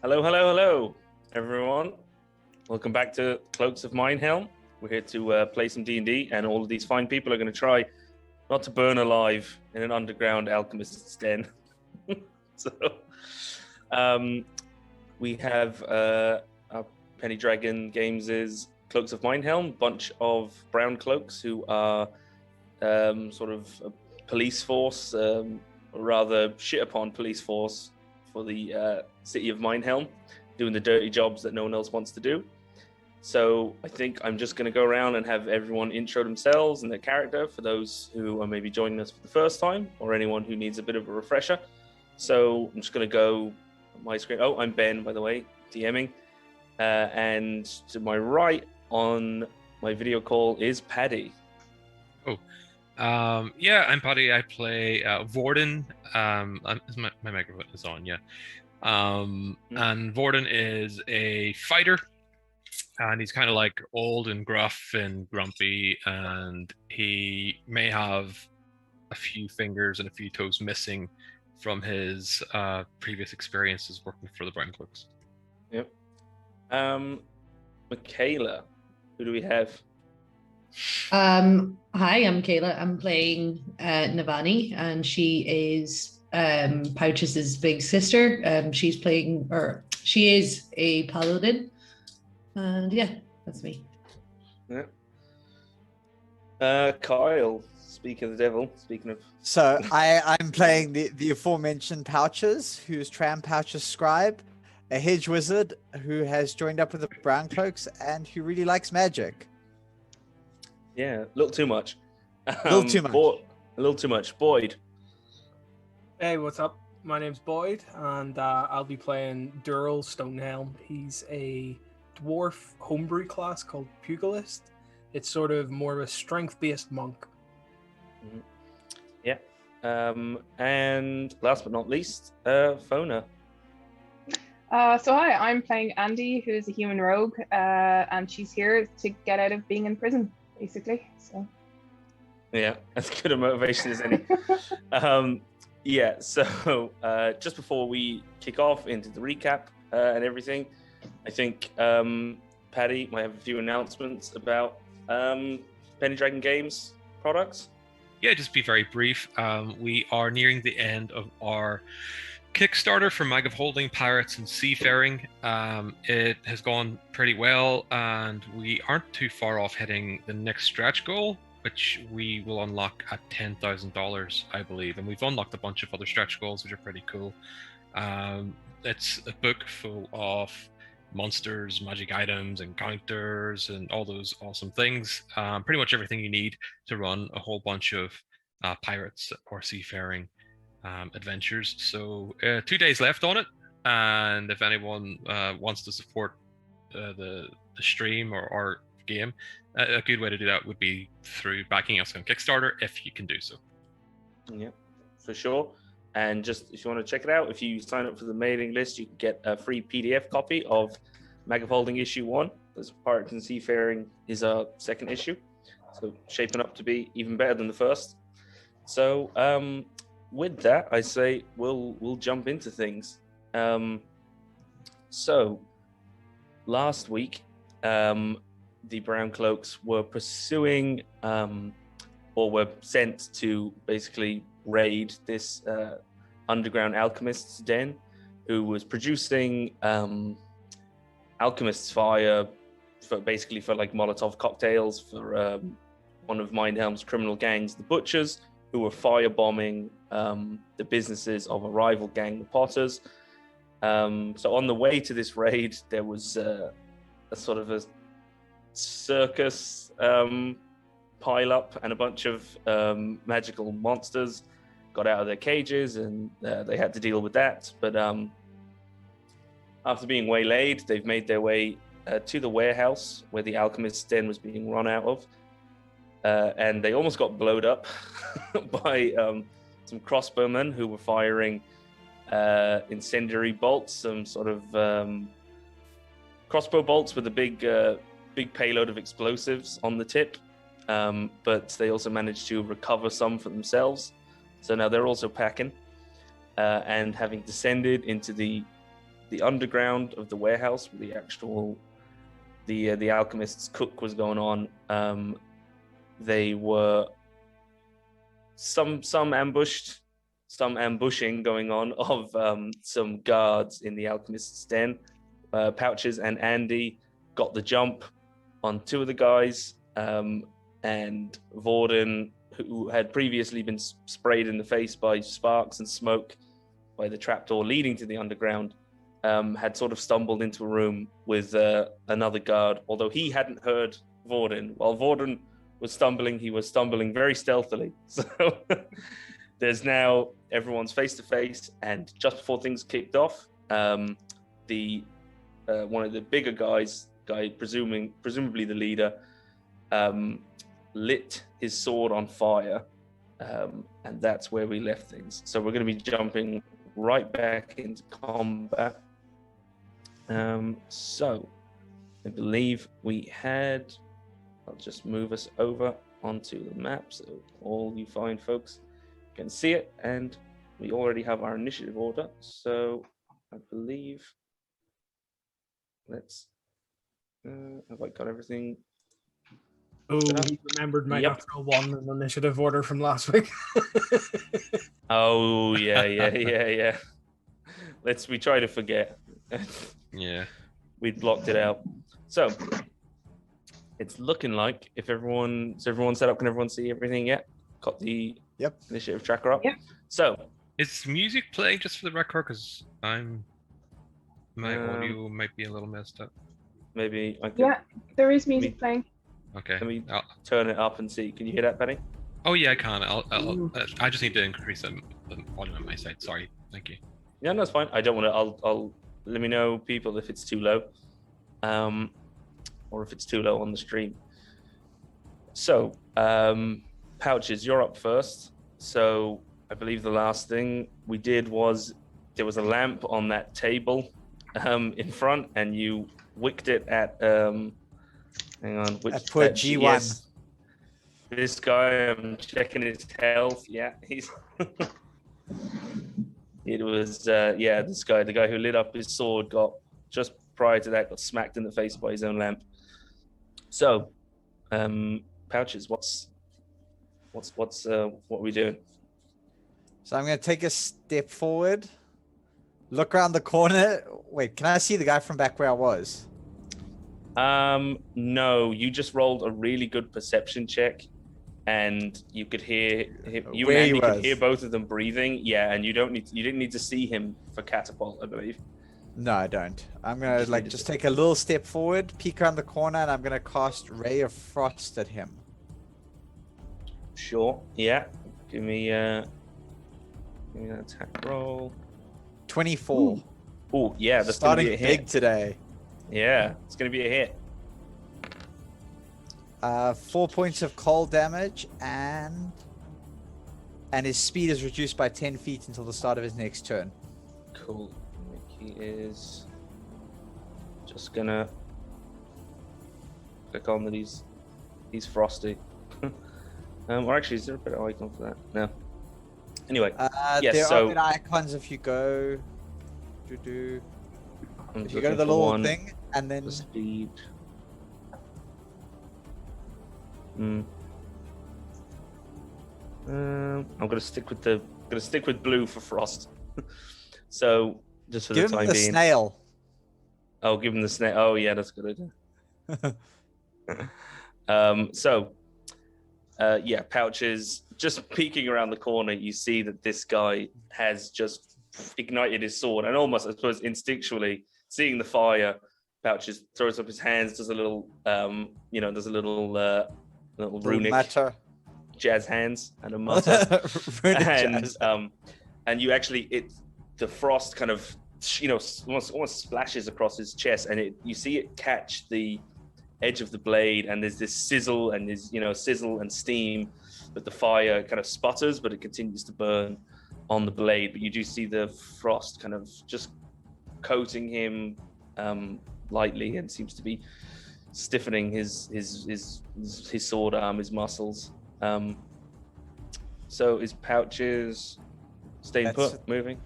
Hello, everyone. Welcome back to Cloaks of Mindhelm. We're here to play some D&D, and all of these fine people are going to try not to burn alive in an underground alchemist's den. So, we have our Penny Dragon Games' Cloaks of Mindhelm, bunch of brown cloaks who are sort of a police force, or rather shit upon police force for the city of Mindhelm, doing the dirty jobs that no one else wants to do. So I think I'm just going to go around and have everyone intro themselves and their character for those who are maybe joining us for the first time or anyone who needs a bit of a refresher. So I'm just going to go on my screen. Oh, I'm Ben, by the way, DMing. And to my right on my video call is Paddy. I'm Paddy. I play Vorden. My microphone is on, yeah. And Vorden is a fighter, and he's kind of like old and gruff and grumpy, and he may have a few fingers and a few toes missing from his previous experiences working for the Brown Cloaks. Yep. Michaela, who do we have? Hi, I'm Kayla. I'm playing Navani, and she is Pouch's big sister. She is a paladin, and yeah, that's me. Yeah. Kyle, speak of the devil. Speaking of, so I'm playing the aforementioned Pouches, who's Tram Pouch's scribe, a hedge wizard who has joined up with the Brown Cloaks and who really likes magic. Yeah, a little too much. A little too much. A little too much. Boyd. Hey, what's up? My name's Boyd, and I'll be playing Dural Stonehelm. He's a dwarf homebrew class called Pugilist. It's sort of more of a strength-based monk. Mm-hmm. Yeah. And last but not least, Fona. Hi, I'm playing Andy, who's a human rogue, and she's here to get out of being in prison, basically. So. Yeah, as good a motivation as any. So just before we kick off into the recap and everything, I think Paddy might have a few announcements about Penny Dragon Games products. Yeah, just be very brief. We are nearing the end of our Kickstarter for Mag of Holding, Pirates and Seafaring. It has gone pretty well, and we aren't too far off hitting the next stretch goal, which we will unlock at $10,000, I believe. And we've unlocked a bunch of other stretch goals, which are pretty cool. It's a book full of monsters, magic items, encounters, and all those awesome things. Pretty much everything you need to run a whole bunch of pirates or seafaring adventures. So 2 days left on it, and if anyone wants to support the stream or our game, a good way to do that would be through backing us on Kickstarter, if you can do so. Yeah, for sure. And just if you want to check it out, if you sign up for the mailing list, you can get a free PDF copy of Mag of Holding issue 1. There's Pirates and Seafaring is our second issue, so shaping up to be even better than the first. So with that, I say we'll jump into things. So last week, the Brown Cloaks were pursuing, or were sent to basically raid this underground alchemist's den, who was producing alchemist's fire for like Molotov cocktails for one of Mindhelm's criminal gangs, the Butchers, who were firebombing the businesses of a rival gang, the Potters. So on the way to this raid, there was a sort of a circus pile-up, and a bunch of magical monsters got out of their cages, and they had to deal with that. But after being waylaid, they've made their way to the warehouse where the alchemist's den was being run out of. And they almost got blowed up by some crossbowmen who were firing incendiary bolts, some sort of crossbow bolts with a big payload of explosives on the tip. But they also managed to recover some for themselves. So now they're also packing, and having descended into the the underground of the warehouse where the actual the alchemist's cook was going on. They were some ambushed, some ambushing going on of some guards in the alchemist's den. Pouches and Andy got the jump on two of the guys, and Vorden, who had previously been sprayed in the face by sparks and smoke by the trapdoor leading to the underground, had sort of stumbled into a room with another guard, although he hadn't heard Vorden. While Vorden was stumbling, he was stumbling very stealthily. So there's now everyone's face to face, and just before things kicked off, the one of the bigger guys, presumably the leader, lit his sword on fire, and that's where we left things. So we're going to be jumping right back into combat. So I believe we had, I'll just move us over onto the map so all you fine folks can see it, and we already have our initiative order. So I believe, let's have I got everything? Oh, he remembered my Yep. natural one in initiative order from last week. Oh yeah. We try to forget. Yeah. We blocked it out. So it's looking like everyone's set up. Can everyone see everything yet? Got the initiative tracker up. Yep. So Is music playing just for the record? Because my audio might be a little messed up. maybe I can. Yeah, there is music playing. Okay. Let me turn it up and see. Can you hear that, Penny? Oh yeah, I can. I just need to increase the volume on my side. Sorry. Thank you. Yeah, no, it's fine. I don't want to. I'll let me know, people, if it's too low, or if it's too low on the stream. So, Pouches, you're up first. So I believe the last thing we did was there was a lamp on that table in front, and you wicked it at hang on, which At put G1. yes. This guy, I'm checking his health. Yeah, he's it was this guy, the guy who lit up his sword, got just prior to that got smacked in the face by his own lamp. So Pouches, what are we doing? So I'm going to take a step forward, look around the corner. Wait, can I see the guy from back where I was? No, you just rolled a really good perception check, and you could hear him, you Where and he Andy could was. hear both of them breathing. Yeah, and you didn't need to see him for catapult, I believe. No, I don't. I'm going to just take a little step forward, peek around the corner, and I'm going to cast Ray of Frost at him. Sure. Yeah. Give me an attack roll. 24. Oh, yeah, that's Starting gonna be a big hit. today. Yeah, it's gonna be a hit. 4 points of cold damage, and his speed is reduced by 10 feet until the start of his next turn. Cool. He is just gonna click on that he's frosty. Or actually, is there a better icon for that? No. Anyway, yes, there so are good icons if you go. I'm If you looking go to the for little one thing, and then for speed. I'm gonna stick with blue for frost. So just for give the him time the being. snail. Oh, give him the snake. Oh, yeah, that's a good idea. Pouches, just peeking around the corner, you see that this guy has just ignited his sword, and almost, I suppose, instinctually, seeing the fire, Pouches throws up his hands, does a little, little runic Matter. jazz hands and a mutter. Runic and jazz. and you actually the frost kind of almost splashes across his chest, and you see it catch the edge of the blade, and there's this sizzle and there's sizzle and steam, but the fire kind of sputters, but it continues to burn on the blade. But you do see the frost kind of just coating him lightly, and seems to be stiffening his sword arm, his muscles. So his Pouches staying That's- put, moving?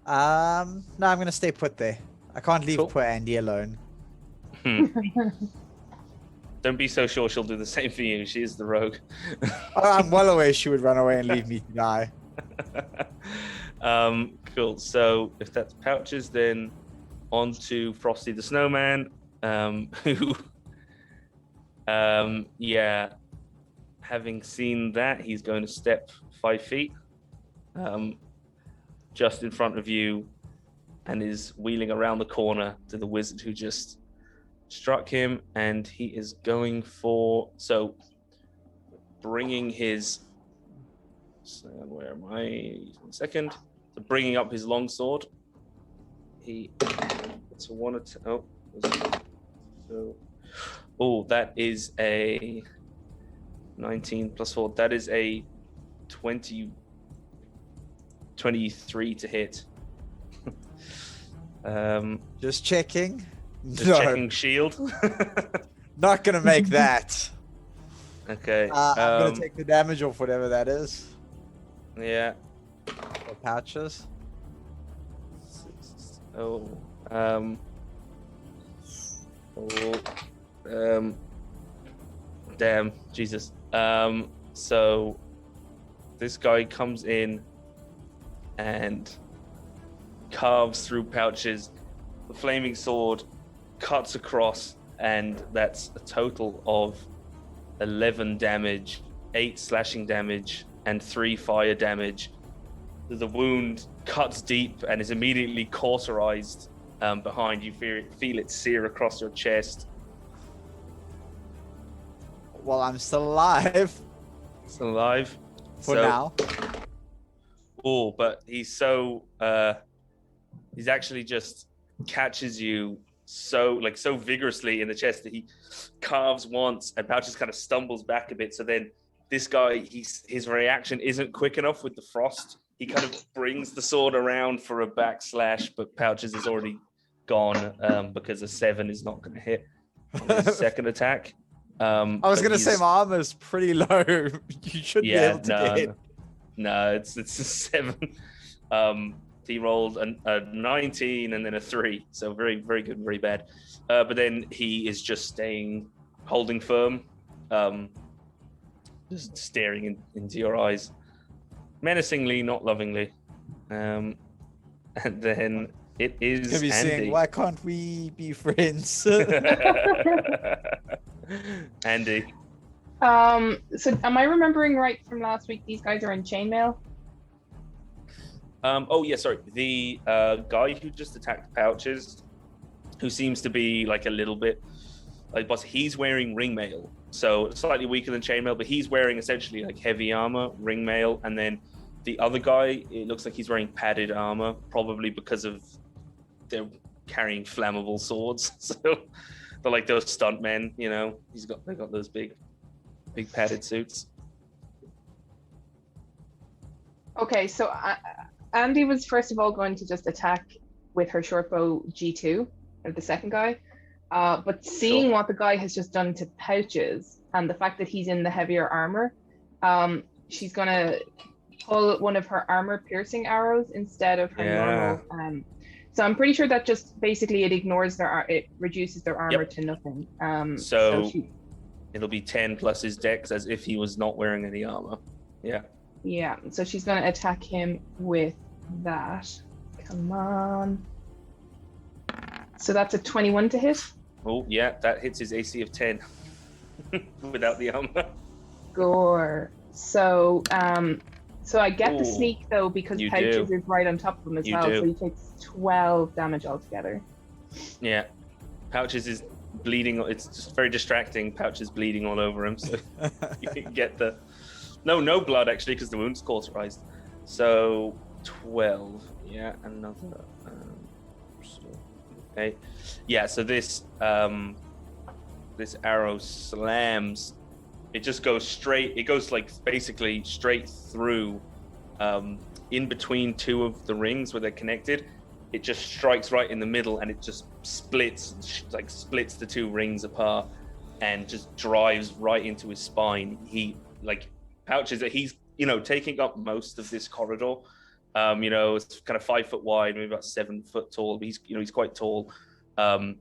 No, I'm gonna stay put there. I can't leave Cool. poor Andy alone. Don't be so sure she'll do the same for you. She is the rogue. I'm well aware she would run away and leave me to die. Cool. So if that's Pouches, then on to Frosty the Snowman, who, having seen that, he's going to step 5 feet, just in front of you, and is wheeling around the corner to the wizard who just struck him, and he is going for, bringing his, where am I? 1 second. So bringing up his longsword. It's a 1 attack. That is a 19 plus 4. That is a 23 to hit. Just checking. Just checking shield. Not gonna make that. Okay. I'm gonna take the damage off whatever that is. Yeah. Or Pouches. Damn, Jesus. So this guy comes in and carves through Pouches. The flaming sword cuts across, and that's a total of 11 damage, 8 slashing damage, and 3 fire damage. The wound cuts deep and is immediately cauterized behind you. Feel it sear across your chest. Well, I'm still alive. Still alive. For now. Oh, but he's he's actually just catches you so vigorously in the chest that he carves once, and Pouches kind of stumbles back a bit. So then this guy, his reaction isn't quick enough with the frost. He kind of brings the sword around for a backslash, but Pouches is already gone because a 7 is not going to hit on his second attack. I was going to say my armor's pretty low. You should be able to get it. No, it's a 7. He rolled a 19 and then a 3, so very, very good, very bad. But then he is just holding firm, just staring into your eyes, menacingly, not lovingly. And then it is Gonna be Andy. saying, why can't we be friends? Andy. So am I remembering right from last week? These guys are in chainmail. Sorry. The guy who just attacked Pouches, who seems to be like a little bit like boss, he's wearing ringmail, so slightly weaker than chainmail, but he's wearing essentially like heavy armor, ringmail, and then the other guy, it looks like he's wearing padded armor, probably because of they're carrying flammable swords. So they're like those stuntmen, you know. They got those big padded suits. Okay, so Andy was first of all going to just attack with her shortbow G2, or the second guy. But seeing what the guy has just done to Pouches and the fact that he's in the heavier armor, she's going to pull one of her armor piercing arrows instead of her normal. So I'm pretty sure that just basically it reduces their armor to nothing. So it'll be 10 plus his dex as if he was not wearing any armor. Yeah. Yeah, so she's going to attack him with that. Come on. So that's a 21 to hit. Oh, yeah, that hits his AC of 10 without the armor. Gore. So I get the sneak though because Pouches is right on top of him as well. So he takes 12 damage altogether. Yeah. Pouches is bleeding. It's just very distracting. Pouches bleeding all over him. So you can get the... No blood actually because the wound's cauterized. So 12. Yeah, another... Okay. Yeah, so this arrow slams. It just goes straight. It goes like basically straight through, in between two of the rings where they're connected. It just strikes right in the middle, and it just splits the two rings apart, and just drives right into his spine. He Pouches that he's taking up most of this corridor, It's kind of 5 foot wide, maybe about 7 foot tall. But he's quite tall. So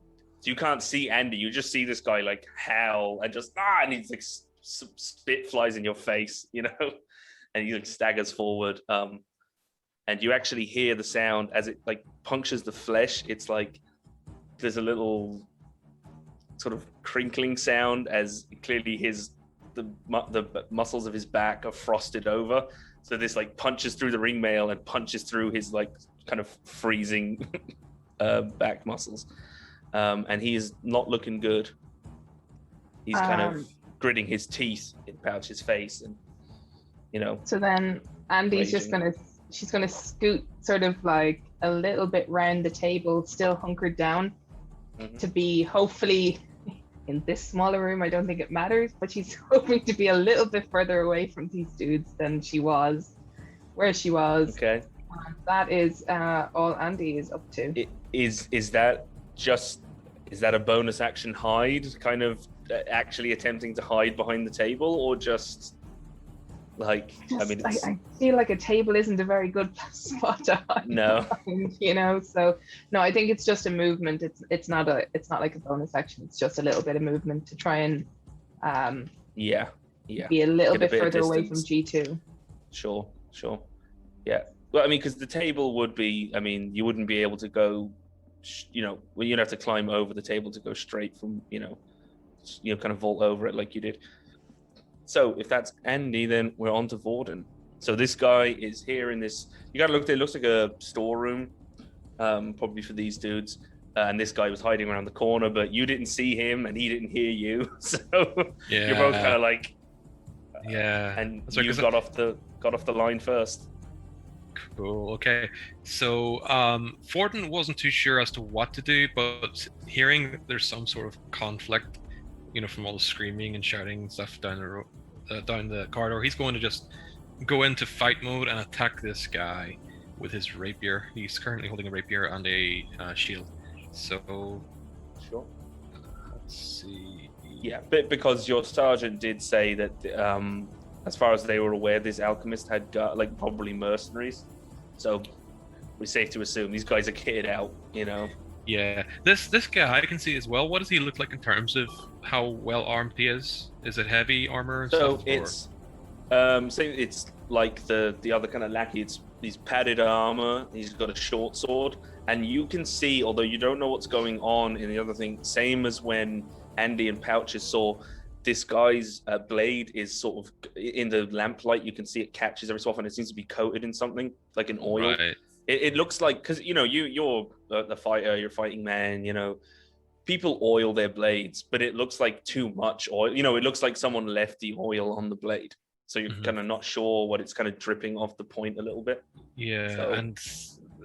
you can't see Andy. You just see this guy like howl and just and he's like spit flies in your face, and he like staggers forward. And you actually hear the sound as it like punctures the flesh. It's like there's a little sort of crinkling sound as clearly the muscles of his back are frosted over. So this like punches through the ring mail and punches through his like kind of freezing back muscles. And he is not looking good. He's kind of gritting his teeth in Pouch's face, and So then Andy's raging. she's gonna scoot sort of like a little bit round the table, still hunkered down, to be hopefully in this smaller room. I don't think it matters, but she's hoping to be a little bit further away from these dudes than she was, where she was. Okay. That is all Andy is up to. Is that a bonus action hide, kind of actually attempting to hide behind the table, or just like I feel like a table isn't a very good spot to hide No. behind, so no, I think it's just a movement. It's not like a bonus action. It's just a little bit of movement to try and be a little bit further away from G2. Sure. Yeah. Well, because the table would be, you wouldn't be able to go, you'd have to climb over the table to go straight from, kind of vault over it like you did. So if that's Andy, then we're on to Vorden. So this guy is here in this, you gotta look, it looks like a storeroom, probably for these dudes. And this guy was hiding around the corner, but you didn't see him and he didn't hear you. So you're both kind of like, and you got off the line first. Cool. Okay. So Vorden wasn't too sure as to what to do, but hearing that there's some sort of conflict, from all the screaming and shouting and stuff down the corridor, he's going to just go into fight mode and attack this guy with his rapier. He's currently holding a rapier and a shield. So, sure. Let's see. Yeah, but because your sergeant did say that, as far as they were aware, this alchemist had got probably mercenaries. So we're safe to assume these guys are kitted out, Yeah, this guy I can see as well. What does he look like in terms of how well armed he is? Is it heavy armor and so stuff? It's it's like the other kind of lackey. It's he's padded armor. He's got a short sword, and you can see, although you don't know what's going on in the other thing, same as when Andy and Pouches saw, this guy's blade is sort of in the lamplight. You can see it catches every so often. It seems to be coated in something like an oil. Right. It looks like, because you're the fighter, you're fighting man. People oil their blades, but it looks like too much oil. It looks like someone left the oil on the blade, so you're kind of not sure what it's kind of dripping off the point a little bit. Yeah, So- and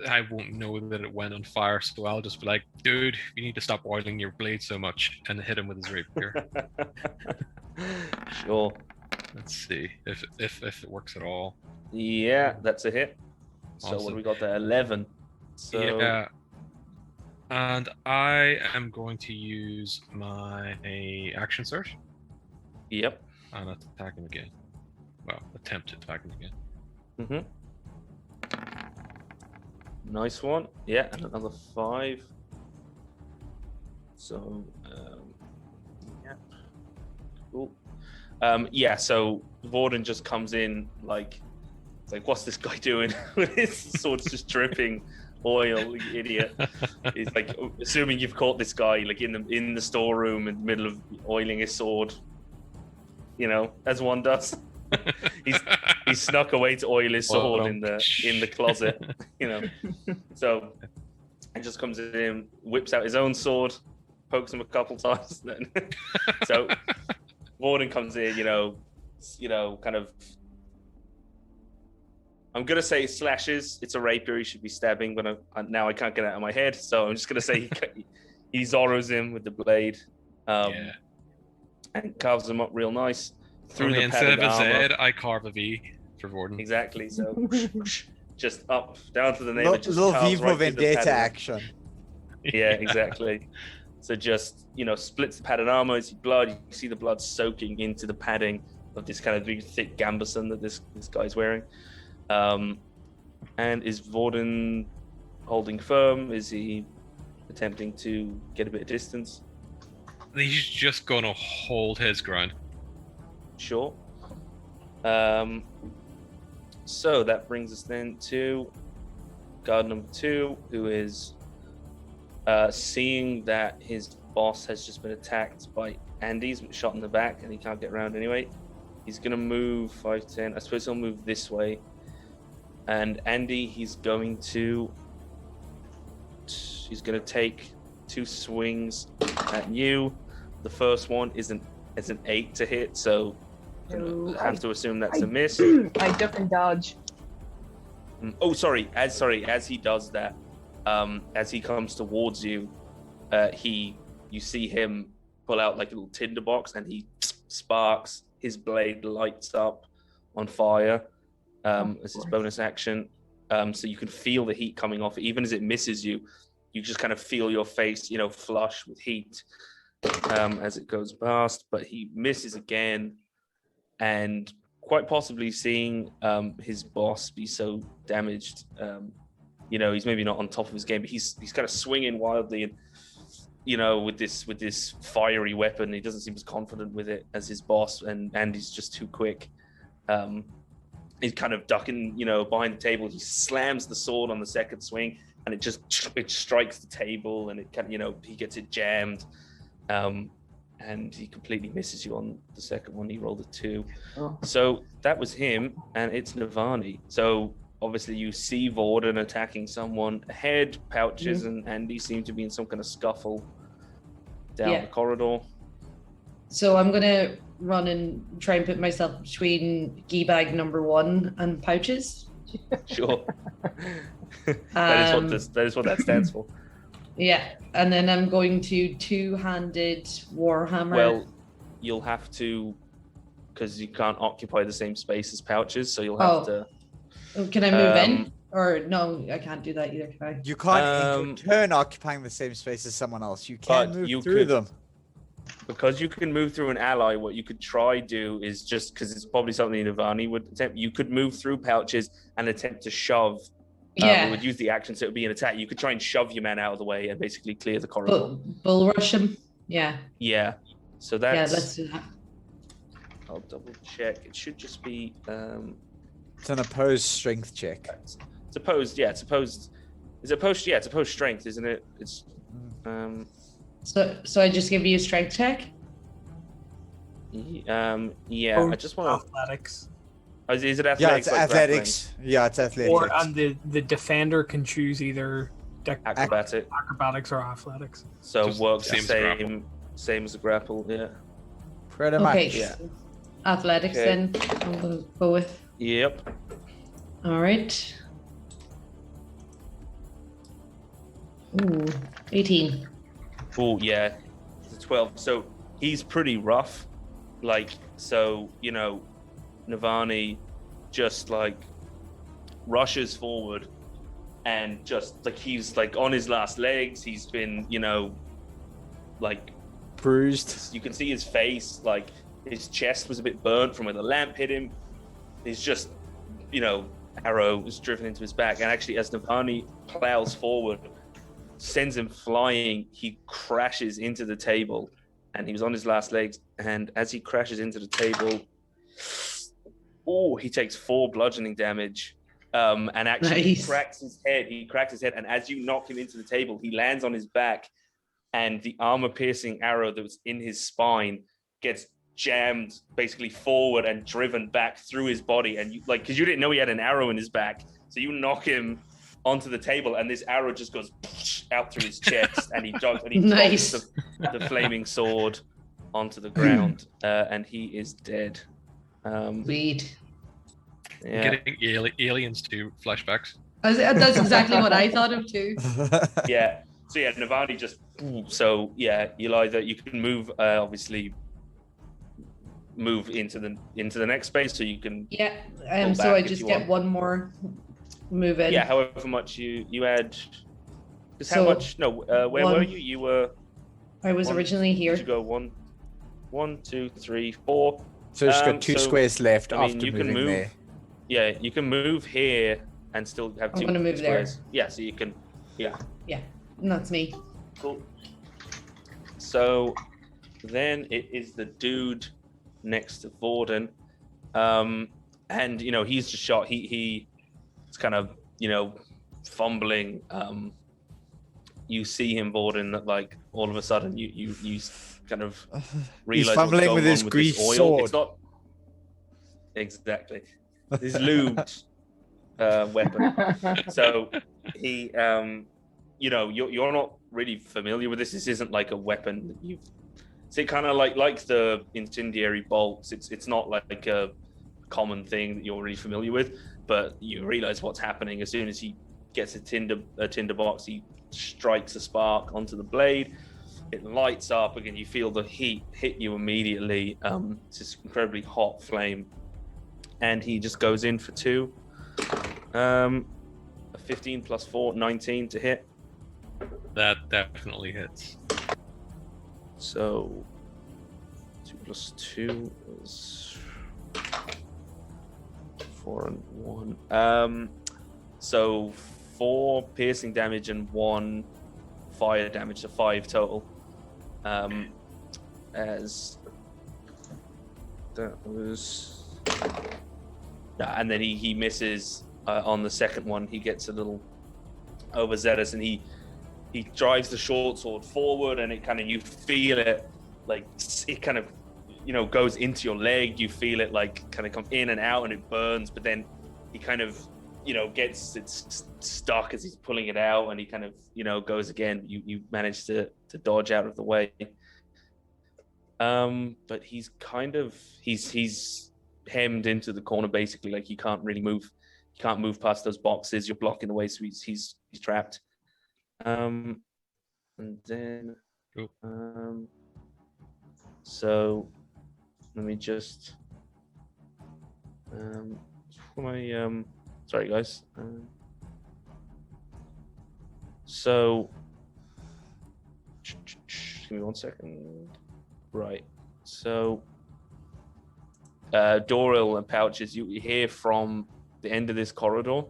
I won't know that it went on fire, so I'll just be like, dude, you need to stop oiling your blade so much, and hit him with his rapier. Sure. Let's see if it works at all. Yeah, that's a hit. So what Awesome. do we got there? 11. So Yeah. And I am going to use my action search Yep. and attack him again. Well, attempt to attack him again. Nice one. Yeah, and another 5. So yeah. Cool. Yeah, so Vorden just comes in it's like, what's this guy doing? His sword's just dripping oil, you idiot. He's like, assuming you've caught this guy in the storeroom in the middle of oiling his sword, as one does. He snuck away to oil his sword in the closet, So he just comes in, whips out his own sword, pokes him a couple times. Then so Vorden comes in, kind of. I'm gonna say slashes. It's a rapier. He should be stabbing, but now I can't get it out of my head. So I'm just gonna say he Zorros him with the blade, and carves him up real nice. Through the instead of padded a armor. Z, I carve a V for Vorden. Exactly. So just up, down to the nail. It just Little carves V for right through the Vendetta padded armor. action. Yeah, exactly. So just splits the padded armor. You see blood. You see the blood soaking into the padding of this kind of big thick gambeson that this guy's wearing. And is Vorden holding firm? Is he attempting to get a bit of distance? He's just gonna hold his ground. Sure. So that brings us then to guard number 2, who is seeing that his boss has just been attacked by Andy's shot in the back, and he can't get around anyway. He's gonna move 5, 10. I suppose he'll move this way. And Andy, he's going to take 2 swings at you. The first one is an 8 to hit, so No, have to assume that's a miss. I duck and dodge. Oh, sorry. As he does that, as he comes towards you, you see him pull out like a little tinderbox, and he sparks. His blade lights up on fire as his bonus action. So you can feel the heat coming off. Even as it misses you, you just kind of feel your face, flush with heat as it goes past. But he misses again, and quite possibly seeing his boss be so damaged. He's maybe not on top of his game, but he's kind of swinging wildly, and with this fiery weapon, he doesn't seem as confident with it as his boss, and Andy's just too quick. He's kind of ducking, behind the table. He slams the sword on the second swing, and it strikes the table, and it kind of, he gets it jammed, and he completely misses you on the second one. He rolled a 2. Oh. So that was him, and it's Navani. So obviously you see Vorden attacking someone ahead. Pouches and Andy seem to be in some kind of scuffle down the corridor. So I'm gonna run and try and put myself between Geebag number 1 and Pouches. Sure. that is what that stands for. Yeah, and then I'm going to 2-handed Warhammer. Well, you'll have to, because you can't occupy the same space as Pouches, so you'll have to. Can I move in? Or no, I can't do that either, can I? You can't in turn occupying the same space as someone else. You can move through them. Because you can move through an ally, what you could try do is just, because it's probably something Navani would attempt, you could move through Pouches and attempt to shove. It would use the action, so it would be an attack. You could try and shove your man out of the way and basically clear the corridor. Bull rush him. Yeah. Yeah. So that's. Yeah, let's do that. I'll double check. It should just be. It's an opposed strength check. It's opposed. Yeah, it's opposed. Is it opposed? Yeah, it's opposed strength, isn't it? It's. So I just give you a strength check. Yeah. I just want athletics. Is it athletics? Yeah, it's athletics. Yeah, it's athletics. And the defender can choose either acrobatics or athletics. So just works same as a grapple. Yeah. Pretty much. Okay. Yeah. Athletics then. I'm gonna go with. Yep. All right. Ooh, 18. Oh yeah, it's 12. So he's pretty rough. Navani just rushes forward, and just he's on his last legs. He's been bruised. You can see his face, his chest was a bit burnt from where the lamp hit him. He's just arrow was driven into his back, and actually as Navani plows forward, sends him flying, he crashes into the table, and he was on his last legs, and as he crashes into the table, he takes 4 bludgeoning damage, and actually he cracks his head, and as you knock him into the table, he lands on his back, and the armor-piercing arrow that was in his spine gets jammed basically forward and driven back through his body, and because you didn't know he had an arrow in his back, so you knock him onto the table, and this arrow just goes out through his chest, and he drops the flaming sword onto the ground, and he is dead. Sweet. Yeah. Getting aliens to flashbacks. That's exactly what I thought of too. Yeah. So yeah, Navani just. So yeah, you can move. Obviously, move into the next space, so you can. Yeah. So I just get one more move in. Yeah. However much you add. Because how much? No. Where were you? You were. I was originally here. Did you go 1, 2, 3, 4? So it's got 2 squares left after you moving can move. there. Yeah, you can move here and still have I'm 2 gonna move squares. Yeah, so you can. Yeah. Yeah, and that's me. Cool. So then it is the dude next to Vorden. And he's just shot. He's kind of fumbling. You see him, Vorden, that like all of a sudden you kind of realize He's fumbling what's going with his on with greased this oil. sword. It's not exactly this lubed weapon. So he, you're not really familiar with this. This isn't like a weapon that you've. So kind of like the incendiary bolts. It's not like a common thing that you're really familiar with, but you realize what's happening as soon as he gets a tinder box. He strikes a spark onto the blade. It lights up again. You feel the heat hit you immediately. It's this incredibly hot flame, and he just goes in for 2. A 15 plus 4, 19 to hit. That definitely hits. So 2 plus 2 is 4 and 1. So 4 piercing damage and 1 fire damage, so 5 total. As that was, and then he misses on the second one. He gets a little overzealous, and he drives the short sword forward, and it kind of, you feel it, like it kind of, goes into your leg. You feel it like kind of come in and out, and it burns. But then he kind of, gets it stuck as he's pulling it out, and he kind of, goes again. You manage to dodge out of the way. But he's kind of, he's hemmed into the corner basically. Like you can't really move. You can't move past those boxes. You're blocking the way, so he's trapped. And then, so let me just, for my, sorry guys. So, give me 1 second. Right. So, Doril and Pouches, you hear from the end of this corridor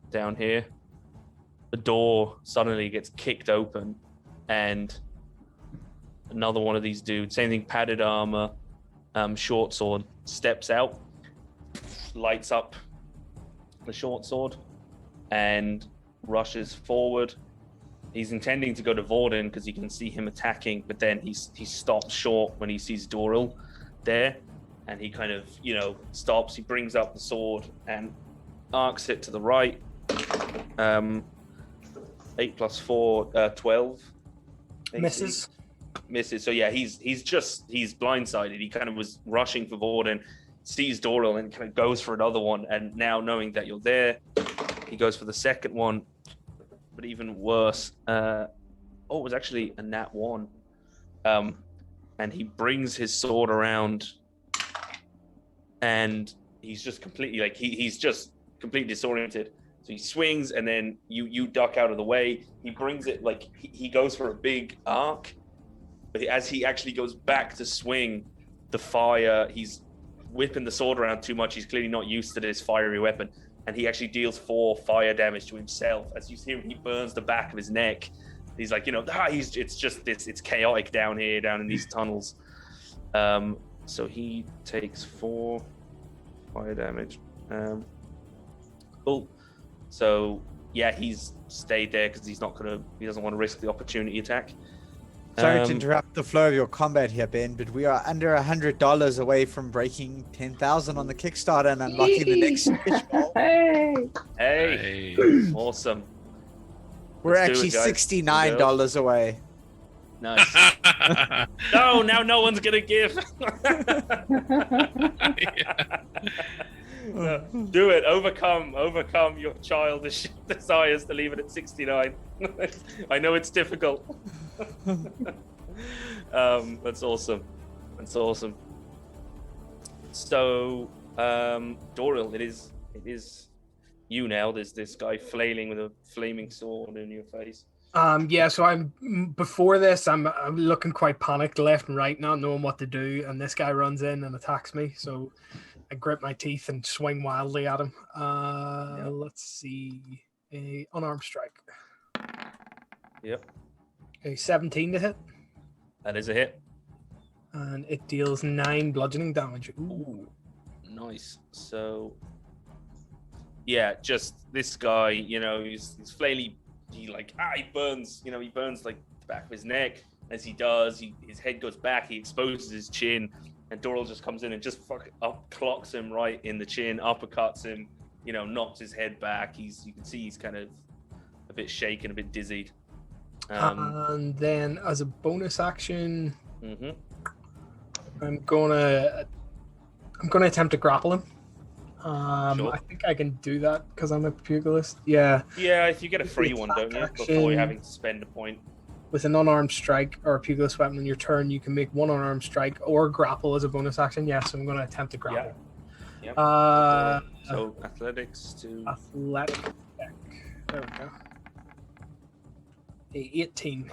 down here, the door suddenly gets kicked open, and another one of these dudes, same thing, padded armor, short sword, steps out, lights up the short sword, and rushes forward. He's intending to go to Vorden because he can see him attacking, but then he stops short when he sees Doril there, and he kind of, stops. He brings up the sword and arcs it to the right. 8 plus 4, 12. Misses. Misses. So yeah, he's blindsided. He kind of was rushing for Vorden, sees Doril, and kind of goes for another one. And now knowing that you're there, he goes for the second one. But even worse, it was actually a nat 1. And he brings his sword around, and he's just completely he's just completely disoriented. So he swings, and then you duck out of the way. He brings it he goes for a big arc, but as he actually goes back to swing, the fire, he's whipping the sword around too much. He's clearly not used to this fiery weapon, and he actually deals 4 fire damage to himself. As you see him, he burns the back of his neck. He's like, it's just this, it's chaotic down here, down in these tunnels. So he takes 4 fire damage. Cool. So yeah, he's stayed there because he doesn't want to risk the opportunity attack. Sorry to interrupt the flow of your combat here, Ben, but we are under $100 away from breaking 10,000 on the Kickstarter and unlocking the next stretch goal. Hey, awesome. We're actually $69 away. Nice. No, now no one's gonna give. Do it. Overcome your childish desires to leave it at 69. I know it's difficult. That's awesome. So, Doril, it is you now. There's this guy flailing with a flaming sword in your face. So before this, I'm looking quite panicked left and right, not knowing what to do, and this guy runs in and attacks me. So I grit my teeth and swing wildly at him. Let's see. A unarmed strike. Yep, A 17 to hit. that is a hit. And it deals 9 bludgeoning damage. Ooh, nice. So, yeah, just this guy, he's flaily. He burns. He burns like the back of his neck. As he does, his head goes back. He exposes his chin, and Doral just comes in and just clocks him right in the chin, uppercuts him. Knocks his head back. You can see he's kind of a bit shaken, a bit dizzied. And then, as a bonus action, Mm-hmm. I'm gonna attempt to grapple him. Sure. I think I can do that because I'm a pugilist. Yeah. Yeah, if you get a free one, don't you? Before Action. having to spend a point. With an unarmed strike or a pugilist weapon on your turn, you can make one unarmed strike or grapple as a bonus action. Yes, I'm going to attempt to grapple. Yep. So athletics to athletic check. There we go. A 18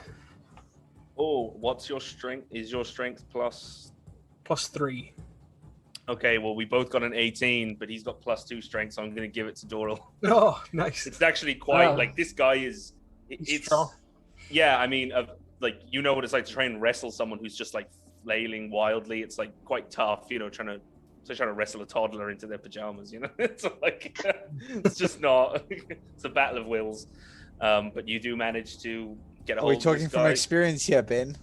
Oh, what's your strength? Is your strength plus? plus 3. Okay, well, we both got an 18, but he's got +2 strength, so I'm going to give it to Doral. Oh, nice. It's actually quite Wow. this guy is. He's It's strong. yeah. I mean, what it's like to try and wrestle someone who's just flailing wildly. It's quite tough, trying to wrestle a toddler into their pajamas. It's it's just not. It's a battle of wills. But you do manage to get a Are hold we of talking this from guy. experience here, Ben?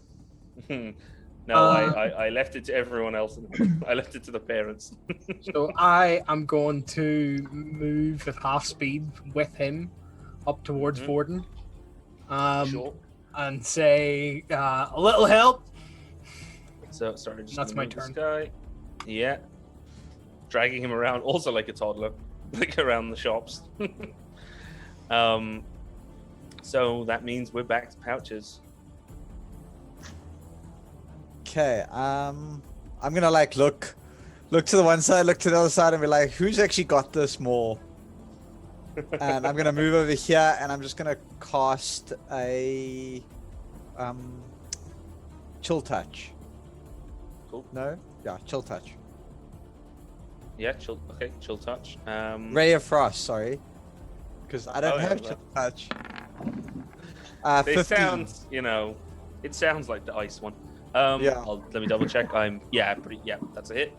No, I left it to everyone else. I left it to the parents. So I am going to move at half speed with him up towards Mhm. Vorden. Sure. And say, a little help. So, sorry, just That's gonna my move this turn. guy. Yeah. Dragging him around, also like a toddler, around the shops. So that means we're back to pouches. Okay, I'm gonna look to the one side, look to the other side, and be like, who's actually got this more? And I'm gonna move over here, and I'm just gonna cast a chill touch. Cool. No, yeah, chill touch. Yeah, chill. Okay, chill touch. Ray of Frost, sorry, because I don't Oh, yeah, have well. chill touch. It 15. sounds, it sounds like the ice one. Yeah. Let me double check. That's a hit.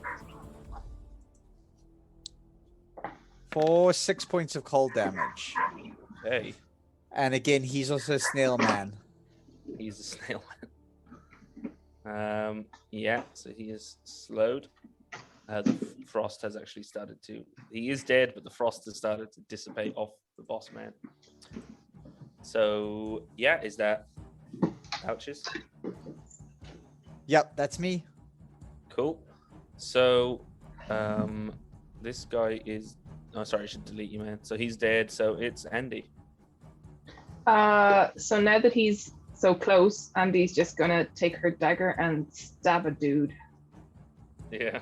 For 6 points of cold damage. Hey, And again, he's also a snail man. he's a snail man. Yeah, so he is slowed. The frost has actually started to. He is dead, but the frost has started to dissipate off the boss man. So yeah, is that pouches? Yep, that's me. Cool. So, this guy is. Oh, sorry, I should delete you, man. So he's dead. So it's Andy. So now that he's so close, Andy's just gonna take her dagger and stab a dude. Yeah.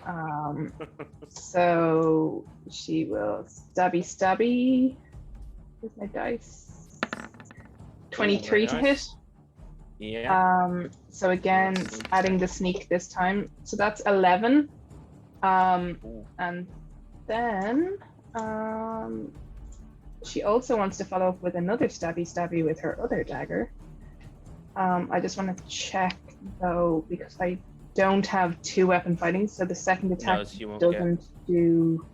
So she will stabby. Where's my dice? 23 to Very hit. nice. Yeah. So again, adding the sneak this time. So that's 11. Ooh. And then she also wants to follow up with another stabby with her other dagger. I just want to check though, because I don't have 2 weapon fighting, so the second attack No, you won't get. doesn't do.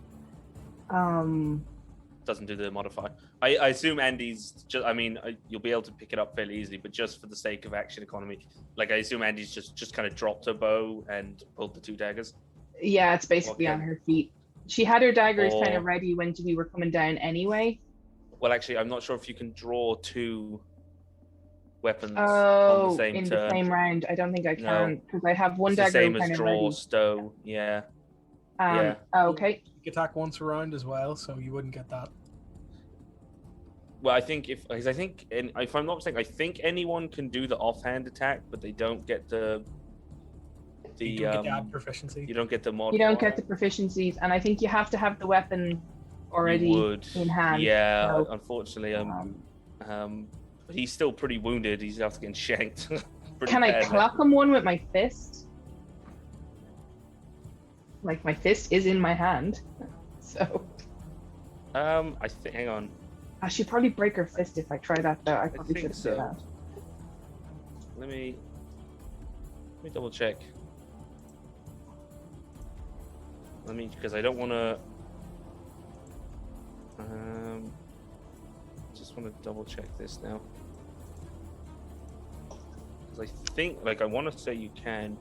Doesn't do the modifier. I assume Andy's just. I mean, you'll be able to pick it up fairly easily, but just for the sake of action economy, I assume Andy's just kind of dropped her bow and pulled the 2 daggers. Yeah, it's basically Okay. on her feet. She had her daggers kind Or- of ready when we were coming down anyway. Well, actually, I'm not sure if you can draw 2 weapons on Oh, the same in turn. the same round. I don't think I No. can because I have one It's the dagger same as kind of draw, ready. stow. Yeah. yeah. Okay. You can attack once around as well, so you wouldn't get that. Well, I think if I'm not mistaken, I think anyone can do the offhand attack, but they don't get the You don't get that proficiency. you don't get the mod. You don't get the proficiencies, and I think you have to have the weapon already in hand. Yeah, so, unfortunately, um, but he's still pretty wounded. He's after getting shanked. Pretty can I bad, clock him one with my fist? Like my fist is in my hand, so. Hang on. I should probably break her fist if I try that though. I probably think shouldn't do so. that. Let me double check. Because I don't want to. Just want to double check this now. Because I think, I want to say you can.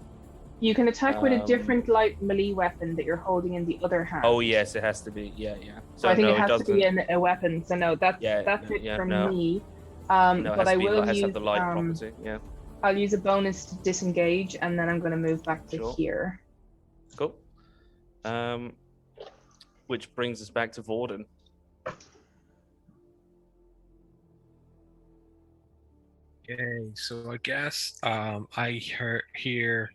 You can attack with a different light melee weapon that you're holding in the other hand. Oh yes, it has to be. Yeah. So I think no, it has to be doesn't. a weapon. So no, that's it for me. No, but I will it has to use have the light property. Yeah. I'll use a bonus to disengage, and then I'm going to move back to Sure. here. Cool. Which brings us back to Vorden. Okay, so I guess I hear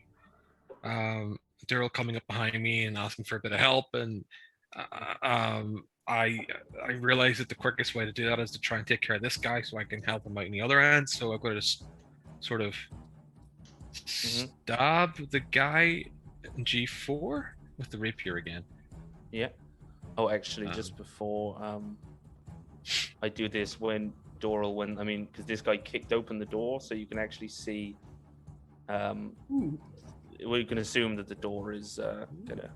Daryl coming up behind me and asking for a bit of help, and I realize that the quickest way to do that is to try and take care of this guy so I can help him out in the other end. So I'm going to sort of stab the guy in G4 with the rapier again. Yeah. Oh, actually, just before I do this, because this guy kicked open the door, so you can actually see. We can assume that the door is gonna,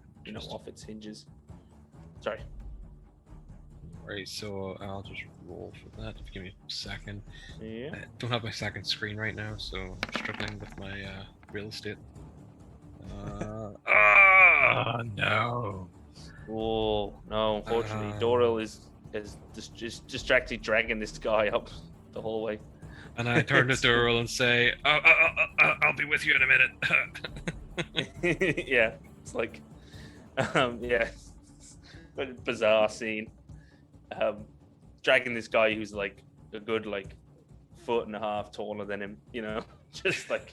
off its hinges. Sorry. Right, so I'll just roll for that. Give me a second. Yeah. I don't have my second screen right now, so I'm struggling with my real estate. No. Oh no! Unfortunately, Doral is just distracted, dragging this guy up the hallway. And I turn to Daryl and say, I'll be with you in a minute. Yeah, it's like, what a bizarre scene. Dragging this guy who's like a good 1.5 feet taller than him, just like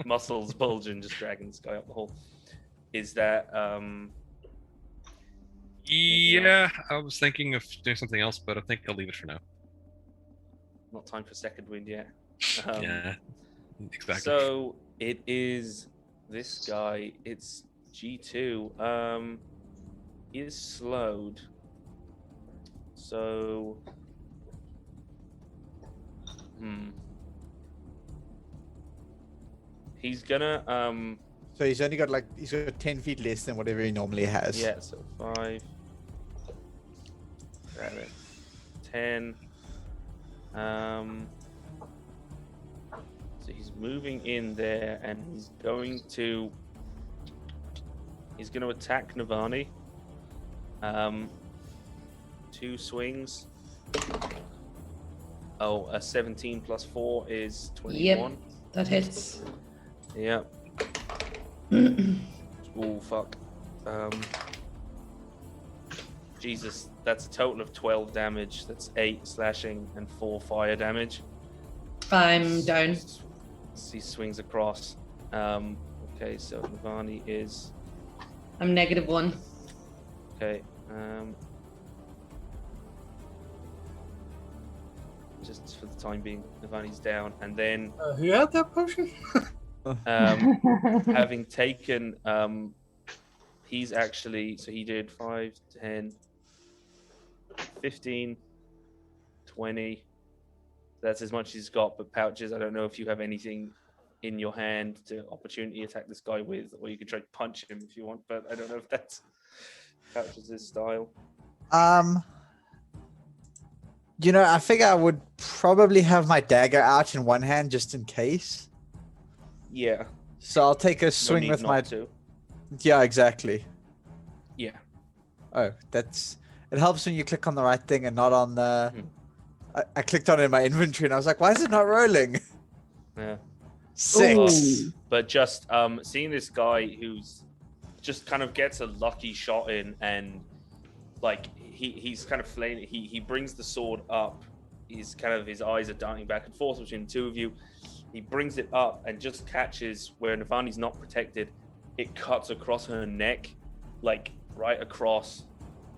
muscles bulging, just dragging this guy up the hall. Is that Yeah, I was thinking of doing something else, but I think I'll leave it for now. not time for second wind yet? Yeah, exactly. So it is this guy. It's G2. He is slowed. So, he's gonna So he's only got he's got 10 feet less than whatever he normally has. Yeah, so 5. Grab it. 10. So he's moving in there, and he's going to attack Navani. 2 swings. Oh, a 17 plus 4 is 21. Yep, that hits. Yep. Oh fuck. Jesus, that's a total of 12 damage. That's 8 slashing and 4 fire damage. I'm down. He swings across. Okay, so Navani is. I'm -1. Okay. Just for the time being, Navani's down, and then Who had that potion? having taken, he's actually, so he did 5, 10, 15, 20. That's as much as he's got. But pouches, I don't know if you have anything in your hand to opportunity attack this guy with, or you could try to punch him if you want. But I don't know if that's pouches' style. I figure I would probably have my dagger out in one hand just in case. Yeah. So I'll take a swing with my. Yeah, exactly. Yeah. Oh, it helps when you click on the right thing and not on the. I clicked on it in my inventory and I was like, why is it not rolling? Yeah. 6. Ooh. But just seeing this guy who's just kind of gets a lucky shot in, and he's kind of flailing. He brings the sword up. His eyes are darting back and forth between the two of you. He brings it up and just catches where Navani's not protected. It cuts across her neck, right across.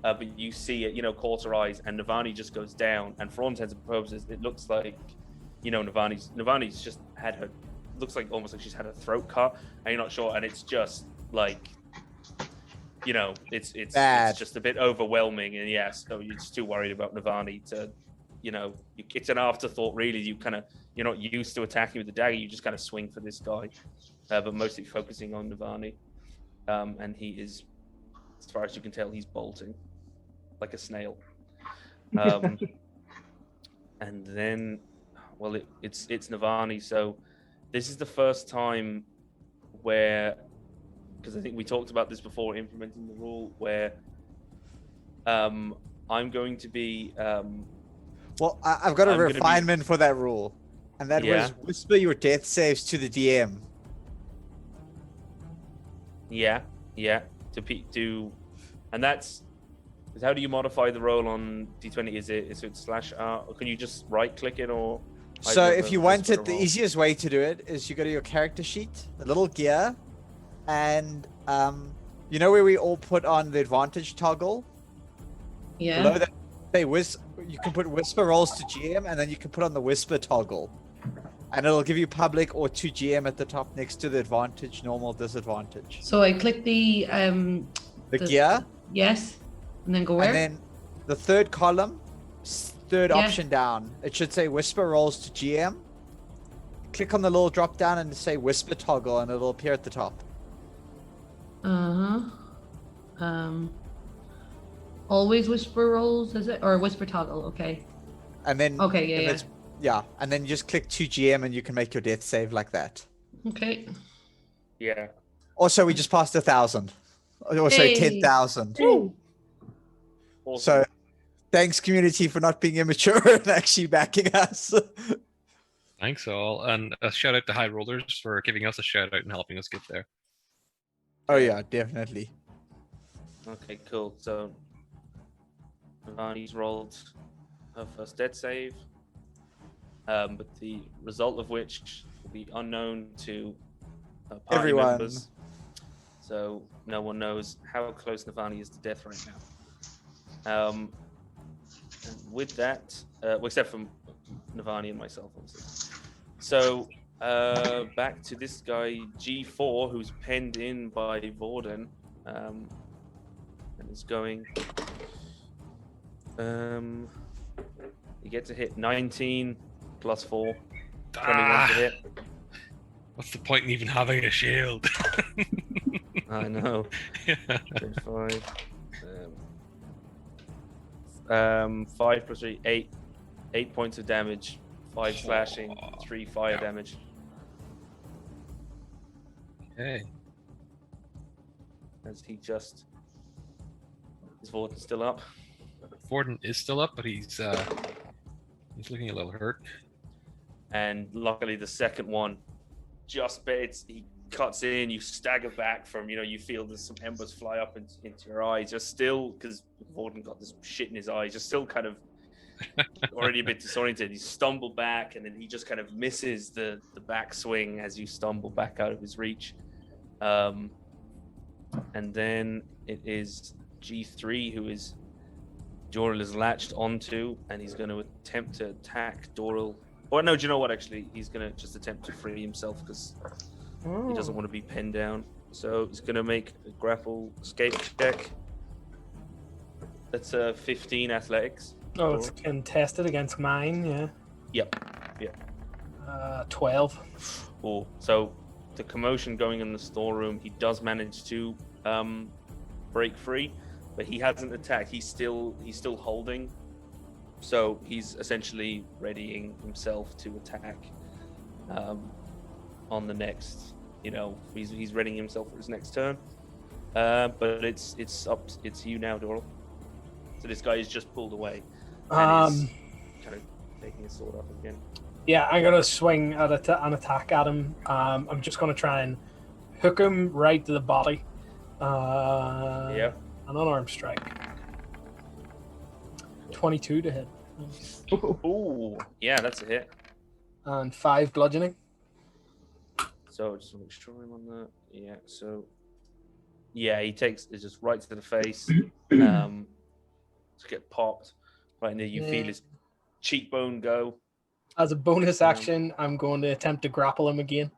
But you see it, cauterize, and Navani just goes down. And for all intents and purposes, it looks like, Navani's just had her, looks like almost like she's had her throat cut, and you're not sure. And it's just it's Bad. just a bit overwhelming, and so you're just too worried about Navani to, it's an afterthought really. You're not used to attacking with the dagger. You just kind of swing for this guy, but mostly focusing on Navani, and he is, as far as you can tell, he's bolting like a snail. And then, well, it's Navani. So this is the first time where, because I think we talked about this before implementing the rule, where I'm going to be. Well, I've got a I'm gonna be- refinement for that rule, and that Yeah. was whisper your death saves to the DM. Yeah. And that's. How do you modify the roll on D20? Is it /R? Or can you just right click it or? So I've if never you want whispered it, a the roll. easiest way to do it is you go to your character sheet, the little gear, and you know where we all put on the advantage toggle? Yeah. Below that, you can put whisper rolls to GM, and then you can put on the whisper toggle, and it'll give you public or to GM at the top next to the advantage, normal, disadvantage. So I click the Gear, Yes. And then go where? and then the third column, third Yeah. option down, it should say whisper rolls to GM. Click on the little drop down and say whisper toggle, and it'll appear at the top. Always whisper rolls, is it? Or whisper toggle, okay. And then Okay, if yeah. it's- yeah, and then you just click to GM and you can make your death save like that. Okay. Yeah. Also, we just passed 1,000. Or sorry, Hey. 10,000. Awesome. So thanks, community, for not being immature and actually backing us. Thanks all, and a shout out to High Rollers for giving us a shout out and helping us get there. Oh yeah, definitely. Okay, cool. So Navani's rolled her first death save, but the result of which will be unknown to party Everyone. members. So no one knows how close Navani is to death right now. And with that, well, except for Navani and myself, obviously. So back to this guy G4, who's penned in by Vorden, and is going. You get to hit 19 plus 4, 21 to hit. What's the point in even having a shield? I know. 5. 5 plus 3, 8. 8 points of damage. 5 slashing, 3 fire damage. Okay. As he just. Is Vorden still up? Vorden is still up, but he's looking a little hurt. And luckily, the second one just bits. He cuts in. You stagger back from. You feel there's some embers fly up into your eyes. Just still, because Vorden got this shit in his eyes. Just still kind of already a bit disoriented. You stumble back, and then he just kind of misses the back swing as you stumble back out of his reach. And then it is G3 who is Doral is latched onto, and he's going to attempt to attack Doral. Or no, do you know what? Actually, he's going to just attempt to free himself because he doesn't want to be pinned down. So he's going to make a grapple escape check. That's a 15 athletics. Oh, it's contested against mine, yeah. Yep. 12. Oh, so the commotion going in the storeroom, he does manage to break free, but he hasn't attacked. He's still holding, so he's essentially readying himself to attack on the next. He's readying himself for his next turn. But it's you now, Doral. So this guy is just pulled away and is kind of taking his sword up again. Yeah, I'm gonna swing at an attack at him. I'm just gonna try and hook him right to the body. Yep. An unarmed strike. 22 to hit. Ooh, yeah, that's a hit. And 5 bludgeoning. So just make sure I'm on that. Yeah. So yeah, he takes it just right to the face. To get popped right near. You feel his cheekbone go. As a bonus action, I'm going to attempt to grapple him again.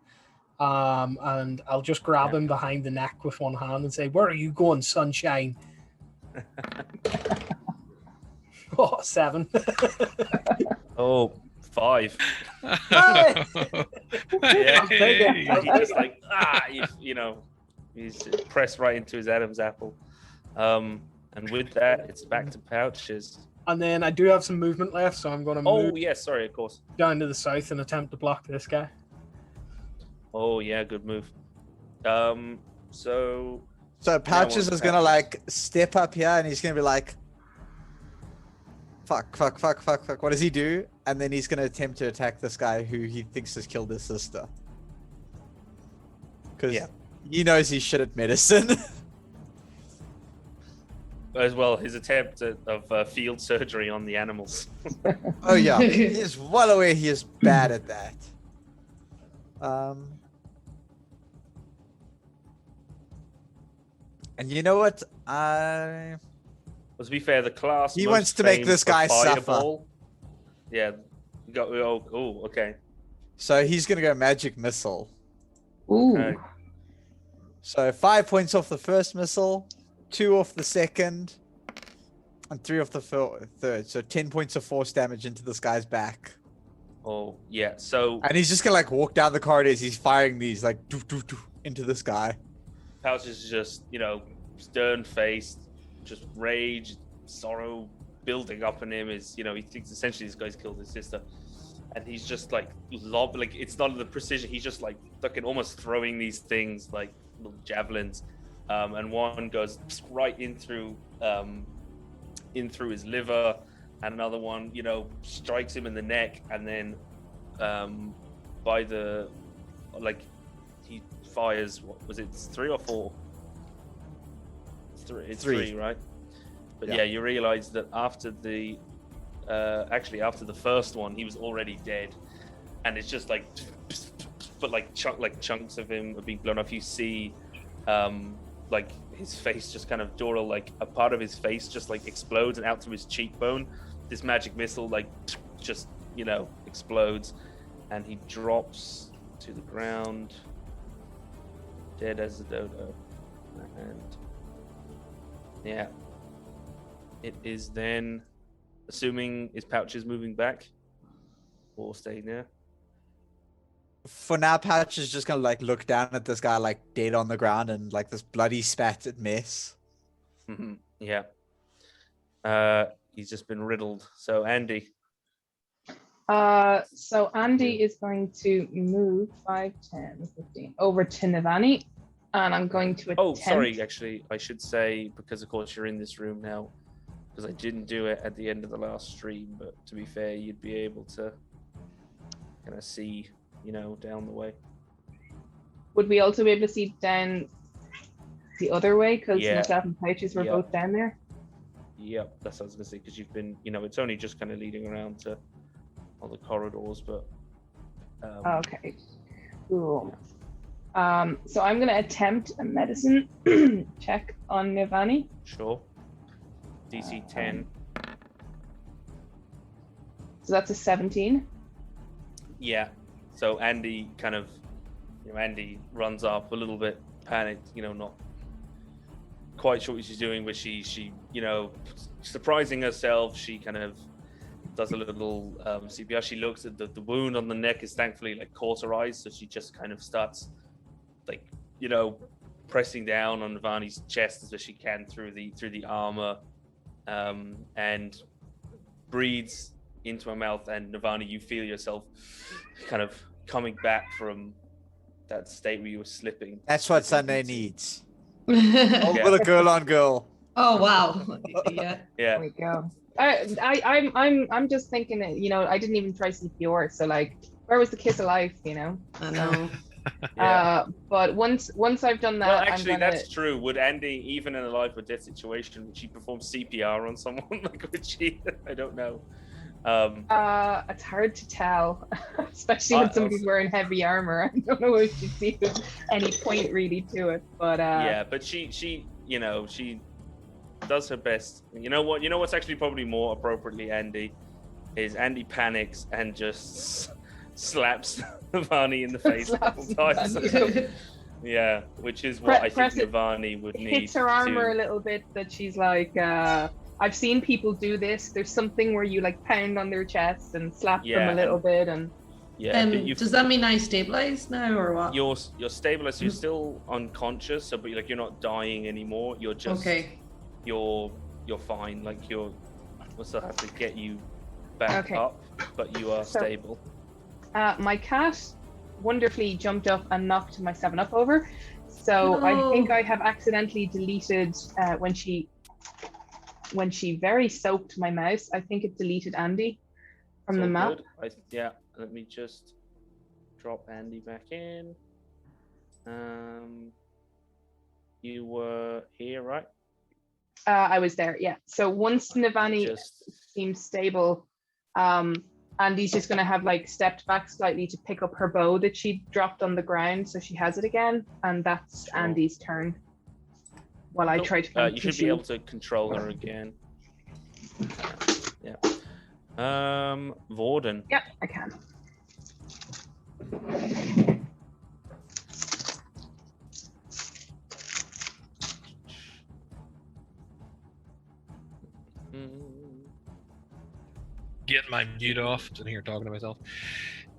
And I'll just grab him behind the neck with one hand and say, "Where are you going, sunshine?" Oh, 7. Oh, 5. Hey! Yeah, Hey. he just like he's pressed right into his Adam's apple. And with that, it's back to Pouches. And then I do have some movement left, so I'm going to move Oh yes, sorry, of course. down to the south and attempt to block this guy. Oh yeah, good move. So Pouches is gonna like step up here and he's gonna be like, fuck. What does he do? And then he's gonna attempt to attack this guy who he thinks has killed his sister. Because he knows he's shit at medicine. as well, his attempt of field surgery on the animals. Oh yeah, he is well aware he is bad at that. And you know what? Well, to be fair, the class He most wants to make famed this for guy suffer. Fireball. Yeah. Okay. So he's gonna go magic missile. Ooh. Okay. So 5 points off the first missile, 2 off the second, and 3 off the third. So 10 points of force damage into this guy's back. Oh yeah. So And he's just gonna like walk down the corridors. He's firing these like doof, doof, doof, into this guy. Pouch is just stern faced, just rage, sorrow building up in him. Is he thinks essentially this guy's killed his sister, and he's just like it's not the precision. He's just like fucking almost throwing these things like little javelins, and one goes right in through his liver, and another one strikes him in the neck, and then by the he fires, what was it, 3 or 4? It's 3, right? But yeah, you realize that after the first one, he was already dead, and it's just like, but chunks of him are being blown off. You see, his face just kind of Doral, like a part of his face just like explodes, and out through his cheekbone, this magic missile just explodes, and he drops to the ground, dead as a dodo. And yeah, it is then, assuming his pouch is moving back or staying there. For now, Pouch is just gonna like look down at this guy like dead on the ground and like this bloody spattered mess. Mm-hmm. Yeah. He's just been riddled. So Andy. So Andy is going to move 5, 10, 15 over to Navani, and I'm going to attempt... Oh, sorry, actually, I should say, because of course you're in this room now, because I didn't do it at the end of the last stream, but to be fair, you'd be able to kind of see, down the way. Would we also be able to see down the other way? Because Yeah. myself and Pouches were Yeah. both down there. Yep, that's what I was going to say, because you've been, it's only just kind of leading around to all the corridors, but... Okay, cool. So I'm going to attempt a medicine check on Navani. Sure. DC 10. So that's a 17. Yeah. So Andy kind of, Andy runs up a little bit panicked, not quite sure what she's doing, but she surprising herself, she kind of does a little CPR. She looks at the wound on the neck is thankfully like cauterized, so she just kind of starts pressing down on Navani's chest as best she can through the armor, and breathes into her mouth. And Navani, you feel yourself kind of coming back from that state where you were slipping. That's what Sunday needs. Oh, Yeah. with a girl on girl. Oh wow. Yeah. There we go. I'm just thinking that, I didn't even try CPR, so like, where was the kiss of life, I know. Yeah. But once I've done that, Well, actually, I'm gonna... that's true. Would Andy, even in a life or death situation, would she perform CPR on someone? Would she? I don't know. It's hard to tell, especially when somebody's wearing heavy armor. I don't know if you see there's any point really to it, but yeah, but she she does her best. You know what's actually probably more appropriately Andy is Andy panics and just slaps Navani in the face a couple Slaps times. Yeah, which is what I think Navani would need. Hits her armor a little bit. That she's like, I've seen people do this. There's something where you like pound on their chest and slap them a little bit, and does that mean I stabilize now or what? You're stabilized. You're still unconscious, so but like you're not dying anymore. You're just You're fine. Like we'll still have to get you back up, but you are stable. My cat wonderfully jumped up and knocked my 7-Up over. So I think I have accidentally deleted when she very soaked my mouse. I think it deleted Andy from the map. Let me just drop Andy back in. You were here, right? I was there, yeah. So once Navani seems stable, Andy's just going to have like stepped back slightly to pick up her bow that she dropped on the ground, so she has it again, and that's Andy's turn. While I try to. You should be able to control her again. Yeah. Vorden. Yeah, I can. Get my mute off. Sitting here talking to myself.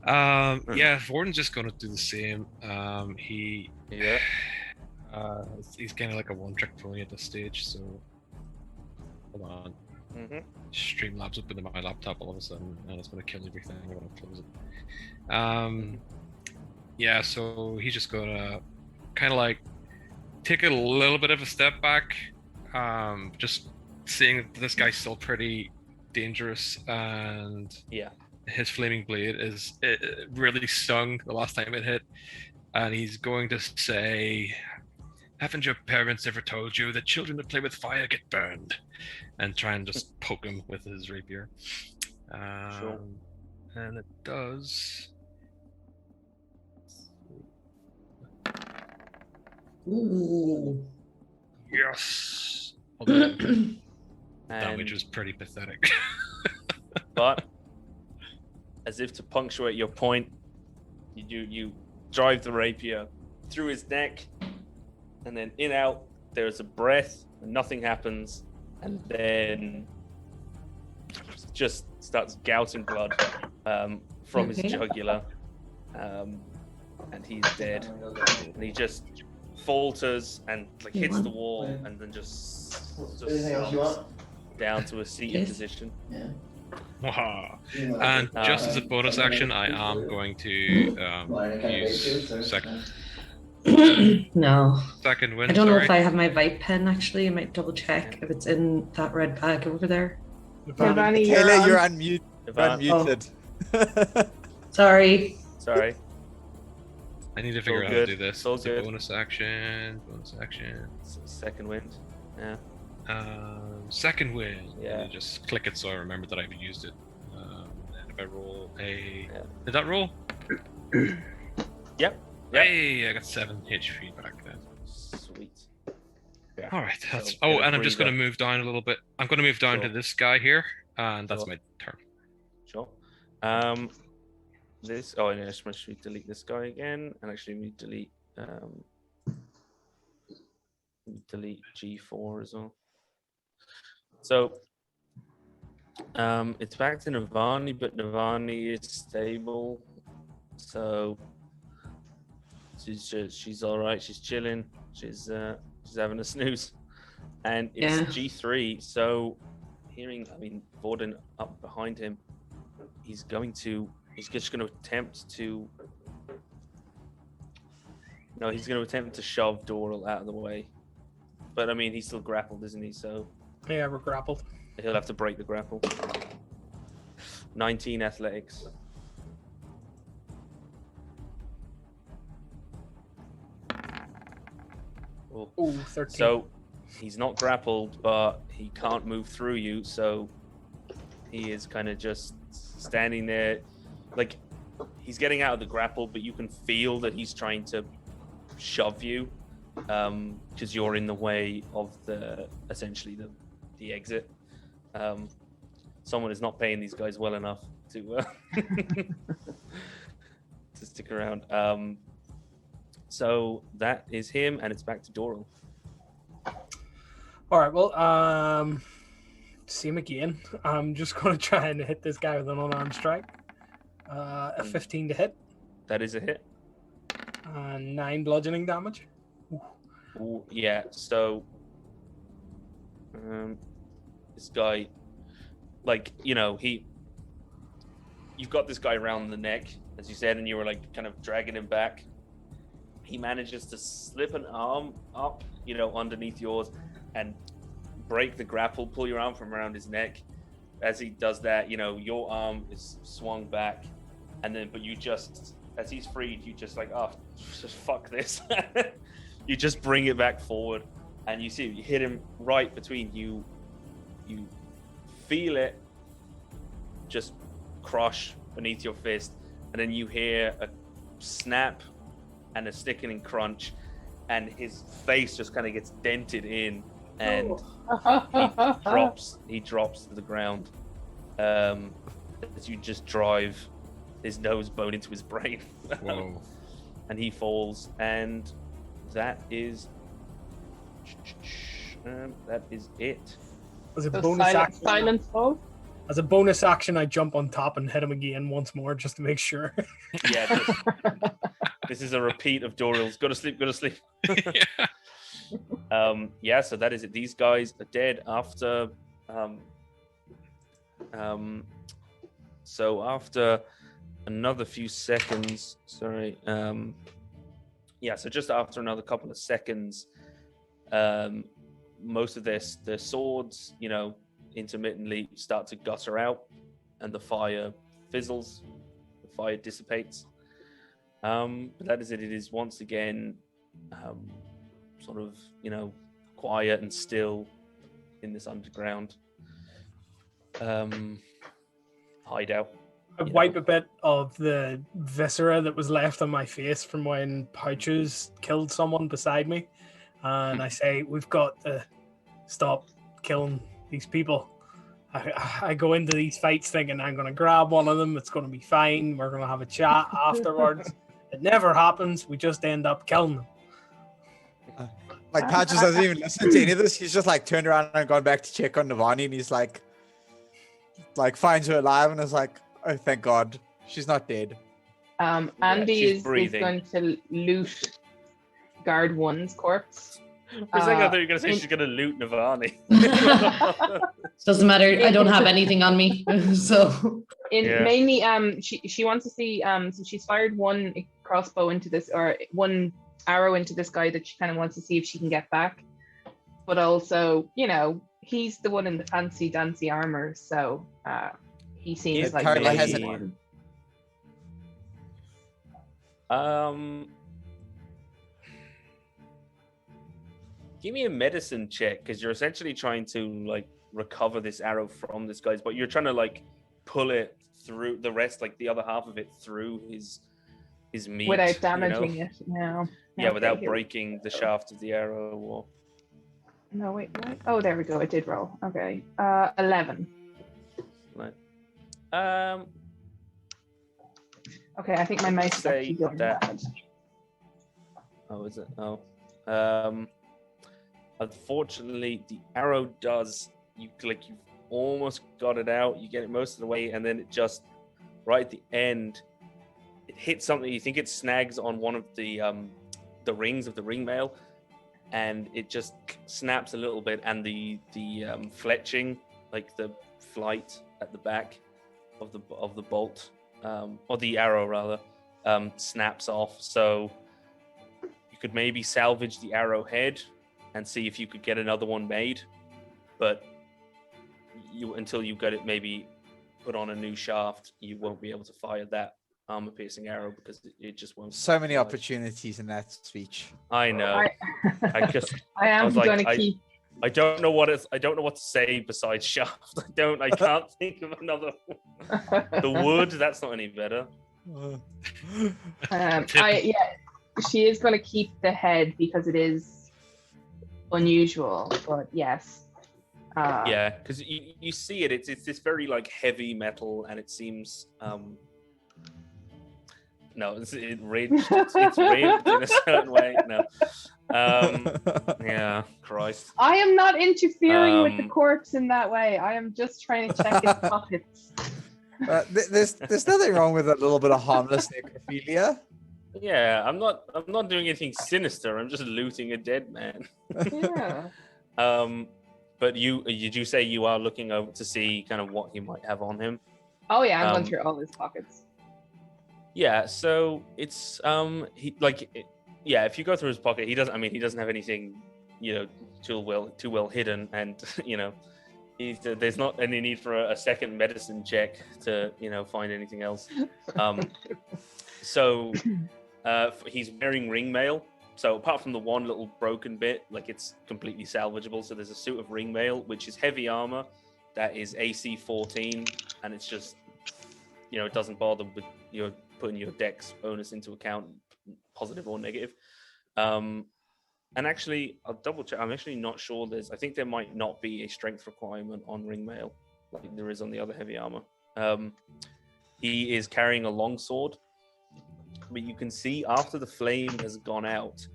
Vorden's just gonna do the same. He's kind of like a one-trick pony at this stage. So hold on. Streamlabs open to my laptop all of a sudden, and it's gonna kill everything. I'm gonna close it. So he's just gonna kind of like take a little bit of a step back, just seeing that this guy's still pretty dangerous, and his flaming blade is really stung the last time it hit, and he's going to say, "Haven't your parents ever told you that children that play with fire get burned?" And try and just poke him with his rapier. And it does. Ooh. Yes. Although damage was pretty pathetic. But as if to punctuate your point, you drive the rapier through his neck, and then in out there's a breath, and nothing happens, and then just starts gouting blood from his jugular, and he's dead. And he just falters and like hits the wall, and then just slumps down to a seated position. And just as a bonus action, I am going to use second. No. Second wind. I don't know if I have my Vipe pen actually. I might double check if it's in that red bag over there. Navani, you're unmuted. Unmuted. Sorry. I need to figure out how to do this. So good. Bonus action. Second wind. Yeah. Second wind. Yeah. You just click it so I remember that I've used it. And if I roll a... Did that roll? Yep. Hey, I got 7 HP back then. Sweet. Yeah. All right. And I'm just going to move down a little bit. I'm going to move down to this guy here, and that's my turn. Sure. This. Oh, and I just want to delete this guy again, and actually we delete G4 as well. So it's back to Navani, but Navani is stable, so she's all right. She's chilling. She's having a snooze, and it's G3. So Vorden up behind him, he's just going to attempt to. No, he's going to attempt to shove Doral out of the way, but he's still grappled, isn't he? So yeah, we're grappled. He'll have to break the grapple. 19 athletics. Oh, 13. So he's not grappled, but he can't move through you, so he is kind of just standing there. Like, he's getting out of the grapple, but you can feel that he's trying to shove you, because you're in the way of essentially the exit. Someone is not paying these guys well enough to to stick around. So that is him, and it's back to Doral. All right. Well, same again. I'm just going to try and hit this guy with an unarmed strike. A 15 to hit. That is a hit. And 9 bludgeoning damage. Ooh, yeah. So this guy, like, you've got this guy around the neck, as you said, and you were like kind of dragging him back. He manages to slip an arm up, underneath yours, and break the grapple, pull your arm from around his neck. As he does that, your arm is swung back, but you just, as he's freed, you just like, oh, just fuck this. You just bring it back forward, and you see you hit him right between you. You feel it just crush beneath your fist, and then you hear a snap and a sickening crunch, and his face just kind of gets dented in, and he drops to the ground as you just drive his nose bone into his brain. Whoa. And he falls, and that is it. As a bonus action, silent fall. As a bonus action, I jump on top and hit him again once more just to make sure. Yeah, this is a repeat of Doral's go to sleep. Yeah. So that is it. These guys are dead after so after another few seconds, so just after another couple of seconds, most of their swords, intermittently start to gutter out, and the fire fizzles, the fire dissipates. But that is it. It is once again sort of, quiet and still in this underground hideout. I wipe a bit of the viscera that was left on my face from when Pouches killed someone beside me, and I say, we've got to stop killing these people. I go into these fights thinking I'm going to grab one of them, it's going to be fine, we're going to have a chat afterwards. It never happens, we just end up killing them. Like, Patches doesn't even listen to any of this. He's just like turned around and gone back to check on Navani, and he's like finds her alive and is like, oh, thank God, she's not dead. Andy is breathing. going to loot guard 1's corpse. For a second, I thought you were going to say she's going to loot Navani. Doesn't matter. I don't have anything on me, so. Mainly, she wants to see. So she's fired one crossbow into this, or one arrow into this guy that she kind of wants to see if she can get back. But also, he's the one in the fancy dancy armor, so he seems like Carla the has lucky it. one. Give me a medicine check, because you're essentially trying to recover this arrow from this guy's, but you're trying to pull it through the rest, the other half of it through his meat Without damaging it. No. Yeah, Okay, without here we breaking the go. shaft of the arrow. Or No, wait. Oh, there we go. I did roll. Okay. 11. Okay, I think my mouse is Say actually going that- bad. Oh, is it? Oh. Unfortunately, the arrow does, you've almost got it out, you get it most of the way, and then it just, right at the end, it hits something. You think it snags on one of the rings of the ring mail, and it just snaps a little bit, and the fletching, the flight at the back of the bolt, or the arrow rather, snaps off. So you could maybe salvage the arrowhead and see if you could get another one made, but until you get it maybe put on a new shaft, you won't be able to fire that armor-piercing arrow, because it just won't. So many opportunities in that speech. I know. I am was like, going to keep. I don't know what to say besides shaft. I can't think of another. The wood, that's not any better. She is going to keep the head because it is unusual, but yes. Yeah, because you see it's this very heavy metal, and it seems No, it's ridged. It's ribbed in a certain way. No. Yeah, Christ. I am not interfering with the Um, corpse in that way. I am just trying to check its pockets. There's nothing wrong with a little bit of harmless necrophilia. Yeah, I'm not doing anything sinister. I'm just looting a dead man. Yeah. But did you say you are looking over to see kind of what he might have on him? Oh yeah, I'm going Um, through all his pockets. Yeah, so it's if you go through his pocket, he doesn't have anything, too well hidden, and there's not any need for a second medicine check to find anything else. So he's wearing ring mail. So apart from the one little broken bit, like it's completely salvageable. So there's a suit of ring mail, which is heavy armor, that is AC 14, and it's just it doesn't bother with putting your dex bonus into account, positive or negative. And actually, I'll double check. I'm actually not sure. I think there might not be a strength requirement on ring mail like there is on the other heavy armor. He is carrying a long sword, but you can see after the flame has gone out,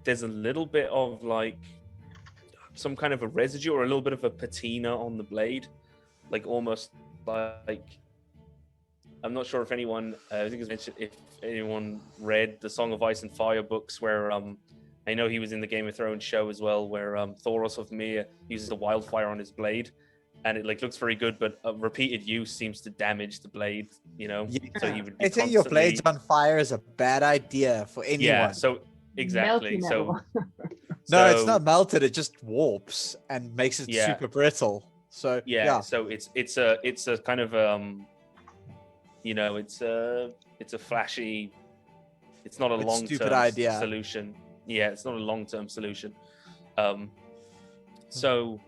there's a little bit of like some kind of a residue or a little bit of a patina on the blade, like almost like. I'm not sure if anyone, I think it's mentioned, if anyone read the Song of Ice and Fire books, where I know he was in the Game of Thrones show as well, where Thoros of Myr uses a wildfire on his blade, and it looks very good, but repeated use seems to damage the blade, Yeah. So he would be Setting your blades on fire is a bad idea for anyone. Yeah, so exactly. Melty So no, it's not melted. It just warps and makes it Yeah. super brittle. So yeah. So it's a kind of it's a flashy. It's not a It's long-term stupid idea. solution. Yeah, it's not a long-term solution. So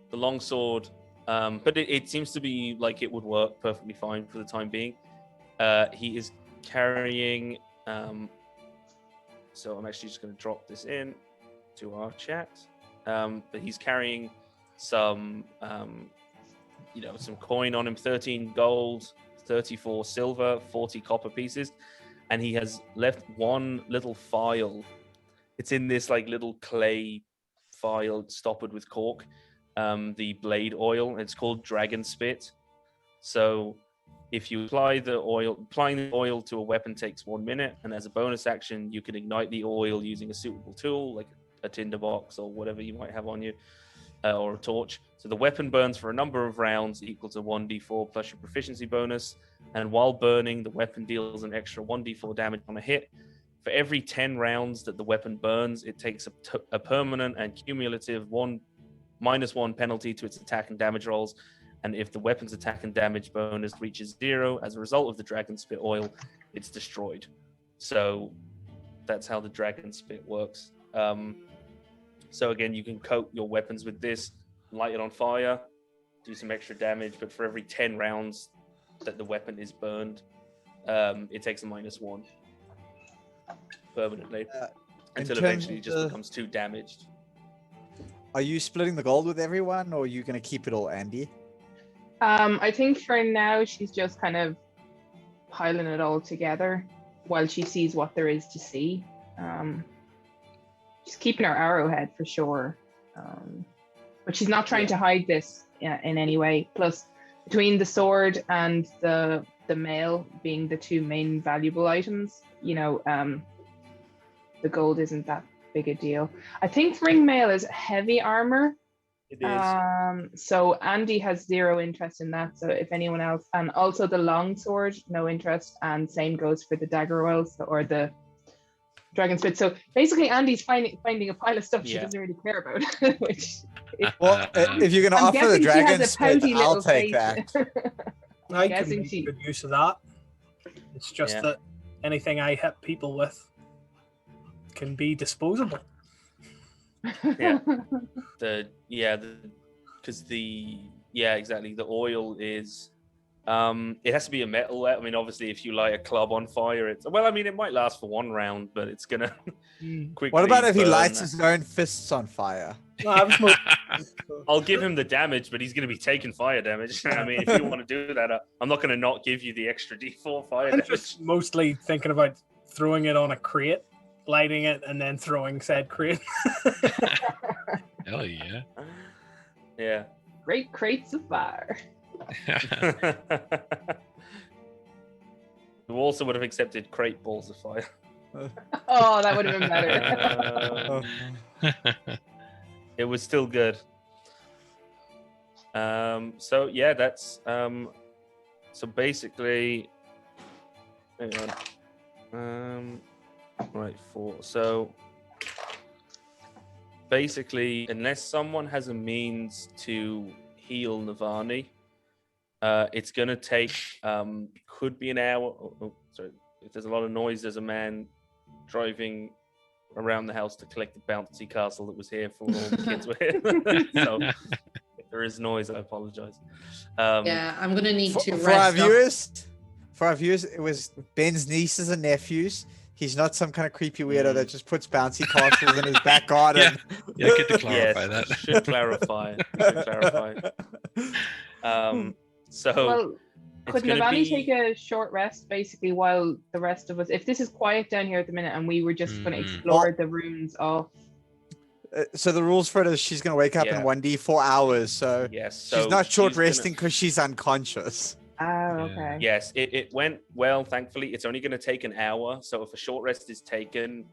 the longsword, but it seems to be like it would work perfectly fine for the time being. He is carrying. So I'm actually just going to drop this in to our chat. But he's carrying some, some coin on him: 13 gold, 34 silver, 40 copper pieces, and he has left one little phial. It's in this like little clay phial stoppered with cork. The blade oil. It's called Dragon Spit. So if you applying the oil to a weapon takes 1 minute, and as a bonus action, you can ignite the oil using a suitable tool like a tinderbox or whatever you might have on you, or a torch. So the weapon burns for a number of rounds equal to 1d4 plus your proficiency bonus, and while burning, the weapon deals an extra 1d4 damage on a hit. For every 10 rounds that the weapon burns, it takes a permanent and cumulative -1 penalty to its attack and damage rolls. And if the weapon's attack and damage bonus reaches 0 as a result of the Dragon Spit oil, it's destroyed. So that's how the Dragon Spit works. So again, you can coat your weapons with this, light it on fire, do some extra damage, but for every 10 rounds that the weapon is burned, it takes a -1 permanently until eventually it just becomes too damaged. Are you splitting the gold with everyone, or are you going to keep it all, Andy? I think for now she's just kind of piling it all together while she sees what there is to see. She's keeping her arrowhead for sure, but she's not trying to hide this in any way. Plus, between the sword and the mail being the two main valuable items, the gold isn't that big a deal. I think ring mail is heavy armor. It is. So Andy has 0 interest in that. So if anyone else, and also the long sword, no interest, and same goes for the dagger oils or the Dragon Spit. So basically, Andy's finding a pile of stuff she doesn't really care about. Well, if you're going to offer the guessing she has Dragon a Spit, pouty I'll little take face. that. I can guessing make she- good use of that. It's just that anything I hit people with can be disposable. Exactly. The oil is, it has to be a metal. I mean, obviously, if you light a club on fire, it might last for 1 round, but it's gonna quickly. What about if he burn. lights his own fists on fire? No, I was more. I'll give him the damage, but he's going to be taking fire damage. I mean, if you want to do that, I'm not going to not give you the extra D4 fire I'm damage. just mostly thinking about throwing it on a crate, lighting it, and then throwing said crate. Hell yeah. Yeah. Great crates of fire. You also would have accepted crate balls of fire. Oh, that would have been better. It was still good. So yeah, that's so basically, hang on. Right, so basically, unless someone has a means to heal Navani, it's gonna take could be an hour. Oh, sorry, if there's a lot of noise, there's a man driving around the house to collect the bouncy castle that was here for all the kids were here. So if there is noise, I apologize. Yeah, I'm gonna need to For our rest up. viewers, it was Ben's nieces and nephews. He's not some kind of creepy weirdo that just puts bouncy castles in his back garden. Yeah, good to clarify Yes, that. should clarify. So Well, it's could gonna Navani be- take a short rest basically while the rest of us, if this is quiet down here at the minute and we were just going to Mhm. explore the ruins of. So the rules for it is she's going to wake up in Yeah. 1d4 hours. So Yes, she's so not short she's gonna- resting because she's unconscious. Oh, Yeah. okay. Yes, it went well, thankfully. It's only going to take an hour. So if a short rest is taken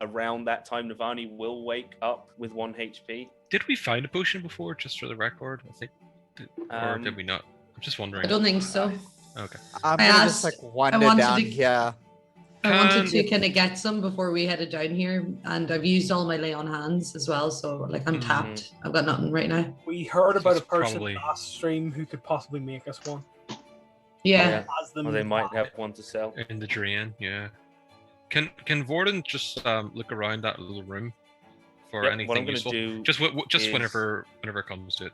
around that time, Navani will wake up with 1 HP. Did we find a potion before, just for the record? I think, or did we not? I'm just wondering. I don't think so. Okay. I'm I going to just asked- like wander wanted down to- here. I wanted to Can- kind of get some before we headed down here, and I've used all my lay on hands as well. So like I'm Mhm. tapped. I've got nothing right now. We heard about a It's person probably- last stream who could possibly make us one. Yeah. As them Or they might have one to sell. In the drain, yeah. Can Vorden just look around that little room for Yep, anything what I'm going to useful? do. Just is- whenever it comes to it.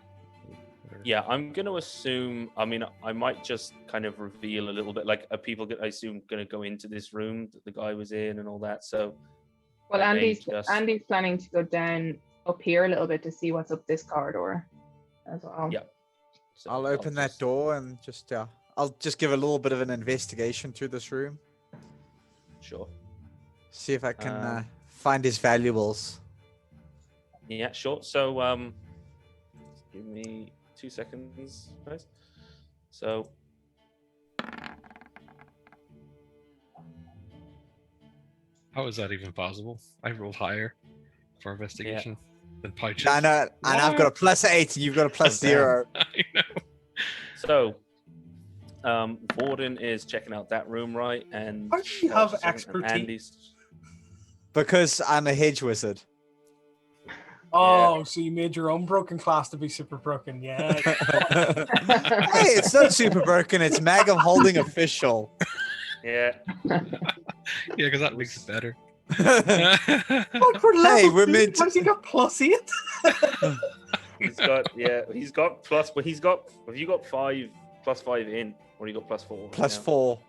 Yeah, I'm going to assume. I mean, I might just kind of reveal a little bit. Like, are people, I assume, going to go into this room that the guy was in and all that? So, Well, I may Andy's just- Andy's planning to go down up here a little bit to see what's up this corridor as well. Yeah. so I'll open that just- door and just, I'll just give a little bit of an investigation through this room. Sure. See if I can Um, find his valuables. Yeah, sure. So, give me 2 seconds, guys. So, How is that even possible? I rolled higher for investigation than pouches. I know, and I've got a +8 and you've got a +0. I know. so, Vorden is checking out that room, right? And How do you have just a second, and expertise? Andy's. Because I'm a hedge wizard. Oh, so you made your own broken class to be super broken. Yeah. Hey, it's not super broken. It's Mag of Holding official. Yeah. Yeah, because that makes it better. Like, we're level Hey, we're two, mid- once you got +8. He's got plus, but he's got. Have you got +5 in, or you got +4? right now? +4.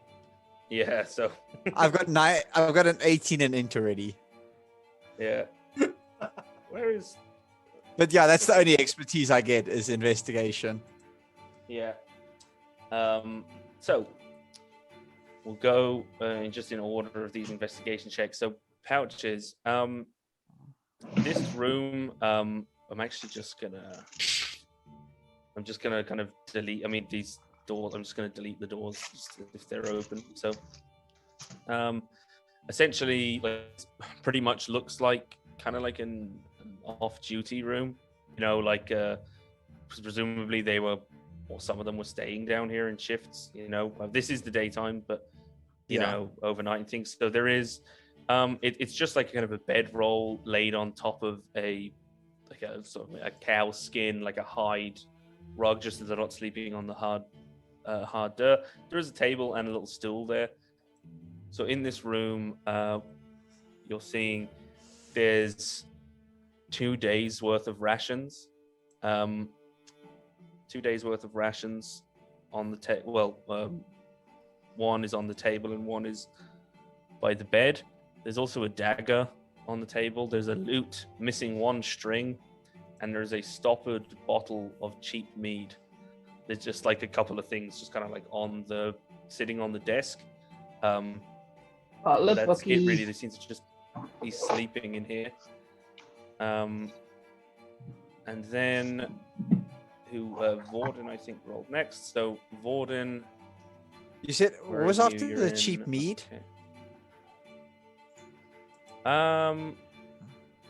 Yeah. So. I've got I've got an 18 in int already. Yeah. Where is? But yeah, that's the only expertise I get is investigation. Yeah. So we'll go just in order of these investigation checks. So pouches. This room. I'm actually just gonna. I'm just gonna kind of delete. I mean, these doors. I'm just gonna delete the doors just if they're open. So, essentially, like, pretty much looks like kind of like an off-duty room. You know, like presumably they were, or some of them were staying down here in shifts. You know, this is the daytime, but you Yeah. know, overnight and things. So there is. It's just like kind of a bedroll laid on top of a sort of a cow skin, like a hide rug, just as they're not sleeping on the hard dirt. There is a table and a little stool there. So in this room, you're seeing there's 2 days worth of rations. 2 days worth of rations on the table. One is on the table and one is by the bed. There's also a dagger on the table. There's a lute missing 1 string, and there's a stoppered bottle of cheap mead. There's just like a couple of things just kind of like sitting on the desk. Bottle But of that's Bucky. it really. There seems to just be sleeping in here. And then Vorden, I think, rolled next. So Vorden, You said where what was are after you? the You're cheap in- mead? okay.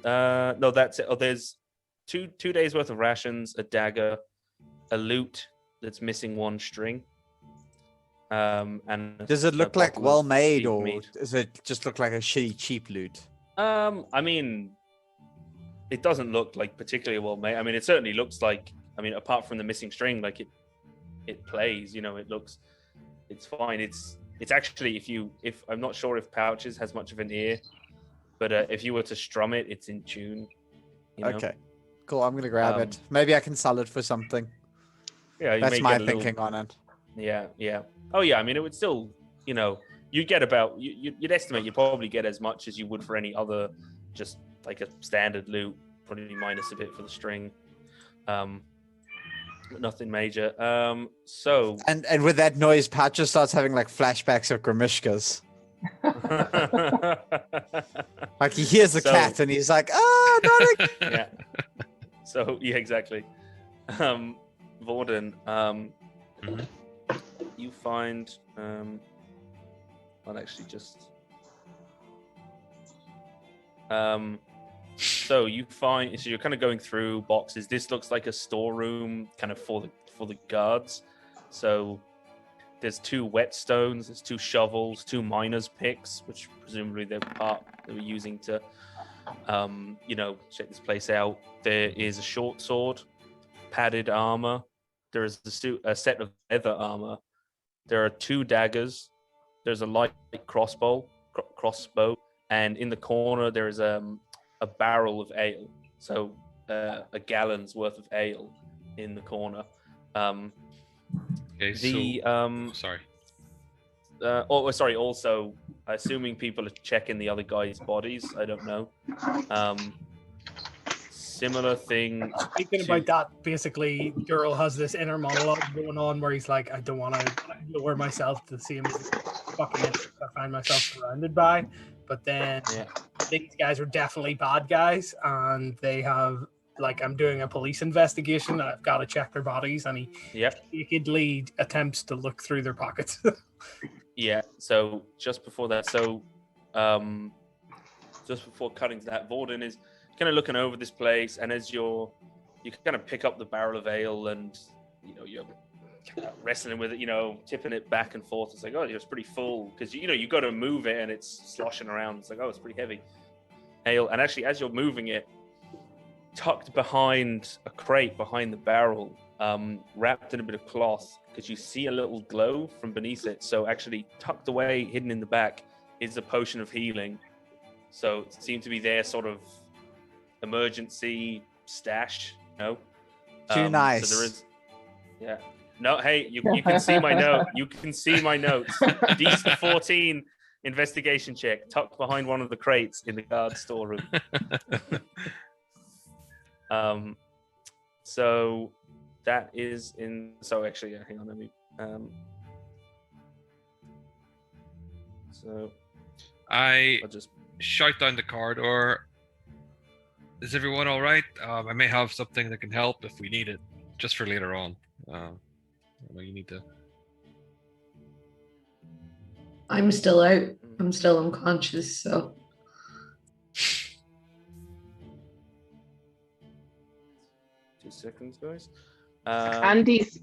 No, that's it. Oh, there's two days worth of rations, a dagger, a lute that's missing one string. And Does it look a like bottle of well made, cheap or mead. does it just look like a shitty cheap loot? I mean, it doesn't look like particularly well made. I mean, it certainly looks like. I mean, apart from the missing string, like it plays. You know, it's fine. It's actually if I'm not sure if Pouches has much of an ear, but if you were to strum it, it's in tune. You know? Okay, cool. I'm gonna grab it. Maybe I can sell it for something. Yeah, you That's may my get a little- thinking on it. Yeah. Oh yeah, I mean, it would still, you get about you'd estimate you probably get as much as you would for any other, just like a standard loot, probably minus a bit for the string. But nothing major. So And with that noise, Pat just starts having like flashbacks of Grimishkas. Like he hears the So- cat and he's like, "Ah, not again." yeah. So yeah, exactly. Vorden, Mhm. you find I'll actually just so you're kind of going through boxes. This looks like a storeroom kind of for the guards. So there's 2 whetstones, there's 2 shovels, 2 miners' picks, which presumably they were using to check this place out. There is a short sword, padded armor. There is a set of leather armor. There are 2 daggers. There's a light crossbow, and in the corner there is a barrel of ale. So a gallon's worth of ale in the corner. Okay, The sorry. Also, assuming people are checking the other guys' bodies, I don't know. Similar thing. Speaking about that, basically, Durrell has this inner monologue going on where he's like, I don't want to lower myself to the same fucking interest I find myself surrounded by. But then Yeah. these guys are definitely bad guys, and they have, like, I'm doing a police investigation, and I've got to check their bodies, and he Yep. nakedly attempts to look through their pockets. Yeah. So just before that, just before cutting to that, Vorden is kind of looking over this place, and as you kind of pick up the barrel of ale, and you're kind of wrestling with it, tipping it back and forth. It's like, oh, it's pretty full because you got to move it, and it's sloshing around. It's like, oh, it's pretty heavy ale. And actually, as you're moving it, tucked behind a crate behind the barrel, wrapped in a bit of cloth, because you see a little glow from beneath it. So actually, tucked away, hidden in the back, is a potion of healing. So it seemed to be their sort of emergency stash, Too nice. So there is, yeah. No, hey, you can see my note. You can see my notes. DC 14 investigation check, tucked behind one of the crates in the guard storeroom. So that is in. So actually, hang on, let me. So I I'll just. shout down the corridor. Is everyone all right? I may have something that can help if we need it, just for later on. You need to. I'm still out. I'm still unconscious, so 2 seconds, guys. Andy's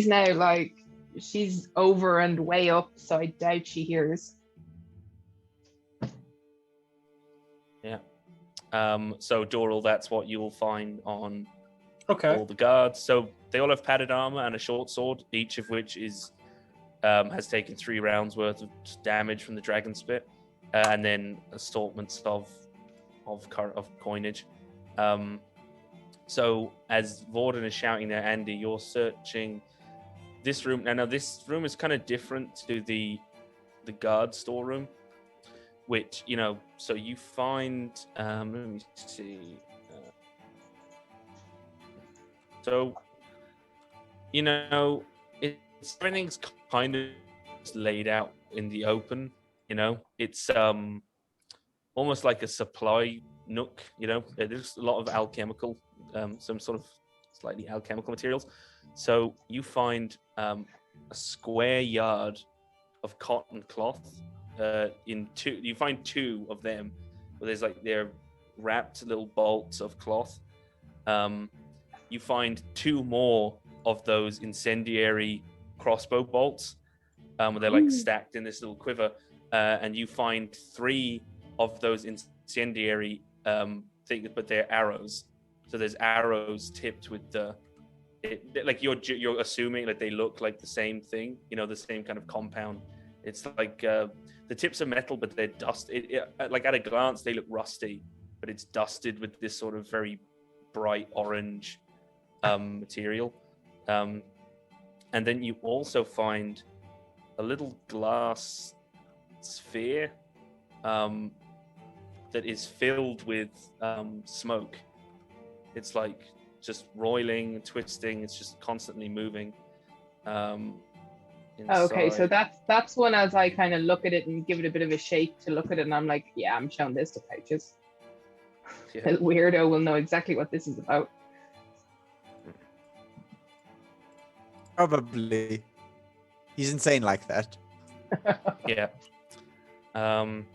now like, she's over and way up, so I doubt she hears. Yeah. So Doral, that's what you'll find on Okay. all the guards. So they all have padded armor and a short sword, each of which is has taken 3 rounds worth of damage from the dragon spit, and then assortments of coinage. So as Vorden is shouting there, Andy, you're searching this room. Now this room is kind of different to the guard storeroom, which so you find. Let me see. So, you know, everything's kind of laid out in the open. You know, it's almost like a supply nook. You know, there's a lot of alchemical, some sort of slightly alchemical materials. So you find a square yard of cotton cloth. You find two of them, where there's like they're wrapped little bolts of cloth. You find two more of those incendiary crossbow bolts. They're like stacked in this little quiver, and you find three of those incendiary things, but they're arrows. So there's arrows tipped with like you're assuming that they look like the same thing, you know, the same kind of compound. It's like the tips are metal, but they're dust. Like at a glance, they look rusty, but it's dusted with this sort of very bright orange material. And then you also find a little glass sphere that is filled with smoke. It's like just roiling and twisting. It's just constantly moving. Okay, so that's one as I kind of look at it and give it a bit of a shake to look at it, and I'm like, yeah, I'm showing this to Pouches. Yeah. The weirdo will know exactly what this is about. Probably. He's insane like that. Yeah. And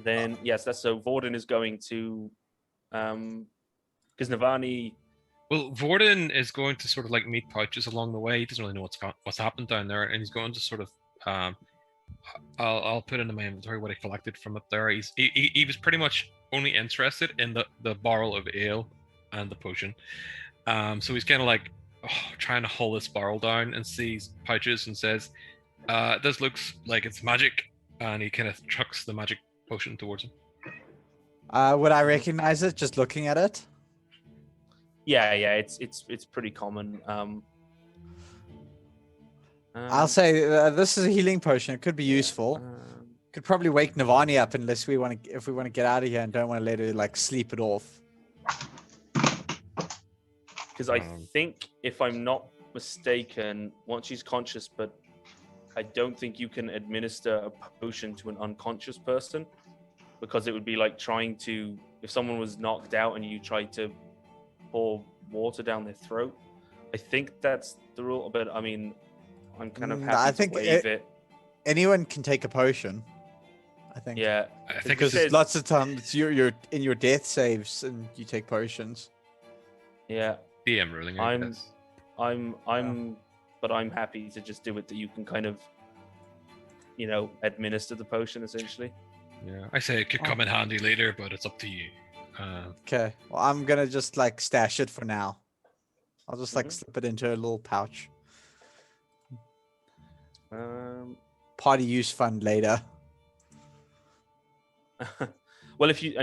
then yes, that's so Vorden is going to because Navani. Well, Vorden is going to sort of like meet Pouches along the way. He doesn't really know what's happened down there, and he's going to sort of I'll put into my inventory what he collected from up there. He was pretty much only interested in the barrel of ale and the potion. So he's kind of like trying to hull this barrel down, and sees Pouches and says, "This looks like it's magic," and he kind of chucks the magic potion towards him. Would I recognize it just looking at it? Yeah, it's pretty common. I'll say this is a healing potion. It could be useful. Could probably wake Navani up if we want to get out of here and don't want to let her like sleep it off. Because I think, if I'm not mistaken, once she's conscious, but I don't think you can administer a potion to an unconscious person, because it would be like trying to, if someone was knocked out and you tried to pour water down their throat. I think that's the rule, but I mean, I'm kind of happy to waive it. Anyone can take a potion, I think. Yeah, I think because lots of times you're in your death saves and you take potions. Yeah. DM ruling. But I'm happy to just do it that you can kind of, you know, administer the potion essentially. Yeah, I say it could come in handy later, but it's up to you. Okay, well, I'm gonna just like stash it for now. I'll just like slip it into a little pouch. Party use fund later. Well, if you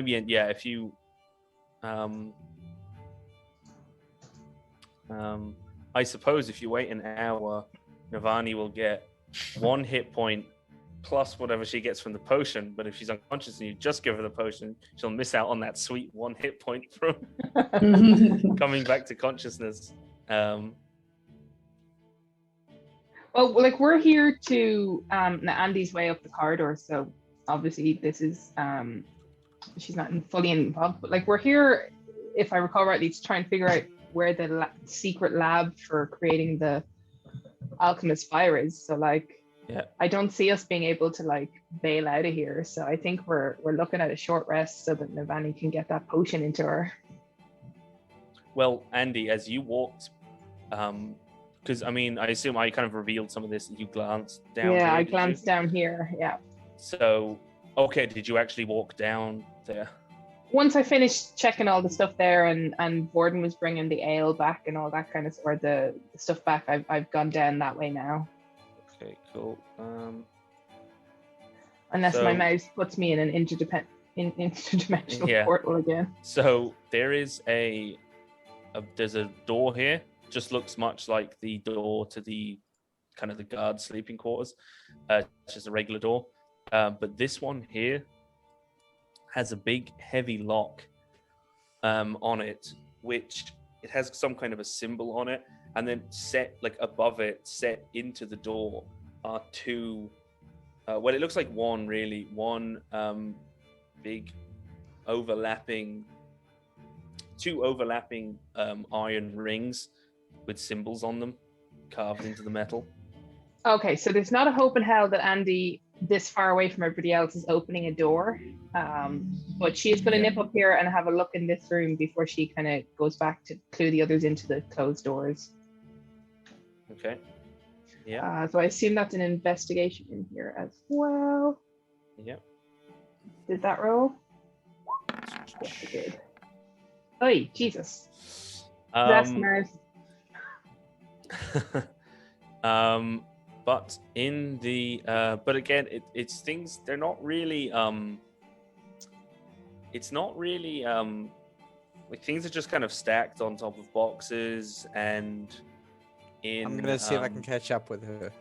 I suppose if you wait an hour, Navani will get 1 hit point plus whatever she gets from the potion. But if she's unconscious and you just give her the potion, she'll miss out on that sweet 1 hit point from coming back to consciousness. Well, like we're here to Andy's way up the corridor, so obviously this is she's not fully involved, but like we're here, if I recall rightly, to try and figure out where the secret lab for creating the alchemist fire is. So like, yeah, I don't see us being able to like bail out of here. So I think we're looking at a short rest so that Navani can get that potion into her. Well, Andy, as you walked, because I mean, I assume I kind of revealed some of this. You glanced down. Yeah, here, I glanced down here. Yeah. So, okay, did you actually walk down there? Once I finished checking all the stuff there, and Vorden was bringing the ale back and all that kind of, or the stuff back, I've gone down that way now. Okay, cool. Unless my mouse puts me in an interdimensional portal again. So there is there's a door here. Just looks much like the door to the kind of the guard sleeping quarters. It's just a regular door. But this one here has a big heavy lock on it, which it has some kind of a symbol on it, and then set like above it, set into the door, are two. Well, it looks like one big overlapping, two overlapping iron rings with symbols on them carved into the metal. Okay, so there's not a hope in hell that Andy, this far away from everybody else, is opening a door. But she is going to nip up here and have a look in this room before she kind of goes back to clue the others into the closed doors. Okay. Yeah. So I assume that's an investigation in here as well. Yeah. Did that roll? Yes, it did. Oh, Jesus. That's nerd. But in the but again, it's things. They're not really. It's not really like things are just kind of stacked on top of boxes and. I'm gonna see if I can catch up with her.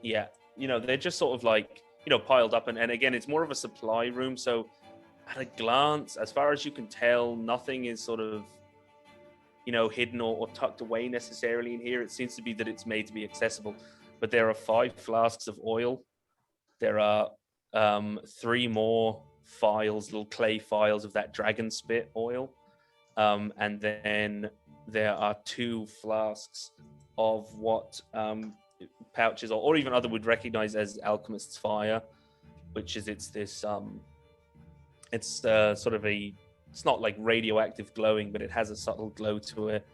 Yeah, they're just sort of like piled up, and again, it's more of a supply room. So at a glance, as far as you can tell, nothing is sort of hidden or tucked away necessarily in here. It seems to be that it's made to be accessible. But there are 5 flasks of oil. There are 3 more files, little clay files of that dragon spit oil, and then there are 2 flasks of what pouches or even other would recognize as alchemist's fire, which is it's sort of it's not like radioactive glowing, but it has a subtle glow to it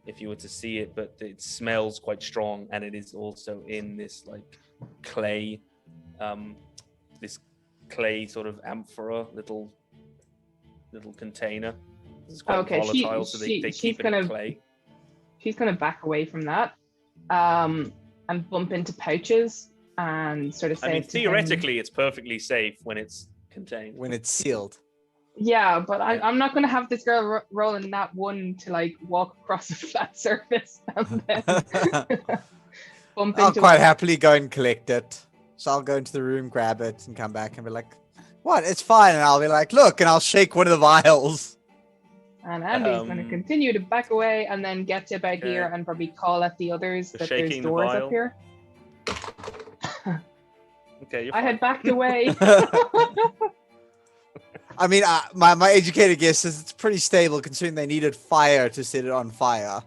if you were to see it, but it smells quite strong, and it is also in this like clay sort of amphora little container. It's quite volatile, so they keep it in clay. She's going to back away from that and bump into pouches and sort of say... theoretically, it's perfectly safe when it's contained. When it's sealed. Yeah, but I'm not going to have this girl rolling that one to like walk across a flat surface and then bump into I'll quite happily go and collect it. So I'll go into the room, grab it, and come back and be like, what? It's fine. And I'll be like, look, and I'll shake one of the vials. And Andy's going to continue to back away and then get to about here and probably call at the others that there's doors up here. Okay, I had backed away. I mean, my educated guess is it's pretty stable considering they needed fire to set it on fire.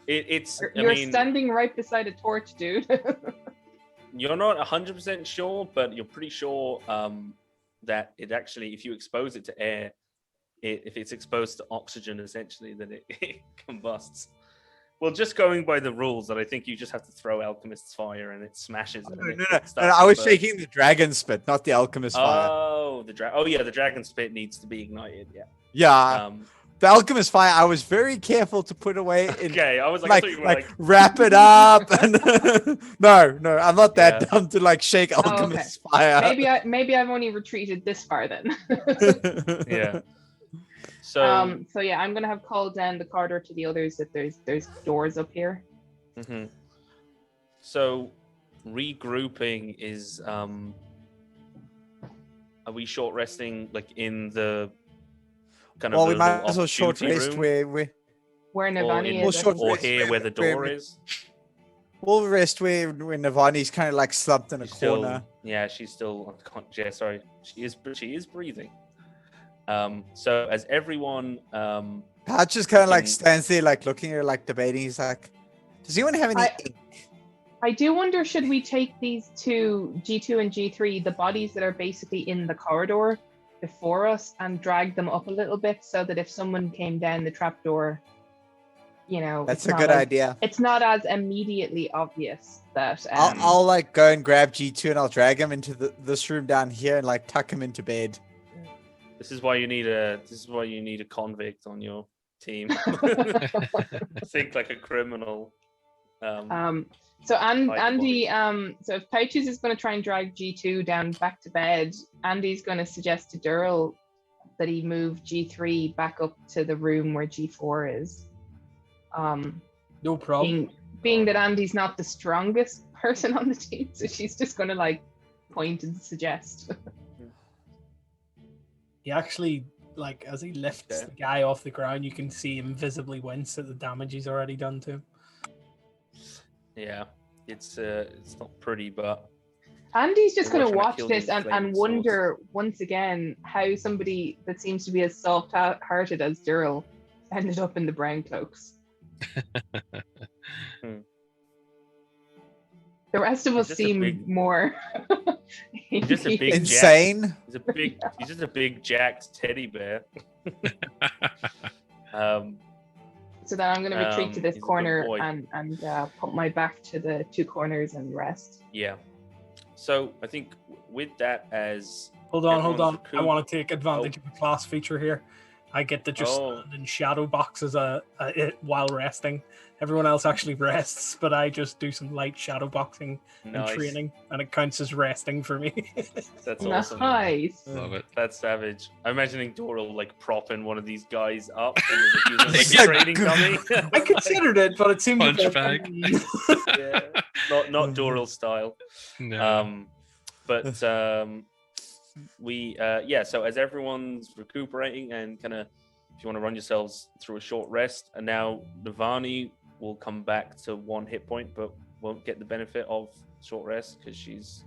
You're standing right beside a torch, dude. You're not 100% sure, but you're pretty sure that it actually, if you expose it to air, if it's exposed to oxygen, essentially, then it combusts. Well, just going by the rules, that I think you just have to throw alchemist's fire and it smashes. No, I was shaking the dragon spit, not the alchemist fire. Oh, the dragon spit needs to be ignited. Yeah. Yeah. The alchemist fire, I was very careful to put away. Okay, I was like, I thought you were like wrap it up. And no, I'm not that dumb to like shake alchemist fire. Maybe I've only retreated this far then. Yeah. So yeah, I'm gonna have called down the corridor to the others that there's doors up here. Mm-hmm. So regrouping is are we short resting like in the kind of we might as well short rest where Navani is, or here where the door is. We'll rest where Navani's kind of like slumped in a corner. She's still unconscious. Yeah, sorry, she is breathing. So as everyone Patch just kind of like stands there like looking at her, like debating. He's like, does anyone have any ink? I do wonder, should we take these two, G2 and G3, the bodies that are basically in the corridor before us, and drag them up a little bit so that if someone came down the trapdoor, that's a good idea. It's not as immediately obvious that I'll like go and grab G2 and I'll drag him into this room down here and like tuck him into bed. This is why you need a convict on your team. Think like a criminal. So Andy, so if Pouches is going to try and drag G2 down back to bed, Andy's going to suggest to Durrell that he move G3 back up to the room where G4 is. No problem. Being that Andy's not the strongest person on the team, so she's just going to like point and suggest. He actually like as he lifts Okay. the guy off the ground, you can see him visibly wince at the damage he's already done to him. Yeah, it's not pretty, but Andy's just We're going to trying to watch kill this the and flaming wonder once again how somebody that seems to be as soft-hearted as Durrell ended up in the brown cloaks. The rest of He's us just a seem big- more He's just a big Insane. He's just a big jacked teddy bear. So then I'm going to retreat to this he's a good corner boy. and put my back to the two corners and rest. Yeah. So I think with that as Hold on. everyone's I recouped- want to take advantage of a class feature here. I get to just stand in shadow boxes while resting. Everyone else actually rests, but I just do some light shadow boxing and Nice. training, and it counts as resting for me. That's awesome. Nice. Love it. That's savage. I'm imagining Doral like propping one of these guys up and using like Yeah. a training dummy. I considered it, but it seemed a Punch bit- bag. Yeah. Not Doral style. No. We so as everyone's recuperating and kind of if you want to run yourselves through a short rest, and now Navani will come back to 1 hit point but won't get the benefit of short rest because she's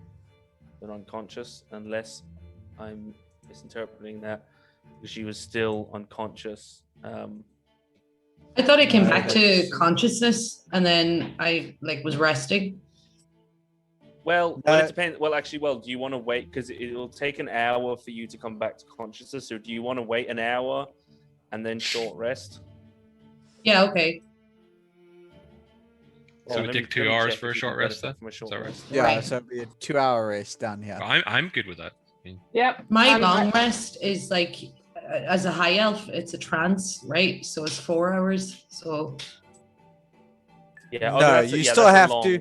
been unconscious, unless I'm misinterpreting that, because she was still unconscious. I thought I came back to that's- consciousness and then I was resting. Well, it depends. Well, actually, do you want to wait? Because it'll take an hour for you to come back to consciousness. So do you want to wait an hour and then short rest? Yeah, okay. So we let take me 2 hours check for a if you short can rest benefit then? from a short Is that right? rest. Yeah, Right. so it'll be a 2-hour race down here. I'm good with that. Yep. My I'm- long rest is as a high elf, it's a trance, right? So it's 4 hours. So Yeah. No, that's you yeah, still that's a have long- to.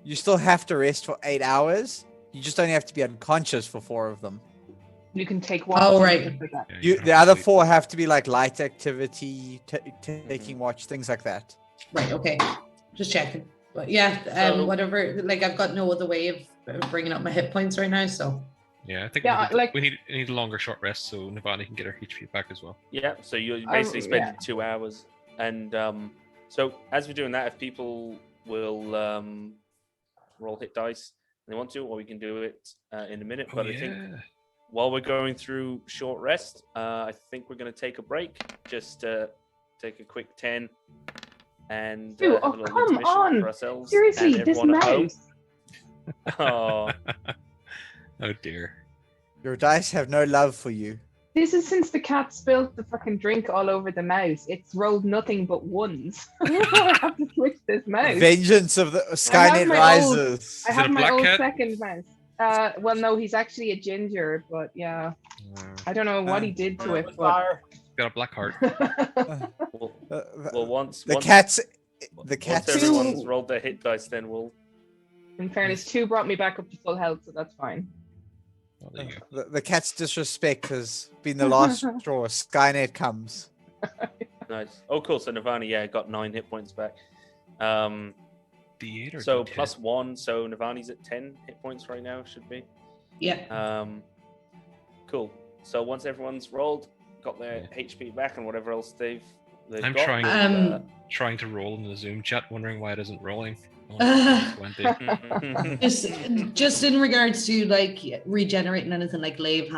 You still have to rest for 8 hours. You just only have to be unconscious for 4 of them. You can take watch. Oh, and right. stuff like that. Yeah, You, don't the have to other sleep. 4 have to be like light activity, taking watch, things like that. right, okay. Just checking. But yeah, So- whatever. I've got no other way of bringing up my hit points right now. So Yeah, I think Yeah, we need a longer short rest so Navani can get her HP back as well. Yeah. So you're basically spending yeah. 2 hours, and so as we're doing that, if people will roll hit dice and they want to, or we can do it in a minute. But I think while we're going through short rest, I think we're going to take a break. Just take a quick 10 and Dude, have a little come intermission on. for ourselves. Seriously, and this everyone at home. mouse. Oh, Oh dear. Your dice have no love for you. This is since the cat spilled the fucking drink all over the mouse. It's rolled nothing but ones. I have to switch this mouse. Vengeance of the Skynet my old- rises. I Is it have a my black old cat? second mouse. Well, no, he's actually a ginger, but yeah, I don't know what he did to it. But... Fire. Got a black heart. well, The well once the once, cats. The once cats. everyone's rolled their hit dice, then we'll. In fairness, 2 brought me back up to full health, so that's fine. Oh, there you go. The cat's disrespect has been the last straw. Skynet comes. Nice. Oh, cool. So Navani, got 9 hit points back. D8 or So D10? plus 1. So Navani's at 10 hit points right now. Should be. yeah. Cool. So once everyone's rolled, got their HP back and whatever else they've I'm got, trying- we'll, Trying to roll in the Zoom chat, wondering why it isn't rolling. Just in regards to regenerating anything like lay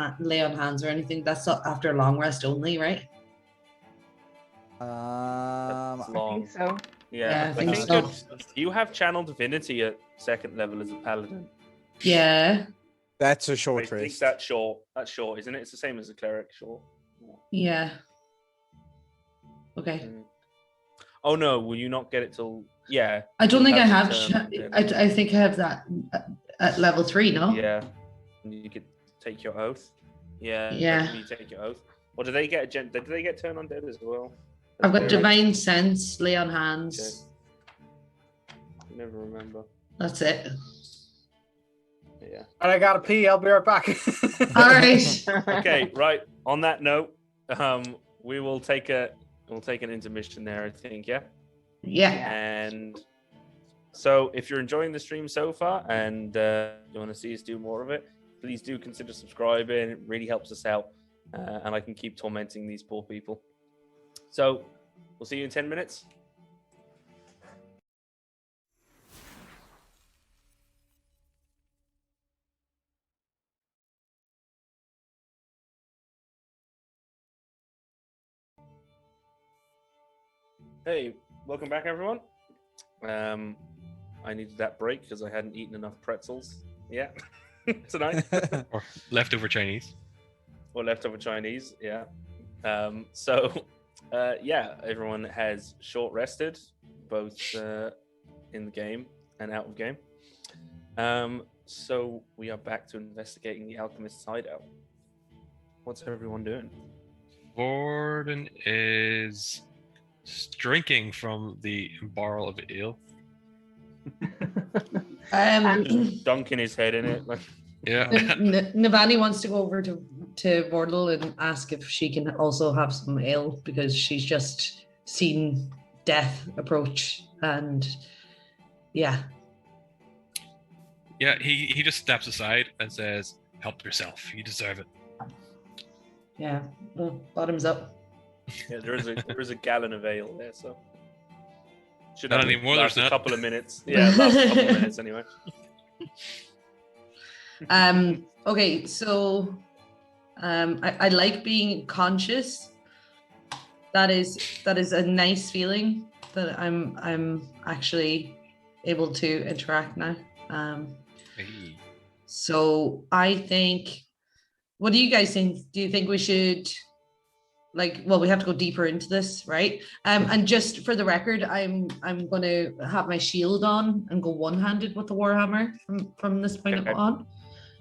on hands or anything, that's not after a long rest only, right? That's I long. think so. Yeah, I I think think so. you have channel divinity at 2nd level as a paladin. Yeah, That's a I short think rest. that's short. That's short, isn't it? It's the same as a cleric, short. yeah. Okay. Mm. Oh no, will you not get it till? Yeah. I don't think I You'll have. to turn, yeah. I think I have that at level 3. No. Yeah. And you could take your oath. Yeah. Yeah. You take your oath. Or do they get did they get turn undead as well? I've got Cleric? divine sense, lay on hands. I never remember. That's it. Yeah. And I gotta pee. I'll be right back. All right. Okay, right. On that note, we will take an intermission there, I think, yeah. Yeah. And so if you're enjoying the stream so far and you want to see us do more of it, please do consider subscribing. It really helps us out. and I can keep tormenting these poor people. So we'll see you in 10 minutes. Hey, welcome back, everyone. I needed that break because I hadn't eaten enough pretzels yet tonight, Or leftover Chinese. or leftover Chinese. Yeah. Yeah, everyone has short rested, both in the game and out of game. So we are back to investigating the alchemist's hideout. What's everyone doing? Warden is drinking from the barrel of ale. Dunking his head in it. Yeah. Navani wants to go over to Vordel and ask if she can also have some ale because she's just seen death approach, and yeah. Yeah, he just steps aside and says, "Help yourself. You deserve it." Yeah, well, bottoms up. Yeah, there is a gallon of ale there, so should Not have anymore, last there's a not. couple of minutes. Yeah, last a couple of minutes anyway. Okay, so I like being conscious. That is a nice feeling that I'm actually able to interact now. Hey. So I think, what do you guys think? Do you think we should, we have to go deeper into this, right? And just for the record, I'm going to have my shield on and go one-handed with the warhammer from this point Okay. on.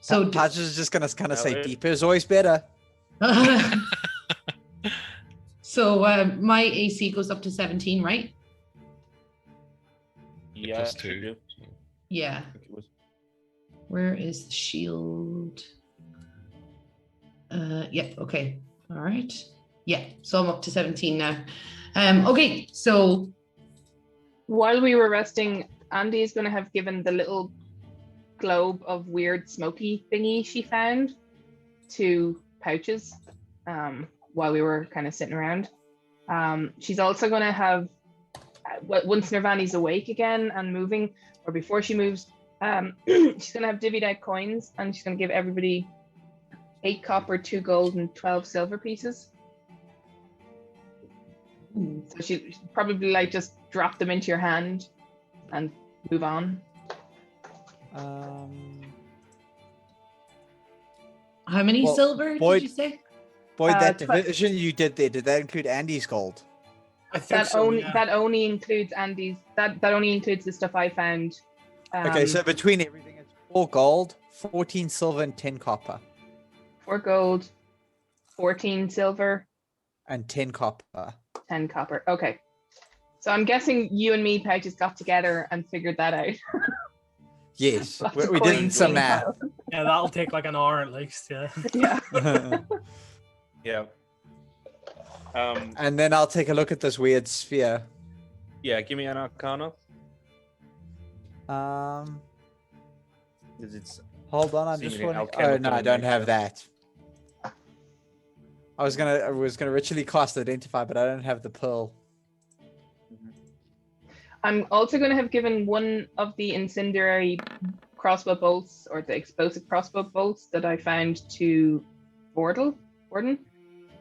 So Patch is just gonna kind of say it- deeper is always better. So my AC goes up to 17, right? Yeah, Plus should two. do. Yeah. I think it was. Where is the shield? Yeah, okay. All right. Yeah, so I'm up to 17 now. Okay, so While we were resting, Andy is going to have given the little globe of weird smoky thingy she found to pouches while we were kind of sitting around. She's also going to have, once Nirvani's awake again and moving, or before she moves, she's going to have divvied out coins, and she's going to give everybody 8 copper, 2 gold, and 12 silver pieces. So she probably just drop them into your hand and move on. how many Well, silver Boyd- did you say? Boy, that Tw- division you did there, did that include Andy's gold? I think so. Yeah. That only includes Andy's. That only includes the stuff I found. Okay, so between everything, it's 4 gold, 14 silver, and 10 copper. 4 gold, 14 silver, And 10 copper. 10 copper. Okay. So I'm guessing you and me, Pouches, got together and figured that out. Yes, Lots we, of we did coins some being math. piled. Yeah, that'll take like an hour at least. Yeah. Yeah. Yeah. And then I'll take a look at this weird sphere. Yeah, give me an arcana. Um, Because it's hold on, I'm just Seemingly wondering. Oh no, alchemical I in don't have nature. that. I was gonna ritually cast identify, but I don't have the pearl. I'm also going to have given one of the incendiary crossbow bolts, or the explosive crossbow bolts that I found to Wardle. Warden?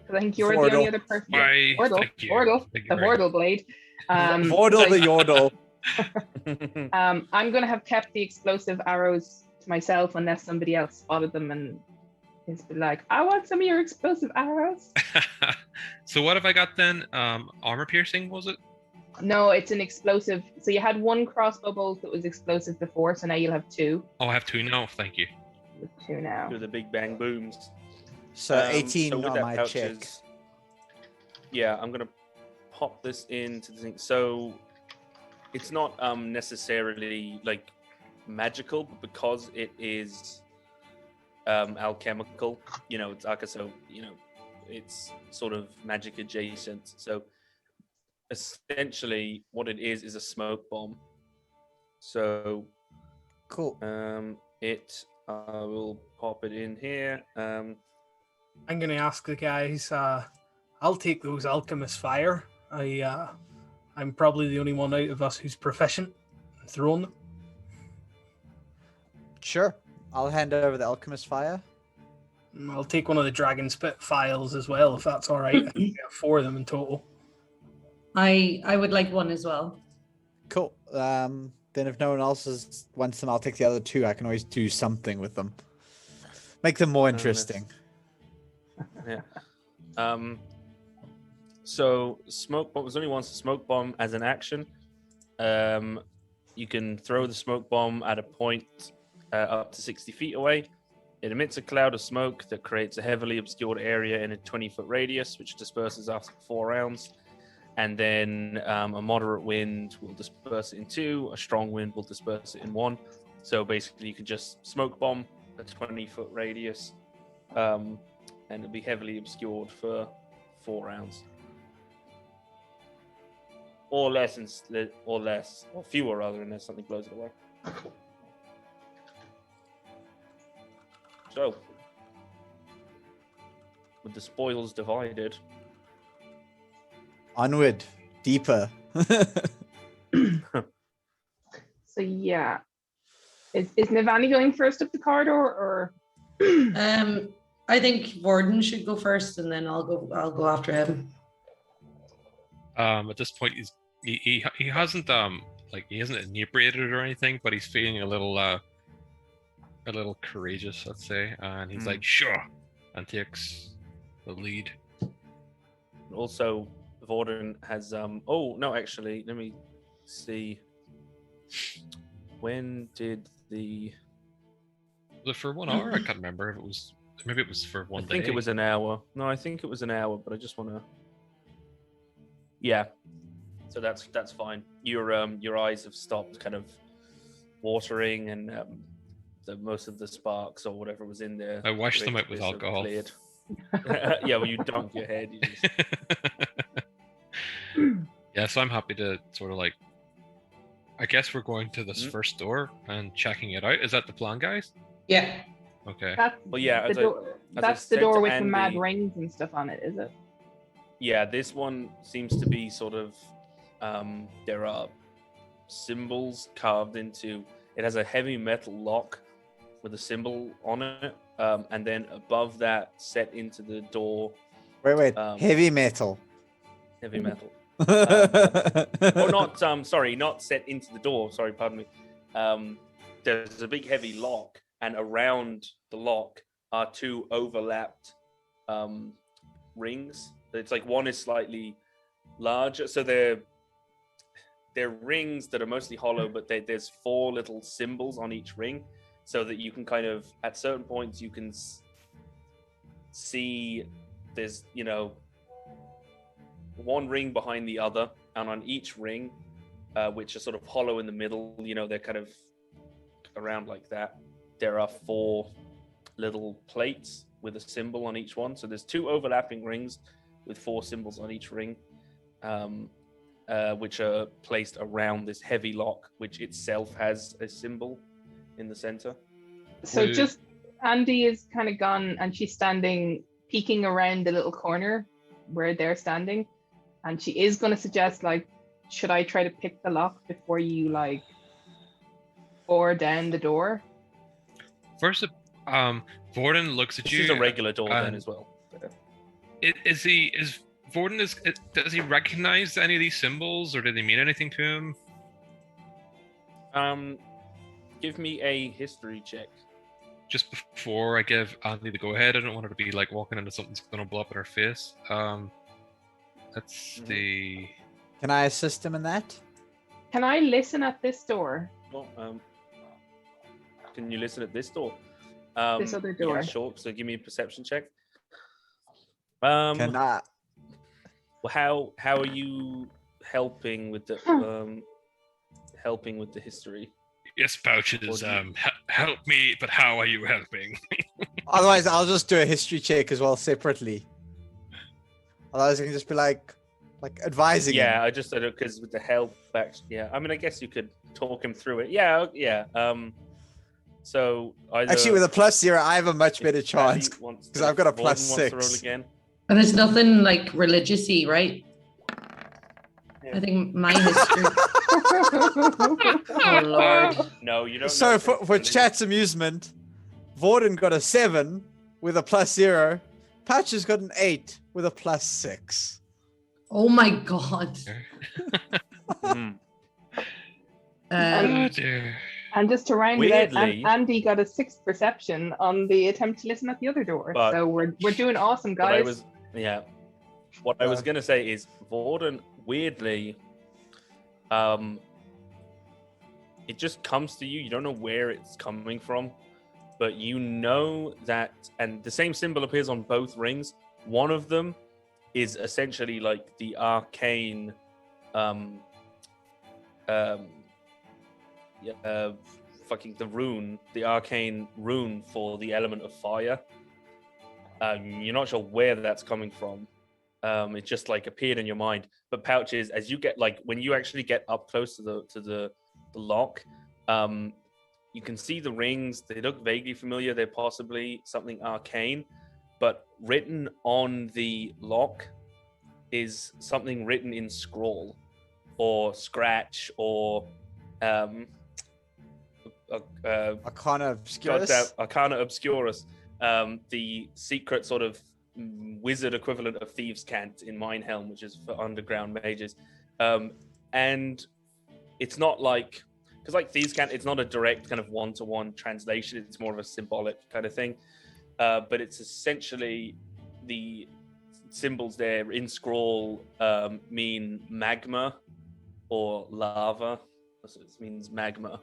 Because I think you're the only Wardle. other person. Why, Wardle. thank you. Wardle. Thank you The very Wardle blade. Vordle so the Yordle. I'm going to have kept the explosive arrows to myself unless somebody else spotted them and is like, I want some of your explosive arrows. So what have I got then? Armor piercing, was it? No, it's an explosive. So you had 1 crossbow bolt that was explosive before, so now you'll have 2. Oh, I have 2 now. Thank you. 2 now. Do the big bang booms. So 18 so with on that my check. pouches- Yeah, I'm gonna pop this into the thing. So it's not necessarily like magical, but because it is alchemical, it's so it's sort of magic adjacent. So essentially, what it is a smoke bomb. So Cool. I will pop it in here. I'm gonna ask the guys. I'll take those alchemist fire. I'm probably the only one out of us who's proficient in throwing them. Sure. I'll hand over the alchemist fire. I'll take one of the dragon spit files as well, if that's all right. I think we have 4 of them in total. I would like one as well. Cool. Then if no one else wants them, I'll take the other 2. I can always do something with them. Make them more interesting. Yeah. So smoke bomb. There's only one smoke bomb as an action. You can throw the smoke bomb at a point up to 60 feet away. It emits a cloud of smoke that creates a heavily obscured area in a 20-foot radius, which disperses after 4 rounds. And then a moderate wind will disperse it in 2. A strong wind will disperse it in 1. So basically, you can just smoke bomb a 20-foot radius, and it'll be heavily obscured for 4 rounds. Or less, or fewer rather, unless something blows it away. So, with the spoils divided, Onward, deeper. So yeah, is Navani going first up the corridor, or? I think Warden should go first, and then I'll go after him. At this point, he hasn't he isn't inebriated or anything, but he's feeling a little courageous, let's say, and he's like, sure, and takes the lead. also Vorden has oh no, actually, let me see. When did the Was it for 1 hour? I can't remember if it was. Maybe it was for 1 day. I think it was an hour. No, I think it was an hour, but I just want to. Yeah, so that's fine. Your eyes have stopped kind of watering, and most of the sparks or whatever was in there. I washed them out with alcohol. Cleared. Yeah, well, you dunk your head. You just... Yeah, so I'm happy to sort of I guess we're going to this first door and checking it out. Is that the plan, guys? Yeah. Okay. Well, yeah, That's the door with the mad rings and stuff on it, is it? Yeah, this one seems to be sort of there are symbols carved into it. Has a heavy metal lock with a symbol on it, and then above that, set into the door. Wait, heavy metal. Heavy metal. Or not. Sorry, not set into the door. Sorry, pardon me. There's a big heavy lock, and around the lock are 2 overlapped rings. It's like one is slightly larger, so they're rings that are mostly hollow, but there's 4 little symbols on each ring, so that you can kind of, at certain points, you can see there's, one ring behind the other, and on each ring, which are sort of hollow in the middle, they're kind of around like that, there are 4 little plates with a symbol on each one. So there's 2 overlapping rings with 4 symbols on each ring, which are placed around this heavy lock, which itself has a symbol in the center. So just Andy is kind of gone, and she's standing, peeking around the little corner where they're standing, and she is going to suggest, should I try to pick the lock before you bore down the door? First, Vorden looks at you. This is a regular door then as well. Does he recognize any of these symbols, or do they mean anything to him? Give me a history check. Just before I give Andy the go-ahead, I don't want her to be walking into something that's going to blow up in her face. Let's see. Can I assist him in that? Can I listen at this door? Well, can you listen at this door? This other door. Yeah, sure. So give me a perception check. Can I? Well, how are you helping with the history? Yes, Pouches. Help me, but how are you helping? Otherwise, I'll just do a history check as well separately. Otherwise, I can just be advising. Yeah, him. I just because with the help back. Yeah, I mean, I guess you could talk him through it. Yeah. So either Actually, with a +0, I have a much better chance Andy wants because to- I've got a Vorden wants to roll +6. again. And it's nothing like religious-y, right? Yeah. I think my history. Oh Lord. No, you don't. So know for religion. chat's amusement, Vorden got a 7 with a +0. Patch has got an 8 with a +6. Oh my God. Mhm. Oh dear. And just to round it out, Weirdly- Andy got a 6th perception on the attempt to listen at the other door. But- So we're doing awesome, What I guys. was, what I was gonna say is Vorden weirdly, it just comes to you. You don't know where it's coming from, but you know that, and the same symbol appears on both rings. One of them is essentially like the arcane, the rune, the arcane rune for the element of fire. You're not sure where that's coming from. It just like appeared in your mind. But Pouches, as you get like when you actually get up close to the lock, you can see the rings. They look vaguely familiar. They're possibly something arcane, but written on the lock is something written in scroll or scratch or Arcana Obscurus. Arcana Obscurus, the secret sort of wizard equivalent of Thieves' Cant in Minehelm, which is for underground mages. And it's not like, because like Thieves' Cant, it's not a direct kind of one-to-one translation. It's more of a symbolic kind of thing. But it's essentially the symbols there in scroll mean magma or lava. So it means magma,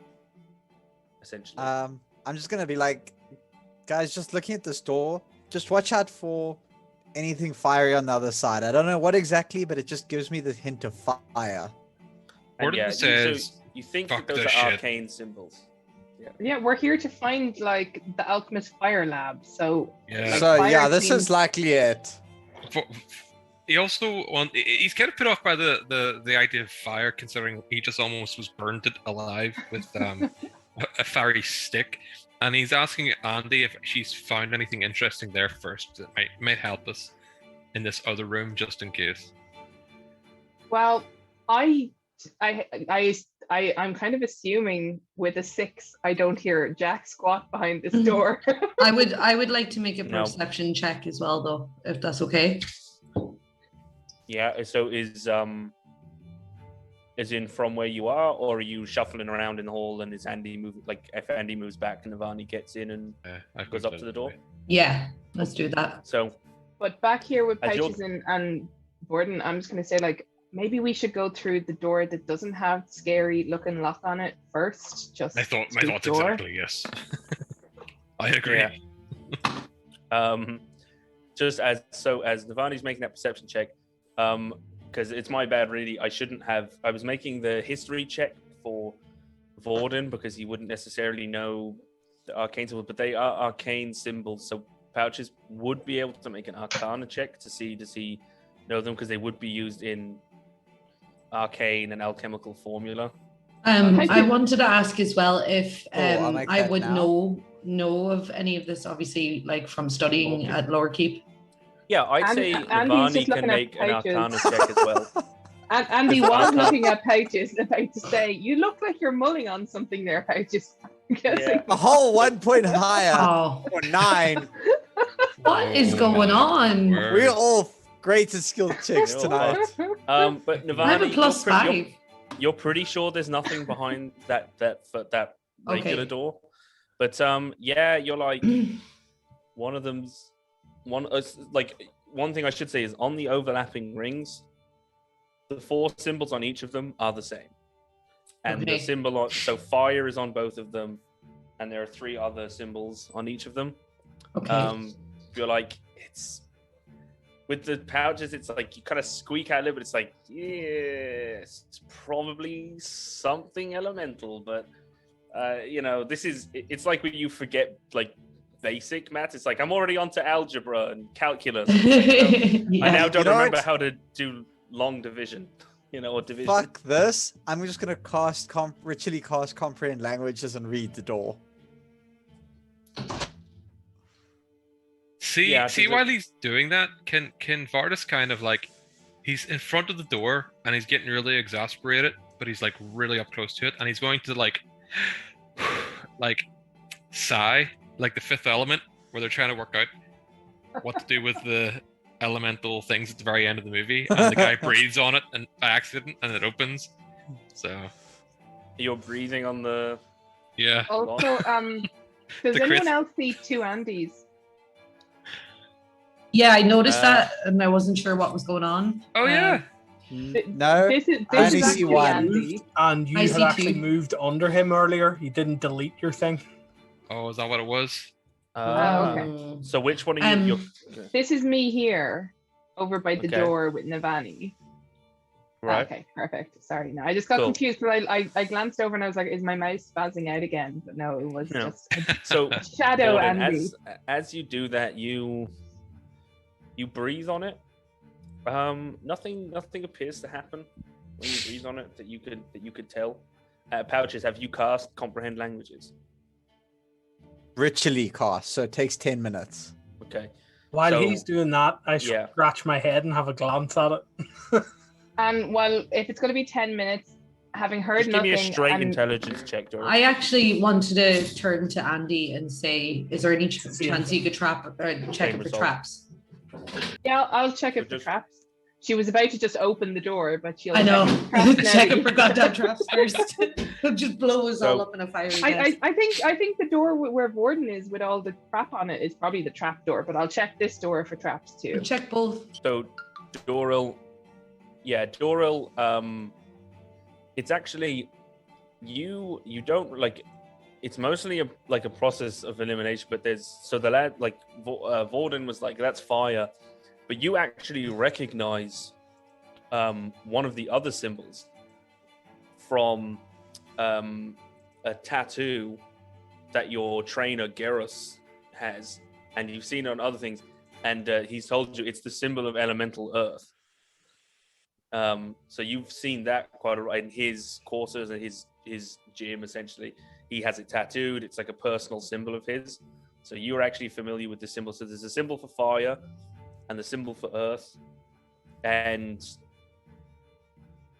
essentially. I'm just gonna be like, guys, just looking at this door, just watch out for anything fiery on the other side. I don't know what exactly, but it just gives me the hint of fire. And Gordon says, you think "Fuck that those this are shit." arcane symbols. Yeah, we're here to find like the alchemist fire lab. So Yeah. Like, So yeah, fire this seems- is likely it. He also he's kind of put off by the idea of fire, considering he just almost was burned alive with a fiery stick, and he's asking Andy if she's found anything interesting there first that might help us in this other room, just in case. well, I'm kind of assuming with a 6, I don't hear jack squat behind this door. I would like to make a No. perception check as well, though, if that's okay. Yeah. So is in from where you are, or are you shuffling around in the hall and is Andy moving? Like if Andy moves back and Navani gets in and I've goes got up to the door. Yeah, let's do that. So But back here with As you're- Pouches and Borden, I'm just going to say, like, maybe we should go through the door that doesn't have scary looking lock on it first. Just My thoughts door. exactly. Yes, I agree. Yeah. Just as Navani's making that perception check, because it's my bad really. I shouldn't have. I was making the history check for Vorden because he wouldn't necessarily know the arcane symbols, but they are arcane symbols. So Pouches would be able to make an Arcana check to see does he know them, because they would be used in arcane and alchemical formula. I wanted to ask as well if I'll make I that would now. know of any of this, obviously, like from studying Okay. at Lower Keep. Yeah, I'd And- say Andy's Navani just can looking at make an Pouches. Arcana check as well. And Andy Because was Arcana- looking at Pouches, about to say, "You look like you're mulling on something there, Pouches." Yeah. A whole 1 point higher, Oh, or 9. what is Oh going my on? word. We're all great at skill checks They're all tonight. But Navani, I have a plus you're pretty- 5. You're pretty sure there's nothing behind that regular Okay. door, but yeah, you're like one of them's like one thing I should say is on the overlapping rings, the 4 symbols on each of them are the same, and Okay. the symbol on so fire is on both of them, and there are 3 other symbols on each of them. Okay. You're like it's. With the Pouches, it's like you kind of squeak out a little bit. It's like, yes, it's probably something elemental, but it's like when you forget like basic math. It's like I'm already onto algebra and calculus. I Yeah. now don't You know remember what? how to do long division, or division. Fuck this. I'm just gonna ritually cast comprehend languages and read the door. See, Yeah, see, does it- while he's doing that, can Vardis kind of like, he's in front of the door and he's getting really exasperated, but he's like really up close to it, and he's going to like, like, sigh, like the Fifth Element, where they're trying to work out what to do with the elemental things at the very end of the movie, and the guy breathes on it and by accident, and it opens. So You're breathing on the. yeah, Also, does The Chris- anyone else see two Andys? Yeah, I noticed Uh, that, and I wasn't sure what was going on. oh yeah, No, This is I only see actually one. Andy. And you I had see actually two. moved under him earlier. You didn't delete your thing. oh, is that what it was? okay. Mm. So which one are you? Okay. This is me here, over by the Okay. door with Navani. Right. Okay, perfect. Sorry, no, I just got Cool. confused because I glanced over and I was like, "Is my mouse spazzing out again?" But no, it was No. just So a shadow Gordon, Andy. as you do that, you breathe on it. Nothing appears to happen when you breathe on it that you could tell. Pouches, have you cast comprehend languages? Ritually cast, so it takes 10 minutes. Okay. While So- he's doing that, I Yeah. scratch my head and have a glance at it. And well, if it's going to be 10 minutes, having heard Just give nothing, me a straight and intelligence check, Doris. I actually wanted to turn to Andy and say, is there any chance you could check Same for result. traps? yeah, I'll check it for Just- traps. She was about to just open the door, but she'll I know. check traps Check now. it for goddamn traps first. It'll just blow us all So- up in a fiery I mess. think the door where Vorden is with all the trap on it is probably the trap door, but I'll check this door for traps too. Check both. So Doral, it's actually you don't like. It's mostly a process of elimination, but there's so the lad like Vorden was like that's fire, but you actually recognize one of the other symbols from a tattoo that your trainer Garrus has, and you've seen it on other things, and he's told you it's the symbol of elemental earth. So you've seen that quite a lot in his courses and his gym. Essentially, he has it tattooed. It's like a personal symbol of his. So you're actually familiar with the symbol. So there's a symbol for fire, and the symbol for earth, and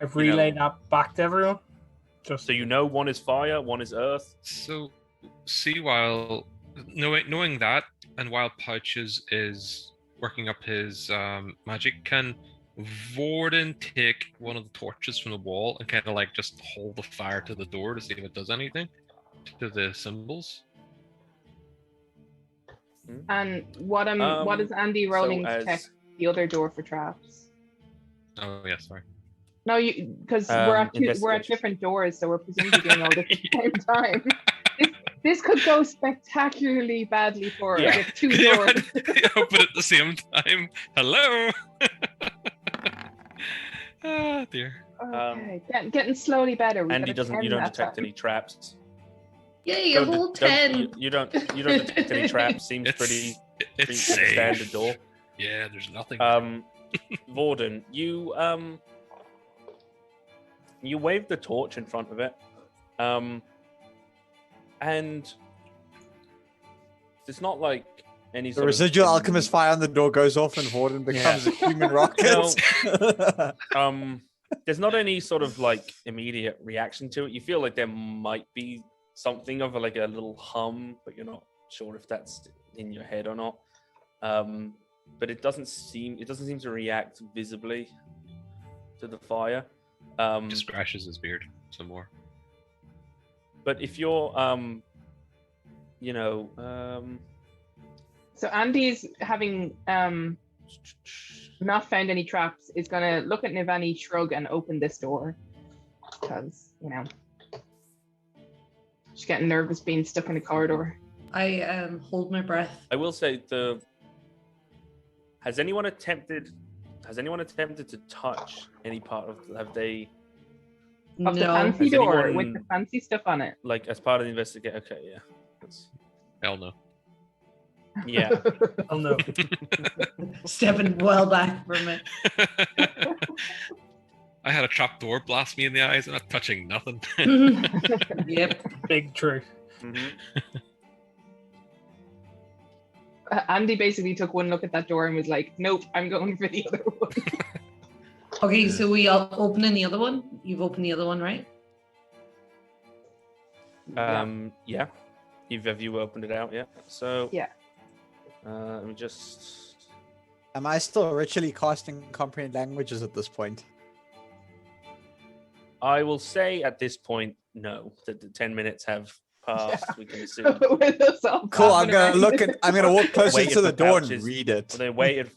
I've You know- relayed that back to everyone. Just so you know one is fire, one is earth. So, see, while knowing that, and while Pouches is working up his magic, can Vorden take one of the torches from the wall and kind of like just hold the fire to the door to see if it does anything to the symbols? And what is Andy So rolling to as- check the other door for traps? Oh yeah, sorry. No, you because we're at investigation. different doors, so we're presumably doing all this at the same time. This could go spectacularly badly for us Yeah. with two Can you doors. imagine- open at the same time. Hello. Ah dear. Okay, getting slowly better. We've Andy got a doesn't. 10 You don't that detect time. any traps. Yay, a whole 10. You don't detect any traps. Seems It's pretty it's standard safe. door. Yeah, there's nothing. Vorden, you wave the torch in front of it, and it's not like any The sort residual of alchemist fire on the door goes off and Vorden becomes a human rocket. there's not any sort of like immediate reaction to it. You feel like there might be something of a little hum, but you're not sure if that's in your head or not. But it doesn't seem to react visibly to the fire. Just scratches his beard some more. But if you're So Andy's having not found any traps, is gonna look at Nivani, shrug, and open this door because she's getting nervous being stuck in a corridor. I hold my breath. I will say has anyone attempted to touch any part of Of no. the fancy Has door anyone- with the fancy stuff on it. like as part of the investigation? Okay, yeah. Hell no. Yeah. oh no. Stepping well back from it. I had a trap door blast me in the eyes. I'm not touching nothing. Yep. Big truth. Mhm. Andy basically took one look at that door and was like, "Nope, I'm going for the other one." Okay, so we are opening the other one. You've opened the other one, right? Yeah. Have you opened it out? Yeah. So Yeah. Let me just. Am I still ritually casting comprehend languages at this point? I will say at this point, no. That the 10 minutes have passed. Yeah. We can assume. With us all Cool. I'm flapping gonna around. look and I'm gonna walk closer Waited to the for door pouches. and read it. They waited.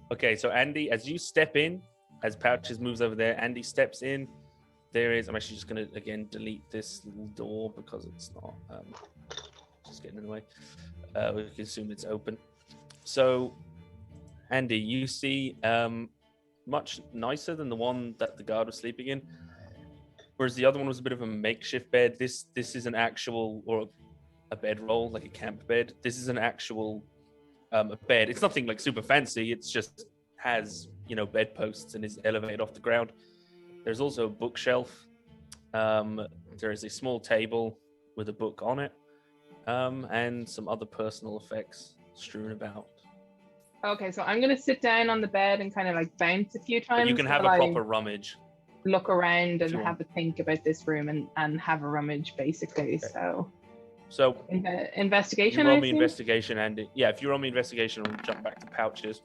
Okay, so Andy, as you step in, as Pouches moves over there, Andy steps in. There is. I'm actually just gonna again delete this little door because it's not just getting in the way. We can assume it's open. So, Andy, you see much nicer than the one that the guard was sleeping in. Whereas the other one was a bit of a makeshift bed. This is an actual, or a bedroll, like a camp bed. This is an actual a bed. It's nothing like super fancy. It's just has bedposts and is elevated off the ground. There's also a bookshelf. There is a small table with a book on it, and some other personal effects strewn about. Okay, so I'm gonna sit down on the bed and kind of like bounce a few times. But you can have a while I proper rummage. look around and you have a think about this room and have a rummage, basically. Okay. So You investigation. roll I me assume? investigation, Andy. Yeah, if you roll me investigation, I'll jump back to Pouches.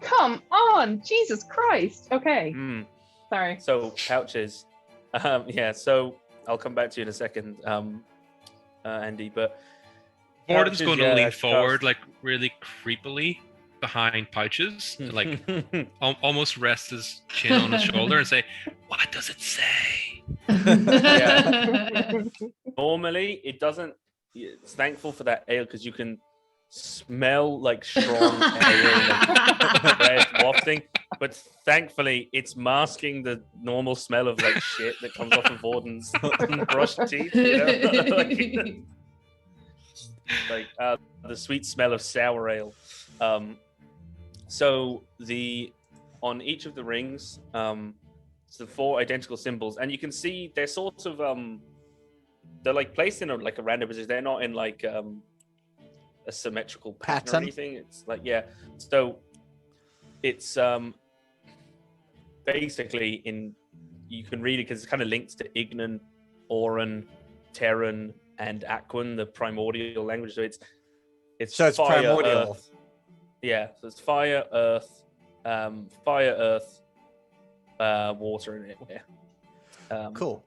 Come on, Jesus Christ. Okay, sorry. So Pouches, yeah. So I'll come back to you in a second, Andy. But Gordon's Pouches, going to yeah, lean that's forward, cast. like really creepily behind Pouches, and like almost rest his chin on his shoulder and say, "What does it say?" Normally it doesn't. It's thankful for that ale because you can smell like strong ale, like bread wafting. But thankfully, it's masking the normal smell of like shit that comes off of Vorden's brushed teeth. Like the sweet smell of sour ale. So on each of the rings, it's the 4 identical symbols, and you can see they're sort of they're like placed in a random position. They're not in like a symmetrical pattern or anything. It's like so it's basically you can read it because it's kind of linked to Ignan, Oran, Terran, and Aquan, the primordial language. So it's So it's fire, primordial. Earth. Yeah, so it's fire, earth, water, and air. Cool.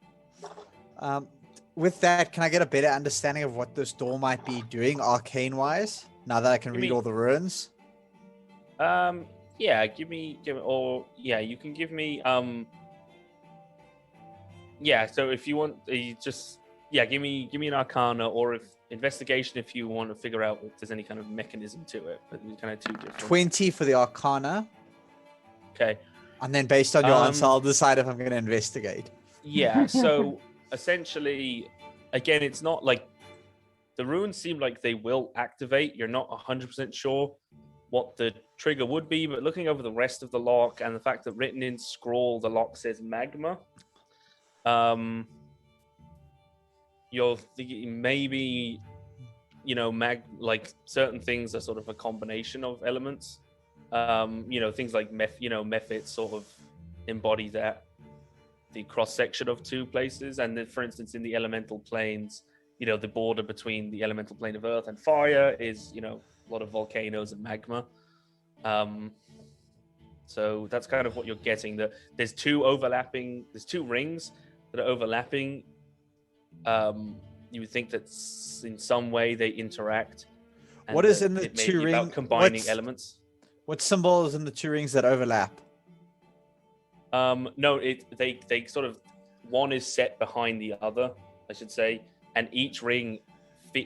With that, can I get a better understanding of what this door might be doing arcane-wise? Now that I can read all the runes. Yeah, you can give me. Yeah, so if you want, give me an Arcana, or if investigation if you want to figure out if there's any kind of mechanism to it. But it's kind of 2 different. 20 for the Arcana. Okay. And then based on your answer, I'll decide if I'm going to investigate. Yeah, so essentially, again, it's not like the runes seem like they will activate. You're not 100% sure what the trigger would be, but looking over the rest of the lock and the fact that written in scroll, the lock says magma, you're thinking maybe, like certain things are sort of a combination of elements. Things like mephits sort of embody that, the cross section of 2 places, and then, for instance, in the elemental planes, the border between the elemental plane of earth and fire is, a lot of volcanoes and magma. So that's kind of what you're getting. There's 2 rings that are overlapping. You would think that in some way they interact. What is in the 2 rings? Combining elements. What symbol is in the 2 rings that overlap? No, they sort of, one is set behind the other, I should say, and each ring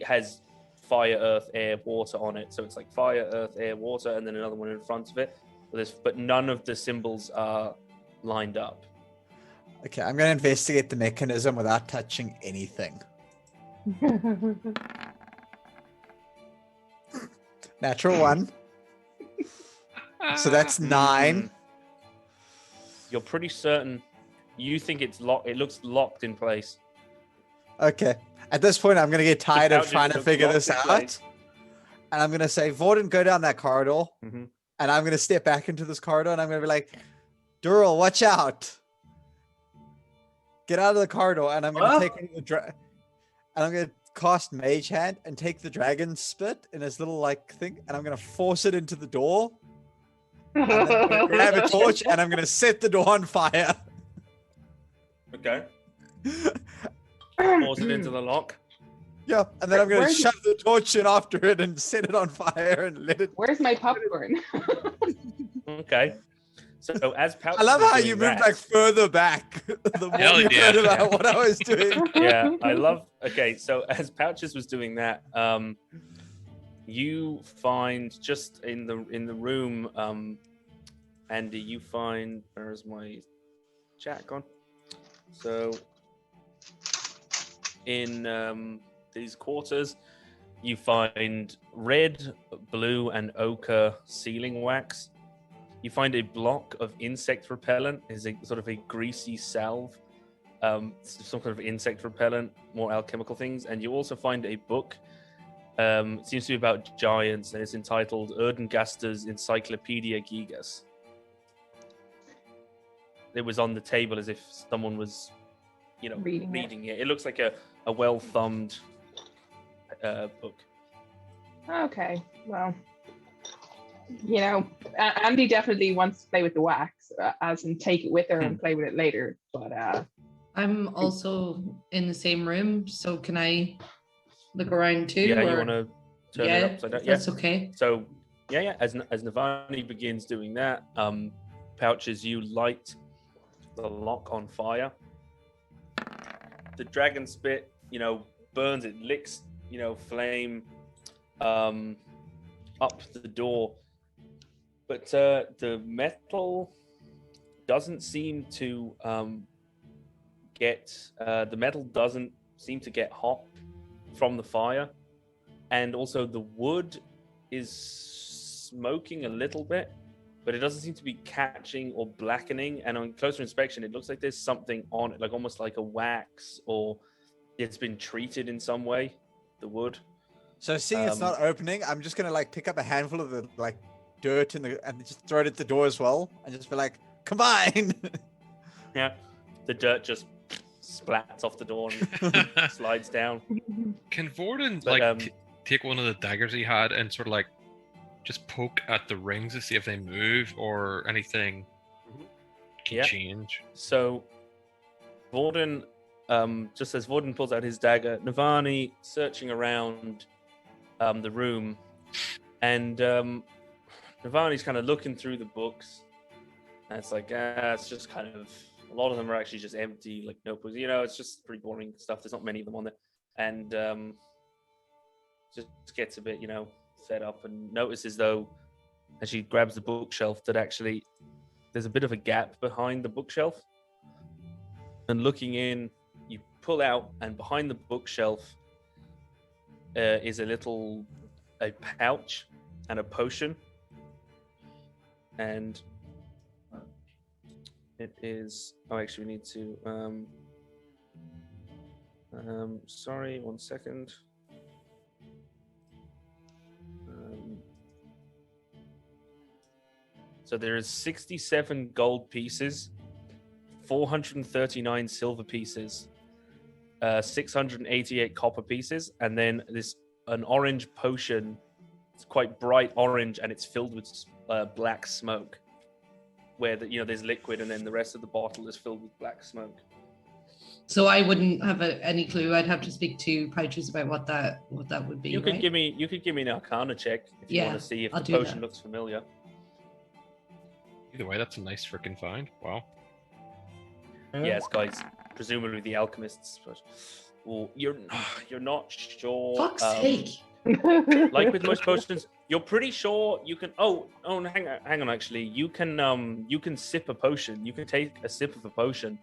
has fire, earth, air, water on it. So it's like fire, earth, air, water, and then another one in front of it. But none of the symbols are lined up. Okay, I'm going to investigate the mechanism without touching anything. Natural 1. So that's 9. You're pretty certain. You think it's locked. It looks locked in place. Okay. At this point, I'm gonna get tired of Pouches trying to looks figure lost this in out, place. and I'm gonna say, Vorden, go down that corridor, Mhm. and I'm gonna step back into this corridor, and I'm gonna be like, Dural, watch out! Get out of the corridor, and I'm gonna take and I'm gonna cast Mage Hand and take the dragon spit in his little like thing, and I'm gonna force it into the door. And then I'm gonna grab a torch, and I'm gonna set the door on fire. Okay. Force it into the lock. Yeah, and then I'm gonna Where's- shove the torch in after it and set it on fire and let it. Where's my popcorn? Okay. So as Pouches I love was how doing you moved that- like further back the more Hell you yeah. heard about what I was doing. Yeah, I love. Okay, so as Pouches was doing that, you find just in the room, Andy, you find where's my chat gone? So in these quarters, you find red, blue, and ochre sealing wax. You find a block of insect repellent, is a sort of a greasy salve, some kind of insect repellent, more alchemical things, and you also find a book. It seems to be about giants, and it's entitled Erdengaster's Encyclopedia Gigas. It was on the table as if someone was, reading it. It looks like a well-thumbed book. Okay, well, Andy definitely wants to play with the wax, as in take it with her and play with it later. But I'm also in the same room, so can I look around too? Yeah, you or- want to turn yeah, it upside down? if Yeah. that's okay. So, yeah. As Navani begins doing that, Pouches, you light the lock on fire. The dragon spit, burns. It licks, flame up the door. But the metal doesn't seem to get hot from the fire, and also the wood is smoking a little bit, but it doesn't seem to be catching or blackening. And on closer inspection, it looks like there's something on it, like almost like a wax, or it's been treated in some way. The wood. So seeing it's not opening, I'm just gonna like pick up a handful of the like dirt and just throw it at the door as well, and just be like, combine. Yeah, the dirt just splats off the door and slides down. Can Vorden But, take one of the daggers he had and sort of like just poke at the rings to see if they move or anything can Yeah. change? So, Vorden, just as Vorden pulls out his dagger, Navani searching around the room, and Navani's kind of looking through the books, and it's like, it's just kind of, a lot of them are actually just empty, like notebooks. It's just pretty boring stuff. There's not many of them on there, and just gets a bit, fed up, and notices though, as she grabs the bookshelf, that actually there's a bit of a gap behind the bookshelf. And looking in, you pull out, and behind the bookshelf is a pouch and a potion, and it is. Oh, actually, we need to. Sorry, 1 second. So there is 67 gold pieces, 439 silver pieces, 688 copper pieces, and then an orange potion. It's quite bright orange, and it's filled with black smoke. Where there's liquid, and then the rest of the bottle is filled with black smoke. So I wouldn't have any clue. I'd have to speak to Pouches about what that would be. You could right? give me an Arcana check if you Yeah, want to see if I'll the do potion that. looks familiar. Either way, that's a nice freaking find. Wow. Yes, guys. Presumably the alchemists, but you're not sure. Fuck's sake. Like with most potions, you're pretty sure you can. Oh, hang on. Actually, you can sip a potion. You can take a sip of a potion,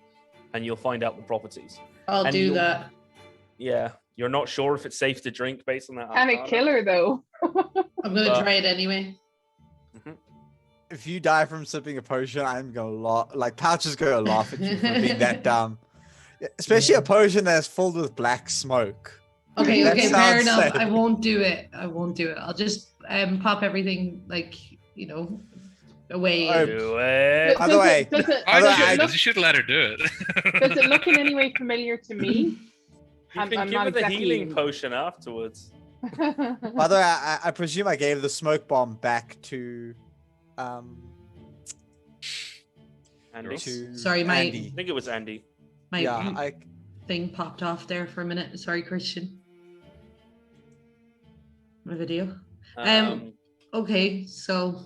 and you'll find out the properties. I'll And do you'll- that. Yeah, you're not sure if it's safe to drink based on that. Can it Arcana. kill her though? I'm gonna But- try it anyway. If you die from sipping a potion, I'm gonna like Pouch is gonna laugh at you for being that dumb. Especially a potion that's filled with black smoke. Okay, That okay, fair sounds enough. safe. I won't do it. I'll just pop everything away. Oh, Do it. By the way, does it, I Although does it should. look, You should let her do it. does it look in any way familiar to me? You I'm can give not her the exactly healing in- potion afterwards. by the way, I presume I gave the smoke bomb back to Andy. Sorry, my- Andy. I think it was Andy. My Yeah, thing popped off there for a minute. Sorry, Christian. My video. Okay, so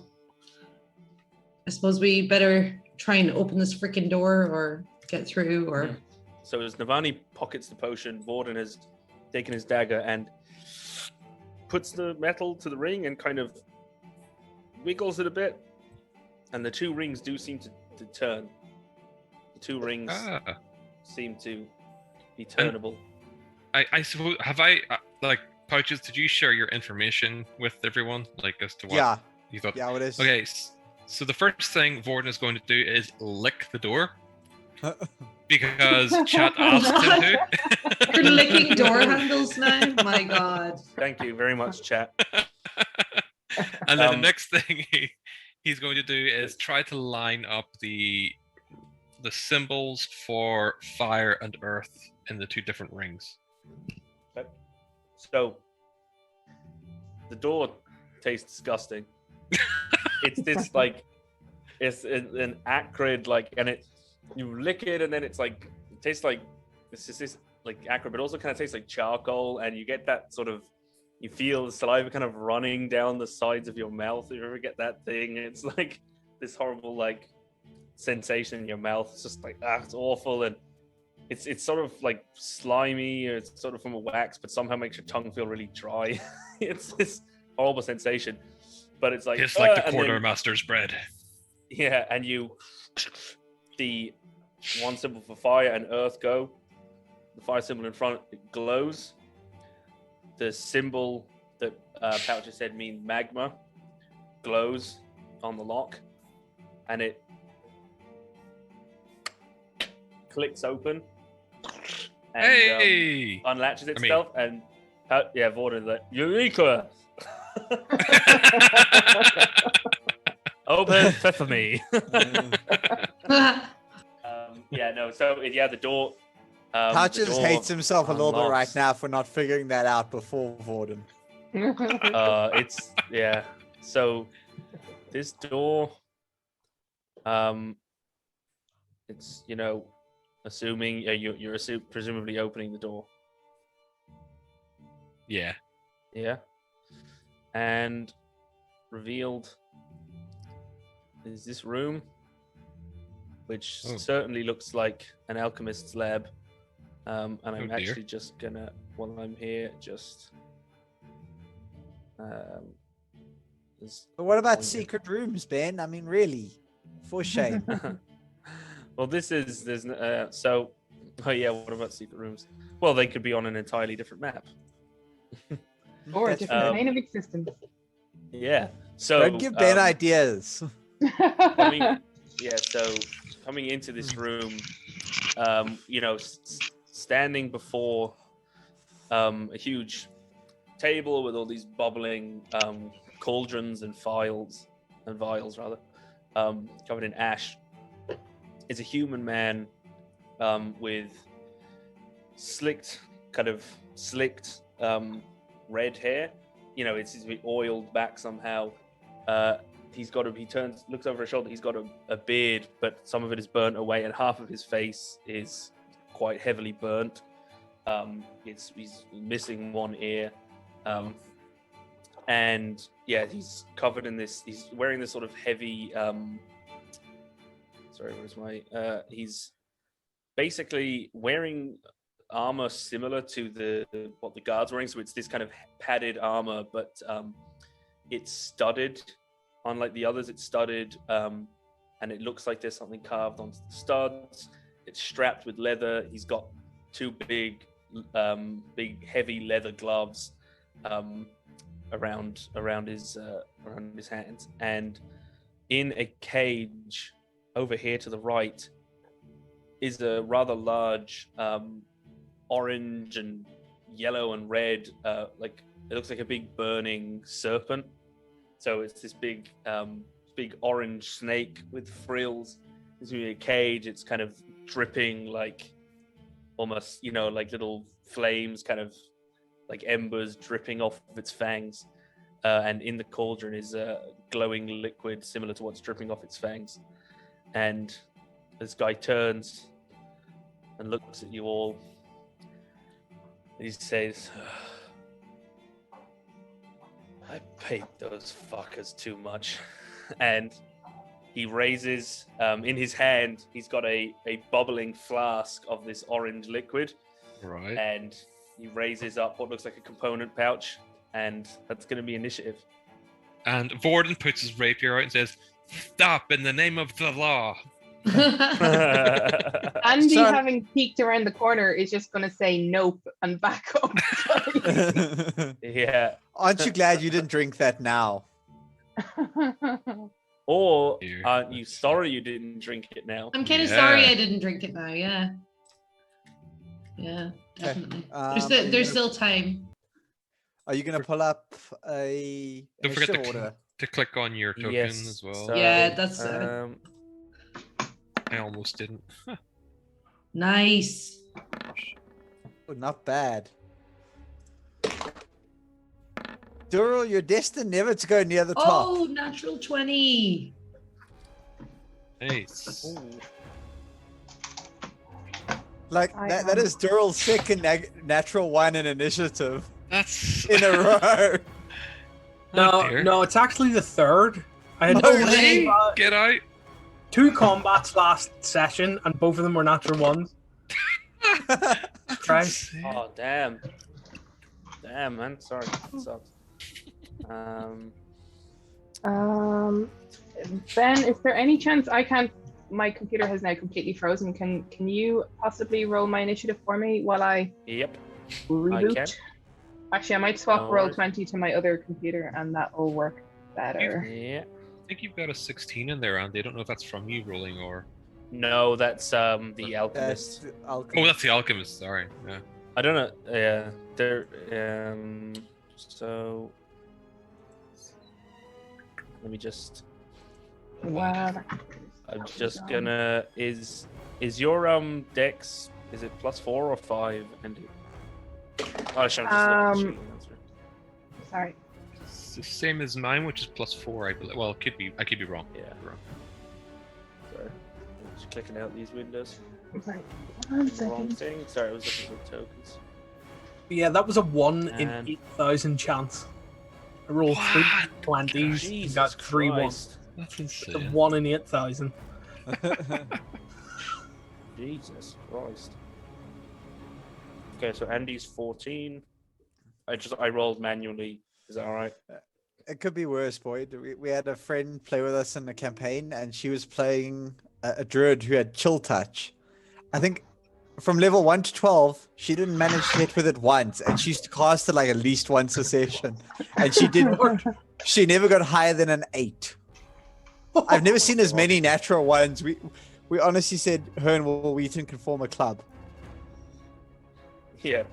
I suppose we better try and open this freaking door or get through or. Mhm. So as Navani pockets the potion, Vorden has taken his dagger and puts the metal to the ring and kind of wiggles it a bit. And the two rings do seem to turn. The two rings seem to be turnable. I suppose, have I, Pouches, did you share your information with everyone? Like, as to what yeah, you thought? yeah. What is? Okay, so the first thing Vorden is going to do is lick the door. Because chat asked him to. You're licking door handles now? My God. Thank you very much, chat. And then the next thing he's going to do is try to line up the symbols for fire and earth in the two different rings. Okay. So the door tastes disgusting. It's this it's an acrid and you lick it and then it tastes like this acrid, but also kind of tastes like charcoal, and you get that sort of, you feel the saliva kind of running down the sides of your mouth. If you ever get that thing, it's like this horrible sensation in your mouth. It's just it's awful, and it's sort of like slimy, or it's sort of from a wax, but somehow makes your tongue feel really dry. It's this horrible sensation, but it's It's like the quartermaster's bread. Yeah, and the one symbol for fire and earth go. The fire symbol in front, it glows. The symbol that Poucher said means magma glows on the lock, and it clicks open and unlatches itself. Vorden's like, Eureka! Open sesame. The door. Pouches the door hates himself a little bit right unlocks. now for not figuring that out before Vorden. So this door, it's assuming you're presumably opening the door. Yeah. Yeah. And revealed is this room, which certainly looks like an alchemist's lab. And I'm actually just gonna, while I'm here, just But what about secret rooms, Ben? I mean, really, for shame. well, what about secret rooms? Well, they could be on an entirely different map. Or a different plane of existence. Yeah. So Don't give Ben ideas. Coming into this room, standing before a huge table with all these bubbling cauldrons and vials covered in ash, is a human man with slicked red hair. It's oiled back somehow. He looks over his shoulder. He's got a beard, but some of it is burnt away, and half of his face is quite heavily burnt. He's missing one ear, and he's covered in this. He's wearing this sort of heavy. He's basically wearing armor similar to what the guards are wearing. So it's this kind of padded armor, but it's studded. Unlike the others, it's studded, and it looks like there's something carved onto the studs. It's strapped with leather. He's got two big, heavy leather gloves around his hands. And in a cage over here to the right is a rather large orange and yellow and red, like it looks like a big burning serpent. So it's this big orange snake with frills. It's in a cage. It's kind of dripping like almost, like little flames, kind of like embers dripping off of its fangs. And in the cauldron is a glowing liquid similar to what's dripping off its fangs. And this guy turns and looks at you all. And he says, I paid those fuckers too much. And he raises, in his hand, he's got a bubbling flask of this orange liquid. Right. And he raises up what looks like a component pouch. And that's going to be initiative. And Vorden puts his rapier out and says, "Stop in the name of the law." Andy, having peeked around the corner, is just going to say nope and back up. Yeah. Aren't you glad you didn't drink that now? Or aren't you sorry you didn't drink it now? I'm kind of sorry I didn't drink it now. Yeah. Yeah, definitely. There's still time. Are you going to pull up a Don't forget order? to click on your token as well. So, yeah, that's I almost didn't. nice. Oh, not bad. Dural, you're destined never to go near the top. Oh, natural 20. Nice. Like that is Dural's second natural one in initiative That's in a row. No, it's actually the third. I had way. Get out. 2 combats last session, and both of them were natural ones. Right. Oh, damn. Damn, man. Sorry. That sucks. Ben, is there any chance I can't? My computer has now completely frozen. Can you possibly roll my initiative for me while I Yep. reboot? I can. Actually, I might swap No roll worries. 20 to my other computer, and that will work better. Yeah. I think you've got a 16 in there, Andy. I don't know if that's from you rolling or. No, that's the alchemist. Oh, that's the alchemist. Sorry. Yeah. I don't know. Yeah, there. So let me just. Wow. I'm just gonna. Is your dex? Is it +4 or 5? And oh, I'm just looking at the sheet. Sorry. It's the same as mine, which is +4, I believe. Well, it could be. I could be wrong. Yeah. Wrong. Sorry, I'm just clicking out these windows. Sorry. 1 Wrong second. thing. Sorry, I was looking for tokens. Yeah, that was a 1 in And- 8,000 chance. I rolled 3 What? 20s and Jesus got 3 1s. Christ. That's It's a insane. 1 in 8,000. Jesus Christ. Okay, so Andy's 14. I rolled manually. Is that all right? It could be worse, Boyd. We had a friend play with us in the campaign, and she was playing a druid who had chill touch. I think from level 1 to 12, she didn't manage to hit with it once, and she used to cast it like at least once a session, and she never got higher than an 8. I've never seen as many natural ones. We honestly said her and Will Wheaton can form a club. Yeah.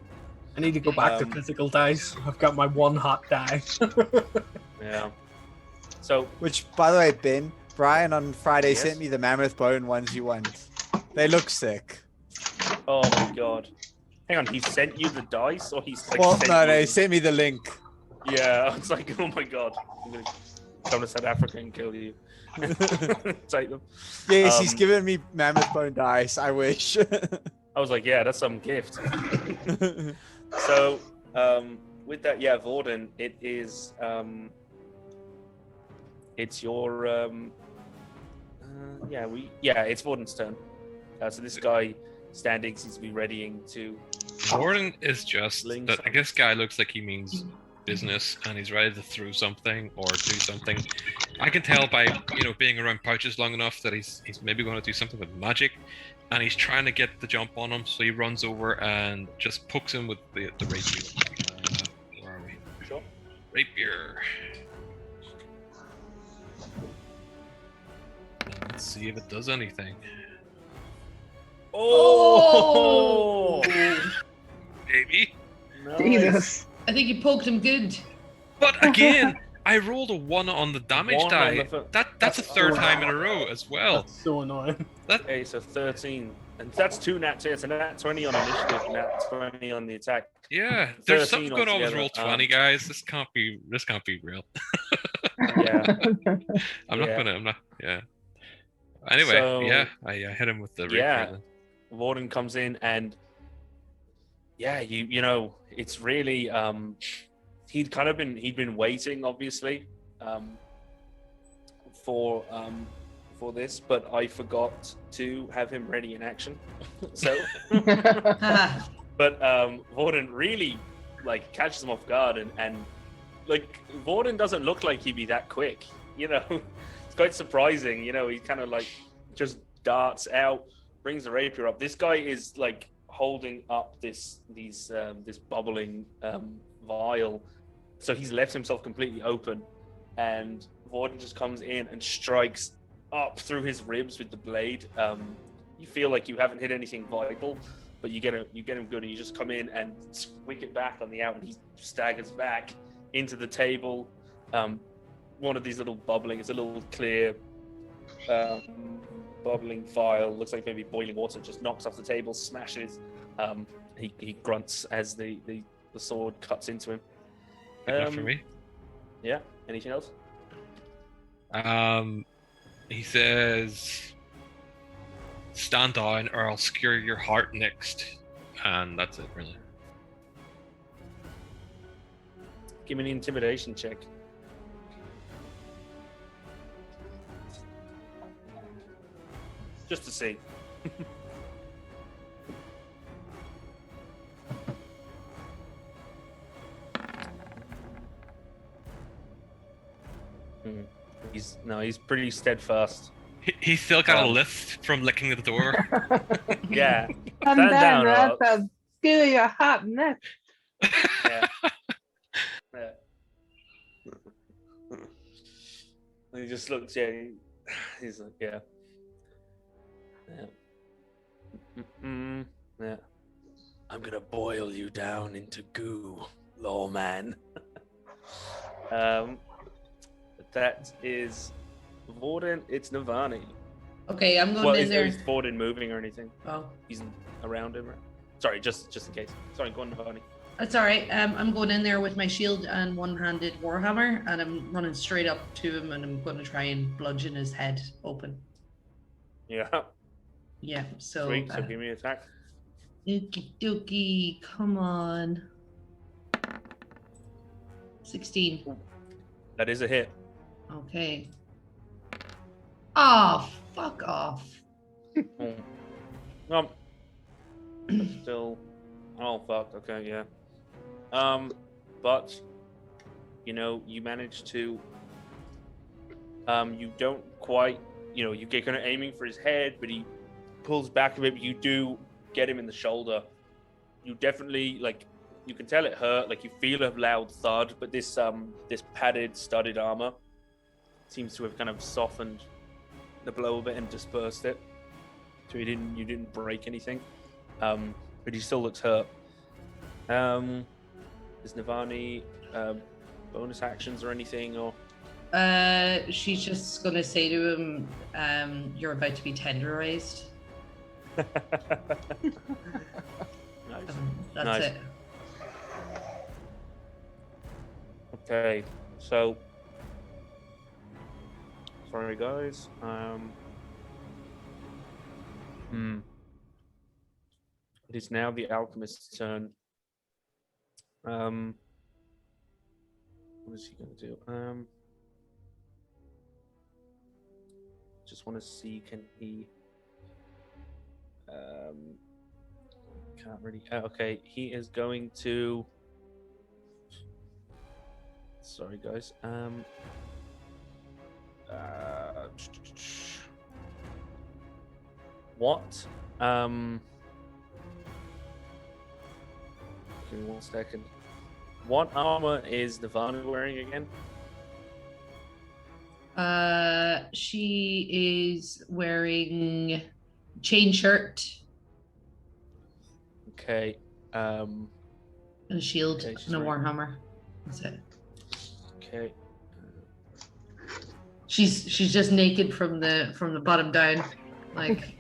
I need to go back to physical dice. I've got my 1 hot die. Yeah. So Which, by the way, Ben, Brian on Friday Yes? sent me the mammoth bone ones you want. They look sick. oh my god. Hang on, he sent you the dice or he's like Well, sent no, you... he sent me the link. Yeah, it's like, oh my god. I'm gonna come to South Africa and kill you. Take them. Yes, he's Um, given me mammoth bone dice. I wish. I was like, yeah, that's some gift. So, with that, yeah, Vorden, it is, it's your, it's Vorden's turn. So this guy standing seems to be readying to. Gordon is just Sling that. I something. guess guy looks like he means business, and he's ready to throw something or do something. I can tell by being around pouches long enough that he's maybe going to do something with magic, and he's trying to get the jump on him. So he runs over and just pokes him with the rapier. Where are we? Sure. Rapier. Let's see if it does anything. Oh! Baby. Nice. Jesus. I think you poked him good. But again, I rolled a 1 on the damage One on die. the That's a third time in a row as well. That's so annoying. Okay, so 13. And that's 2 nat 20. It's a nat 20 on initiative, nat 20 on the attack. Yeah, there's 13 something going on with altogether. roll 20, guys. This can't be real. Yeah. I'm Yeah. not. Yeah. Anyway, So, yeah, I hit him with the rapier. yeah. Then. Warden comes in and yeah, you know, it's really he'd been waiting obviously for this, but I forgot to have him ready in action. So but Warden really like catches him off guard and like Warden doesn't look like he'd be that quick, you know. It's quite surprising, you know. He kind of like just darts out, brings the rapier up. This guy is like holding up this bubbling vial, so he's left himself completely open, and Warden just comes in and strikes up through his ribs with the blade. You feel like you haven't hit anything vital, but you get him good, and you just come in and squick it back on the out, and he staggers back into the table. One of these little it's a little clear bubbling vial, looks like maybe boiling water, just knocks off the table, smashes. He grunts as the sword cuts into him. Good enough for me. Yeah. Anything else? He says, "Stand down, or I'll skewer your heart next," and that's it, really. Give me an intimidation check. Just to see. He's pretty steadfast. He's still got a lift from licking the door. Yeah. And Stand down, then Rob. I'll skewer your heart next. Yeah. Yeah. And he just looks, he's like, yeah. Yeah. I'm gonna boil you down into goo, lawman. That is Warden. It's Navani. Okay, I'm going in there. Is Warden moving or anything? Oh, He's around him. Right? Sorry, just in case. Sorry, go on, Navani. that's all right. I'm going in there with my shield and one-handed warhammer, and I'm running straight up to him, and I'm going to try and bludgeon his head open. Yeah. Yeah. So. Sweet. So give me an attack. Okie dokie, come on. 16. That is a hit. Okay. Oh, fuck off. But still. Oh fuck. Okay, yeah. But you know, you manage to. You don't quite. You know, you get kind of aiming for his head, but he pulls back a bit. But you do get him in the shoulder. You definitely like. You can tell it hurt. Like you feel a loud thud, but this padded, studded armor seems to have kind of softened the blow a bit and dispersed it. So you didn't break anything. But he still looks hurt. Is Navani bonus actions or anything, or? She's just gonna say to him, "You're about to be tenderized." Nice. That's Nice. it. Okay, so sorry guys. It is now the alchemist's turn. What is he going to do? Just want to see, can he? Can't really. Okay, he is going to. Sorry, guys. What? Give me 1 second. What armor is Nirvana wearing again? She is wearing chain shirt Okay. And a shield Okay, she's and a wearing- warhammer. That's it. Okay. She's just naked from the bottom down, like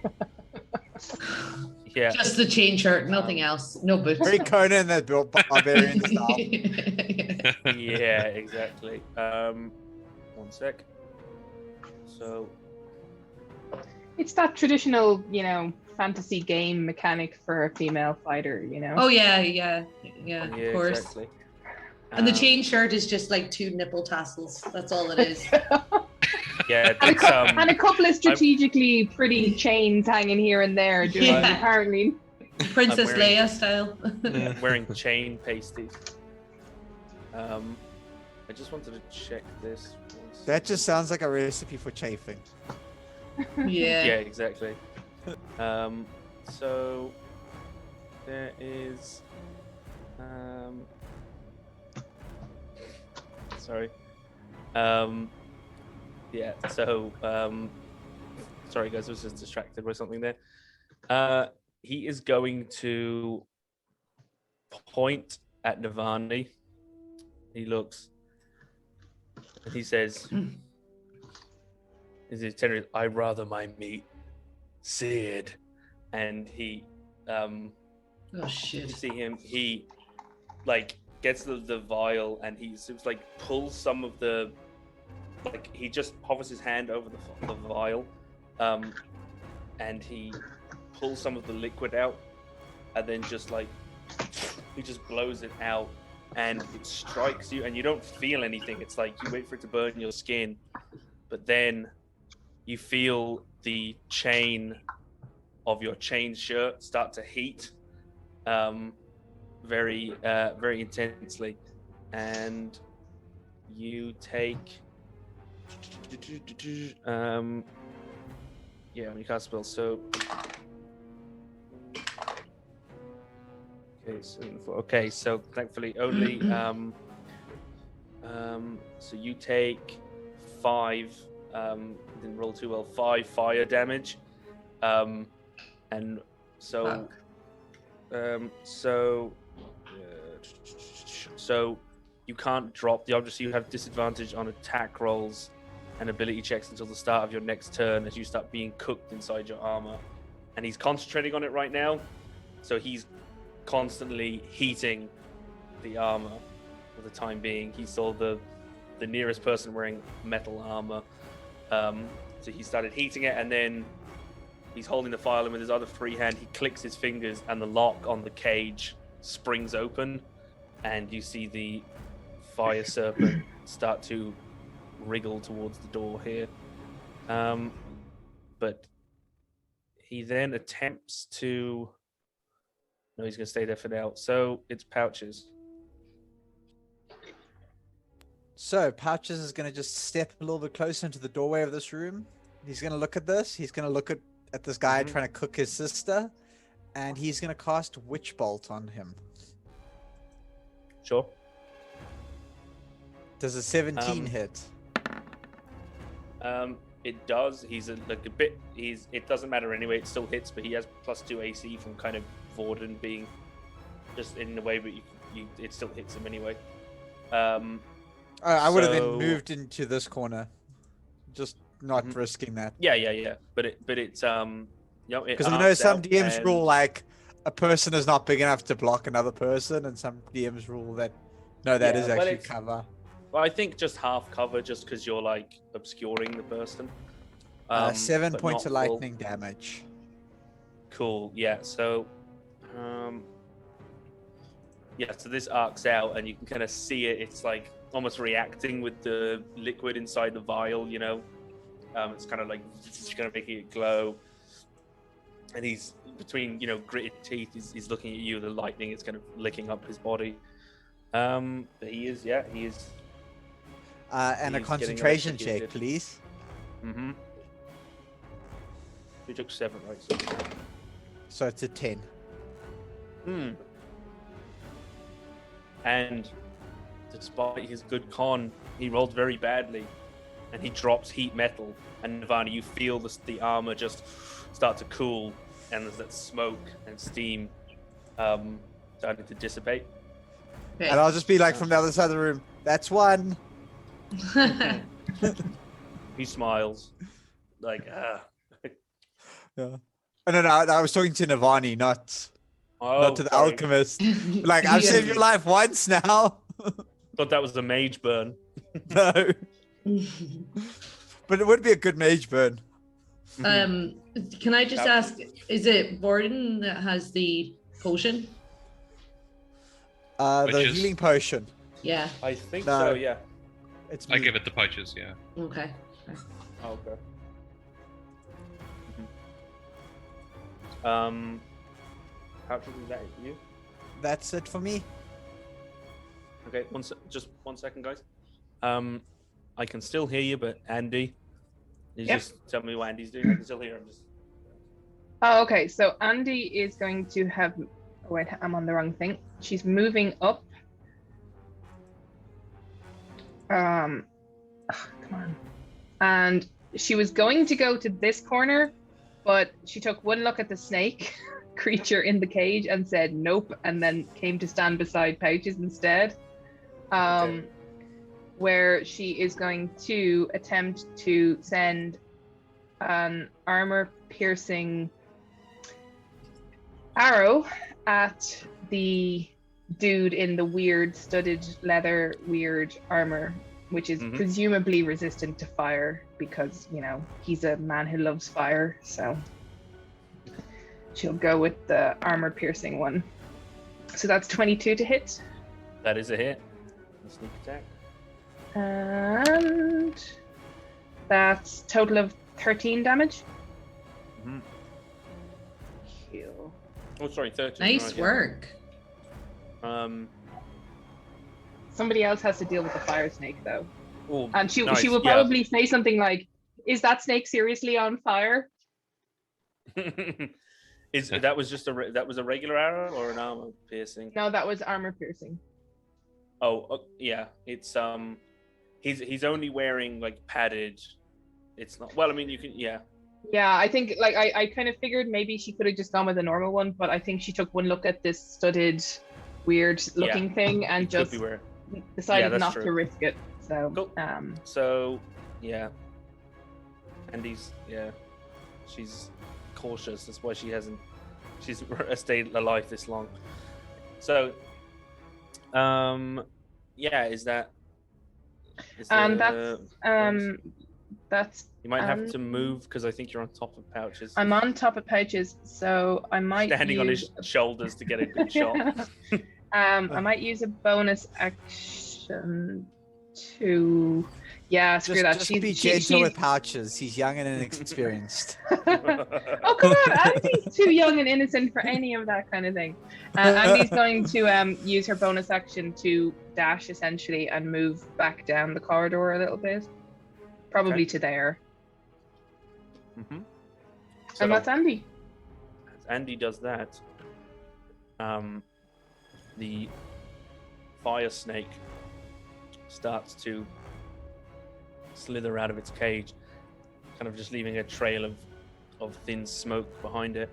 Yeah. just the chain shirt, nothing else, no boots. Very Conan that built barbarian style. Yeah, exactly. 1 sec. So It's that traditional, fantasy game mechanic for a female fighter, Oh yeah, of course. Exactly. And the chain shirt is just like 2 nipple tassels. That's all it is. Yeah, And it's, and a couple of strategically pretty chains hanging here and there, doing Yeah. apparently. Princess I'm wearing- Leia style. I'm wearing chain pasties. I just wanted to check this. That just sounds like a recipe for chafing. Yeah. Yeah, exactly. So there is sorry. Yeah, so sorry guys, I was just distracted by something there. He is going to point at Navani. He looks and he says, "Is it tender? I rather my meat seared." And he, Oh you shit. see him. He like gets the vial and he seems like pulls some of the, like he just hovers his hand over the vial, and he pulls some of the liquid out, and then just like he just blows it out, and it strikes you, and you don't feel anything. It's like you wait for it to burn your skin, but then you feel the chain of your chain shirt start to heat, very intensely, and you take when you cast spell. So so thankfully only so you take 5 didn't roll too well, 5 fire damage, and so so you can't drop the object, so you have disadvantage on attack rolls and ability checks until the start of your next turn as you start being cooked inside your armor. And he's concentrating on it right now, so he's constantly heating the armor for the time being. He saw the nearest person wearing metal armor, so he started heating it, and then he's holding the file, and with his other free hand he clicks his fingers and the lock on the cage springs open, and you see the fire serpent start to wriggle towards the door here, but he then attempts to, no, he's going to stay there for now. So it's Pouches. So Pouches is going to just step a little bit closer into the doorway of this room. He's going to look at this. He's going to look at this guy trying to cook his sister, and he's going to cast Witch Bolt on him. Sure. Does a 17 hit? It does. He's a bit. It doesn't matter anyway. It still hits, but he has +2 AC from kind of Vorden being just in the way, but it still hits him anyway. I would have then moved into this corner, just not risking that. Yeah. But it's because I know some DMs rule like a person is not big enough to block another person, and some DMs rule that no, that is actually cover. Well, I think just half cover, just because you're like obscuring the person. 7 but points not of lightning damage. Cool. Yeah. So, so this arcs out, and you can kind of see it. It's like almost reacting with the liquid inside the vial. It's kind of like it's kind of making it glow. And he's between gritted teeth. He's looking at you. The lightning is kind of licking up his body. But he is. And a concentration check, please. Mm-hmm. You took 7, right? So it's a 10. And despite his good con, he rolled very badly, and he drops heat metal. And Nirvana, you feel the armor just start to cool, and there's that smoke and steam starting to dissipate. Okay. And I'll just be like from the other side of the room. That's one. He smiles, like, Yeah. Oh, no, I was talking to Navani, not to the sorry. alchemist. Like, I've saved your life once now. Thought that was a mage burn. No. But it would be a good mage burn. Can I just ask, is it Borden that has the potion? The Witches. healing potion. Yeah. I think No. so, yeah. It's I me. give it the pouches, yeah. Okay. Oh, okay. Patrick, is that you? That's it for me. Okay, just 1 second, guys. I can still hear you, but Andy, you Yep. just tell me what Andy's doing. I can still hear him. Oh, okay. So Andy is going to have. Oh, wait, I'm on the wrong thing. She's moving up. Come on. And she was going to go to this corner, but she took one look at the snake creature in the cage and said nope, and then came to stand beside Pouches instead. Okay. Where she is going to attempt to send an armor-piercing arrow at the dude in the weird studded leather weird armor, which is presumably resistant to fire because, you know, he's a man who loves fire. So she'll go with the armor-piercing one. So that's 22 to hit. That is a hit. A sneak attack. And that's total of 13 damage. Mhm. Heal. Oh, sorry, 13. Nice right, yeah. work. Somebody else has to deal with the fire snake though. Oh, And she nice, will yeah. probably say something like, "Is that snake seriously on fire?" That was just that was a regular arrow or an armor piercing? No, that was armor piercing. Oh, yeah. It's he's only wearing like padded. It's not. Well, I mean, you can. Yeah. Yeah, I think like I kind of figured maybe she could have just gone with a normal one, but I think she took one look at this studded, weird looking thing and It could just be weird. decided that's not true. to risk it. So Cool. So, yeah. Andy's, yeah. She's cautious. That's why she's stayed alive this long. So, yeah, is that? and that's You might have to move because I think you're on top of Pouches. I'm on top of Pouches, so I might Standing on use, his shoulders to get a good shot. I might use a bonus action to screw that. Just be gentle with Pouches. He's young and inexperienced. Oh come on, Andy's too young and innocent for any of that kind of thing. Andy's going to use her bonus action to dash essentially and move back down the corridor a little bit, probably to there. Mm-hmm. And that's Andy. As Andy does that, the fire snake starts to slither out of its cage, kind of just leaving a trail of thin smoke behind it.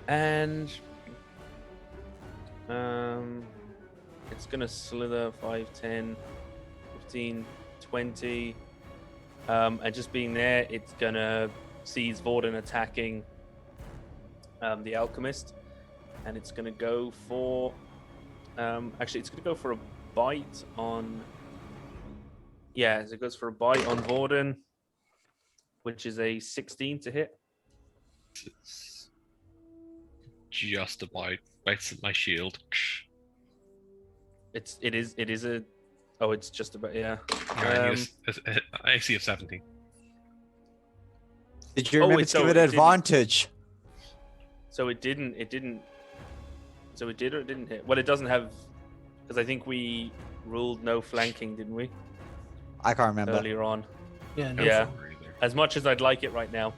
And it's gonna slither 5, 10, 15, 20. And just being there, it's gonna seize Vorden attacking the alchemist, and it's gonna go for actually it's gonna go for a bite on so it goes for a bite on Vorden, which is a 16 to hit. It's just about bites at my shield. It's just about AC of 17. Did you remember to give it advantage? So it didn't. So it did or it didn't hit? Well, it doesn't have, because I think we ruled no flanking, didn't we? I can't remember. Earlier on. Yeah, no. Yeah. As much as I'd like it right now.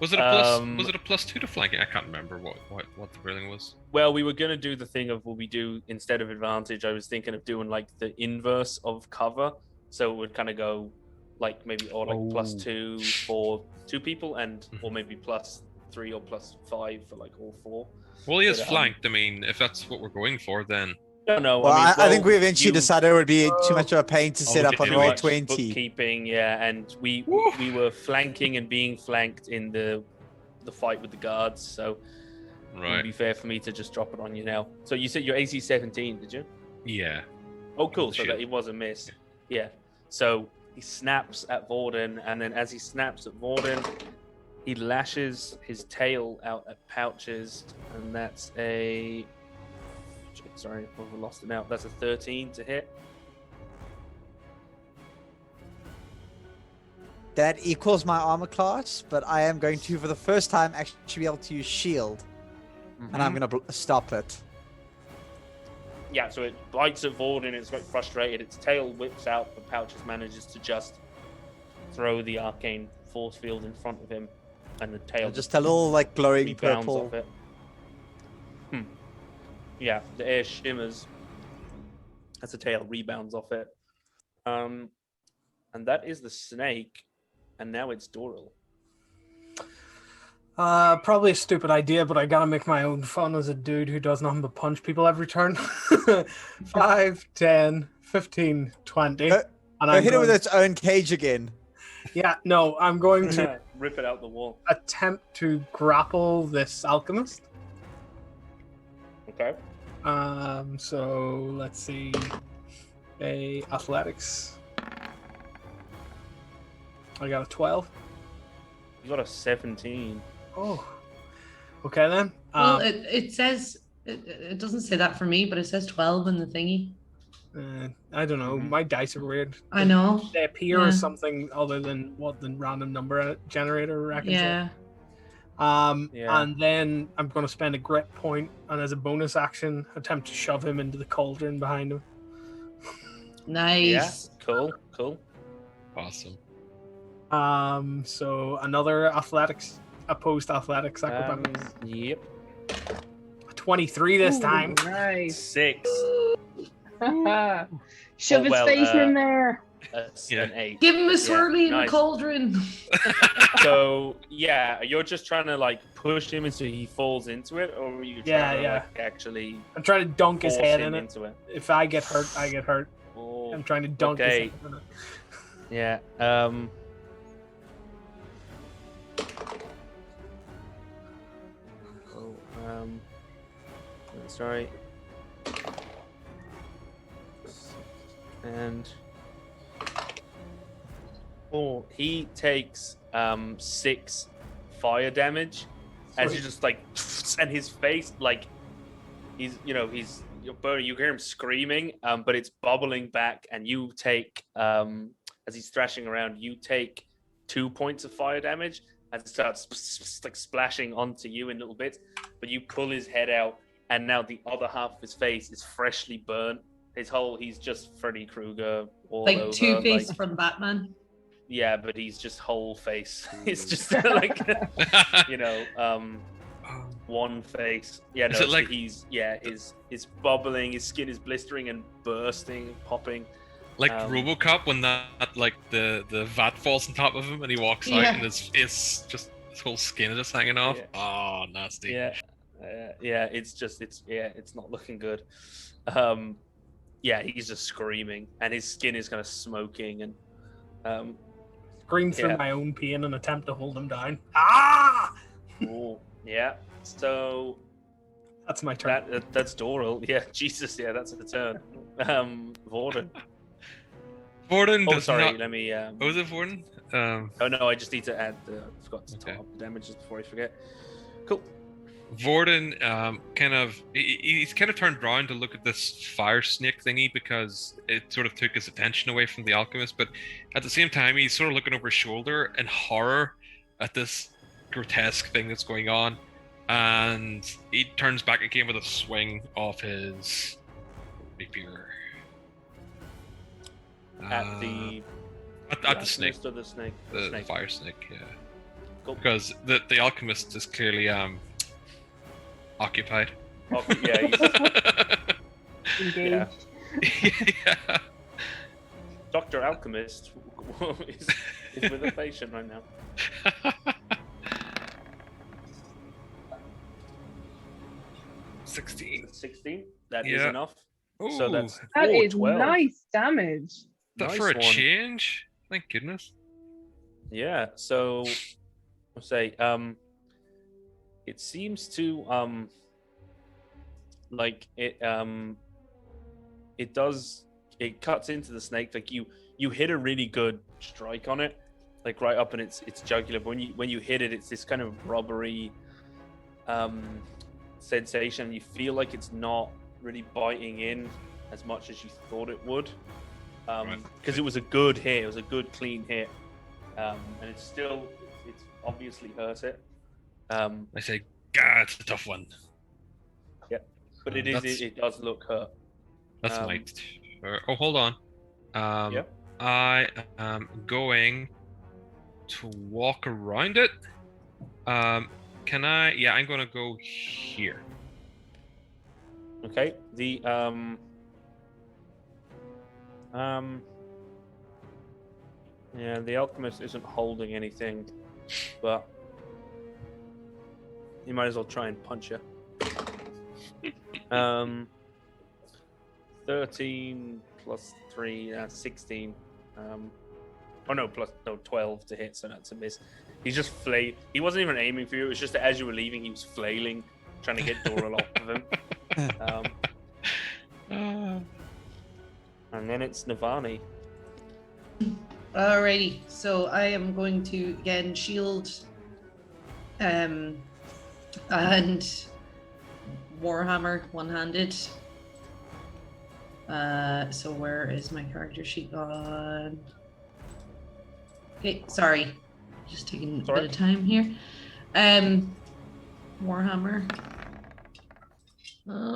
Was it a plus? Was it a +2 to flanking? I can't remember what the ruling was. Well, we were gonna do the thing of what we do instead of advantage. I was thinking of doing like the inverse of cover, so it would kind of go like maybe +2 for 2 people, and or maybe +3 +3 or +5 for like all 4. Well, he is But, flanked. I mean, if that's what we're going for, then No. Well, I mean, I think we eventually you- decided it would be too much of a pain to set Oh, up on too roll much 20. bookkeeping, yeah, and we were flanking and being flanked in the fight with the guards, so it would right. be fair for me to just drop it on you now. So you said your AC 17, did you? Yeah. Oh, cool. So Shield. that it was a miss. Yeah. So he snaps at Vorden, and then as he snaps at Vorden, he lashes his tail out at Pouches, and that's a. Sorry, I've lost it now. That's a 13 to hit. That equals my armor class, but I am going to, for the first time, actually be able to use shield. And I'm going to stop it. Yeah, so it bites at Vorden, it's quite frustrated. Its tail whips out, but Pouches manages to just throw the arcane force field in front of him, and the tail Just a little, like, glowing rebounds purple. off it. Yeah, the air shimmers as the tail rebounds off it. And that is the snake, and now it's Doral. Probably a stupid idea, but I gotta make my own fun as a dude who does nothing but punch people every turn. 5, 10, 15, 20. And I'm hit it with going- its own cage again. Yeah, no, I'm going to Rip it out the wall. attempt to grapple this alchemist. Okay. So let's see. Athletics. I got a 12. You got a 17. Oh. Okay then. Well, it says it doesn't say that for me, but it says 12 in the thingy. I don't know. Mhm. My dice are weird. I know. They appear Yeah. as something other than what the random number generator reckons. Yeah. Yeah. And then I'm going to spend a grit point, and as a bonus action, attempt to shove him into the cauldron behind him. Nice. Yeah. Cool. Awesome. So another athletics, opposed athletics acrobatics. Yep. 23 this time. Nice. 6. Shove his well, face in there. That's Yeah. an 8. Give him a swirly in nice. the cauldron. So yeah, you're just trying to like push him until he falls into it, or are you trying to like actually I'm trying to dunk his force head him in it. into it? If I get hurt, I get hurt. Oh, I'm trying to dunk his okay. head in it. yeah. Sorry. And he takes 6 fire damage as you Sweet. just like, and his face like you're burning. You hear him screaming, but it's bubbling back, and you take as he's thrashing around, you take 2 points of fire damage as it starts like splashing onto you in little bits. But you pull his head out, and now the other half of his face is freshly burnt. He's just Freddy Krueger all Like over. Two-Face like- from Batman. yeah, but he's just whole face. It's just like one face. Yeah, Is no, it like- he's bubbling, his skin is blistering and bursting, popping. Like RoboCop when that like the vat falls on top of him and he walks out Yeah. and it's just his whole skin is just hanging off. Yeah. Oh, nasty. Yeah, it's not looking good. He's just screaming, and his skin is kind of smoking, and Scream through Yeah. my own pain and attempt to hold him down. Ah! oh, yeah. So That's my turn. that's Doral. Yeah, Jesus, yeah, that's the turn. Vorden. Vorden Oh, does sorry. not. Let me. What was it, Vorden? Oh no, I just need to add. I forgot to Okay. top up the damages before I forget. Cool. Vorden he's kind of turned around to look at this fire snake thingy because it sort of took his attention away from the alchemist, but at the same time he's sort of looking over his shoulder in horror at this grotesque thing that's going on, and he turns back again with a swing of his rapier At the at the snake, Or the snake. the snake. fire snake, yeah, Cool. because the alchemist is clearly occupied. Oh, yeah, he's, Engaged. Yeah. Dr. Alchemist is with a patient right now. 16. That is Yeah. enough. Ooh, So that's That is 12. nice damage. that Nice for a one. change. Thank goodness. Yeah. So I'll say it seems to like it it cuts into the snake. Like you hit a really good strike on it, like right up in its jugular. But when you hit it, it's this kind of rubbery sensation. You feel like it's not really biting in as much as you thought it would, because it was a good hit. It was a good clean hit, and it's obviously hurt it. I say, God, it's a tough one. But it does look hurt. That's my. Oh, hold on. Yep. I am going to walk around it. Can I? Yeah, I'm gonna go here. Okay. Yeah, the alchemist isn't holding anything, but you might as well try and punch you. 13 plus 3, 16. 12 to hit, so that's a miss. He's just he wasn't even aiming for you. It was just that as you were leaving, he was flailing, trying to get Doral off of him. And then it's Navani. Alrighty, so I am going to again shield and Warhammer one-handed. So where is my character sheet gone? Okay, sorry. Just taking a bit of time here. Warhammer.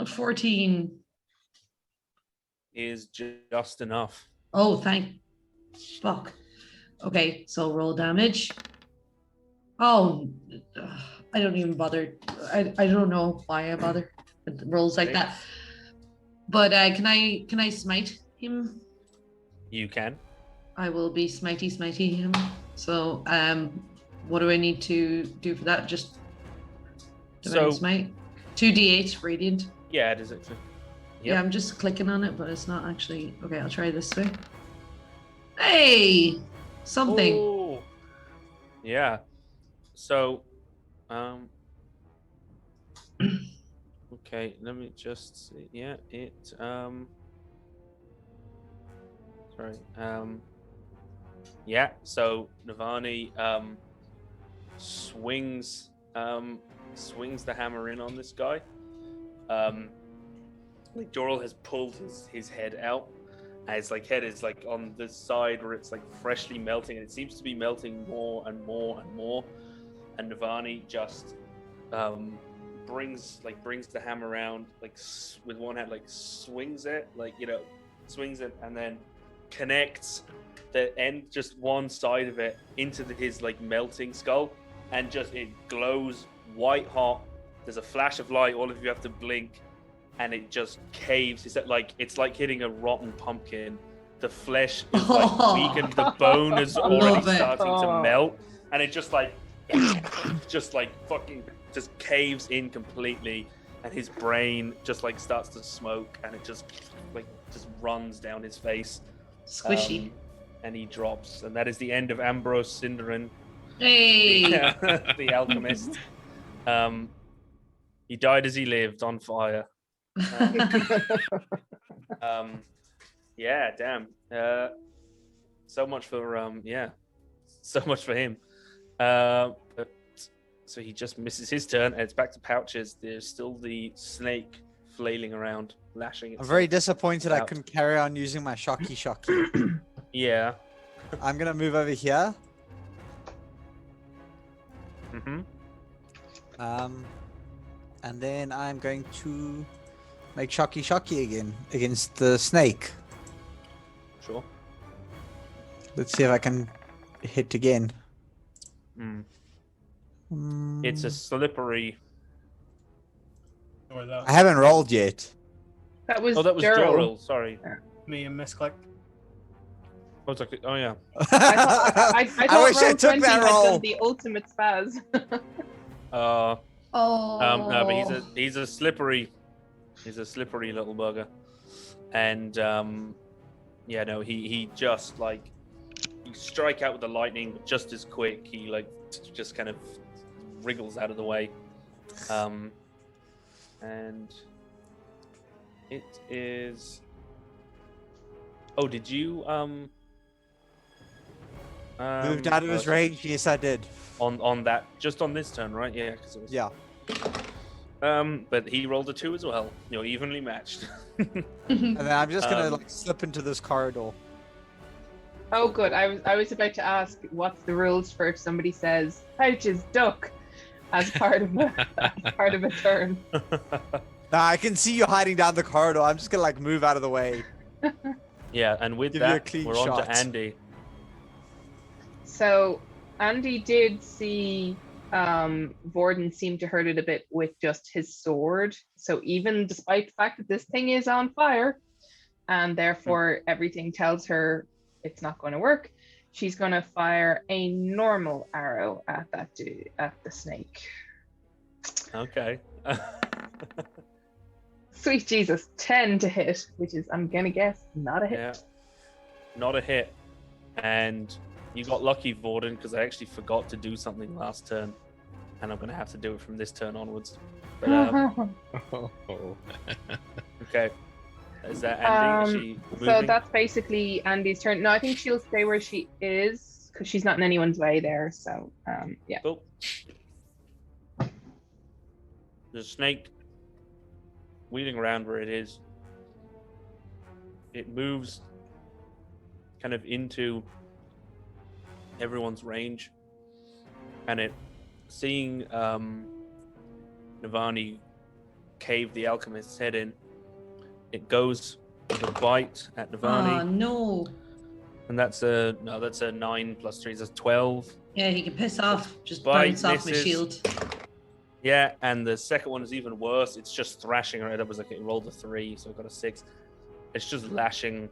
14. Is just enough. Oh, thank fuck. Okay, so roll damage. Oh, I don't even bother. I don't know why I bother with rolls like that. But can I smite him? You can. I will be smitey him. So what do I need to do for that? Just divine smite. 2d8 radiant. Yeah, it is actually. Yep. Yeah, I'm just clicking on it, but it's not actually. Okay, I'll try this way. Hey, something. Oh. Yeah. So, okay, let me just see. Yeah, sorry. Yeah, so Navani swings the hammer in on this guy. Like Doral has pulled his head out. And his head is on the side where it's freshly melting, and it seems to be melting more and more and more. And Navani just brings the hammer around with one hand, swings it, and then connects the end, just one side of it, into his melting skull, and just it glows white hot. There's a flash of light. All of you have to blink, and it just caves. It's like hitting a rotten pumpkin. The flesh is weakened. The bone is already starting to melt, and it just just caves in completely, and his brain just starts to smoke, and it just runs down his face. Squishy. And he drops, and that is the end of Ambrose Cinderin. Hey. The alchemist. He died as he lived, on fire. Yeah, damn. So much for him. So he just misses his turn, and it's back to Pouches. There's still the snake flailing around, lashing itself. I'm very disappointed I out. couldn't carry on using my shocky. Yeah. I'm gonna move over here. Mm-hmm. And then I'm going to make shocky again against the snake. Sure. Let's see if I can hit again. It's a slippery. I haven't rolled yet. That was Doral. Sorry. Me and misclicked. Oh yeah. I thought I wish I roll took 20 that had roll. done the ultimate spaz. No, but he's a slippery He's a slippery little bugger, and yeah, no, he just like you strike out with the lightning, but just as quick, he like just kind of wriggles out of the way, and it is. Oh, did you Moved out of his range. Yes, I did. on that just on this turn, right? Yeah, because it was. Yeah. But he rolled a 2 as well. You're evenly matched. And then I'm just gonna like slip into this corridor. Oh, good. I was about to ask what's the rules for if somebody says pouches duck as part of a turn. Nah, I can see you hiding down the corridor. I'm just gonna like move out of the way. Yeah, and with Give you a that, clean we're on shot. to Andy. So Andy did see Vorden seem to hurt it a bit with just his sword. So even despite the fact that this thing is on fire, and therefore everything tells her it's not going to work, she's going to fire a normal arrow at at the snake. Okay. Sweet Jesus, 10 to hit, which is, I'm gonna guess, not a hit. Yeah. Not a hit. And you got lucky, Vorden, because I actually forgot to do something last turn. And I'm going to have to do it from this turn onwards. But, okay. Is that Andy? Is she moving? So that's basically Andy's turn. No, I think she'll stay where she is, because she's not in anyone's way there. So, yeah. Cool. The snake wheeling around where it is. It moves kind of into everyone's range, and it seeing Navani cave the alchemist's head in, it goes with a bite at Navani. Oh no. And that's a 9 plus 3 is 12. Yeah, he can piss off. Just Bite, bounce off my misses. shield. Yeah, and the second one is even worse. It's just thrashing her. It was like it rolled a 3, so it got a 6. It's just lashing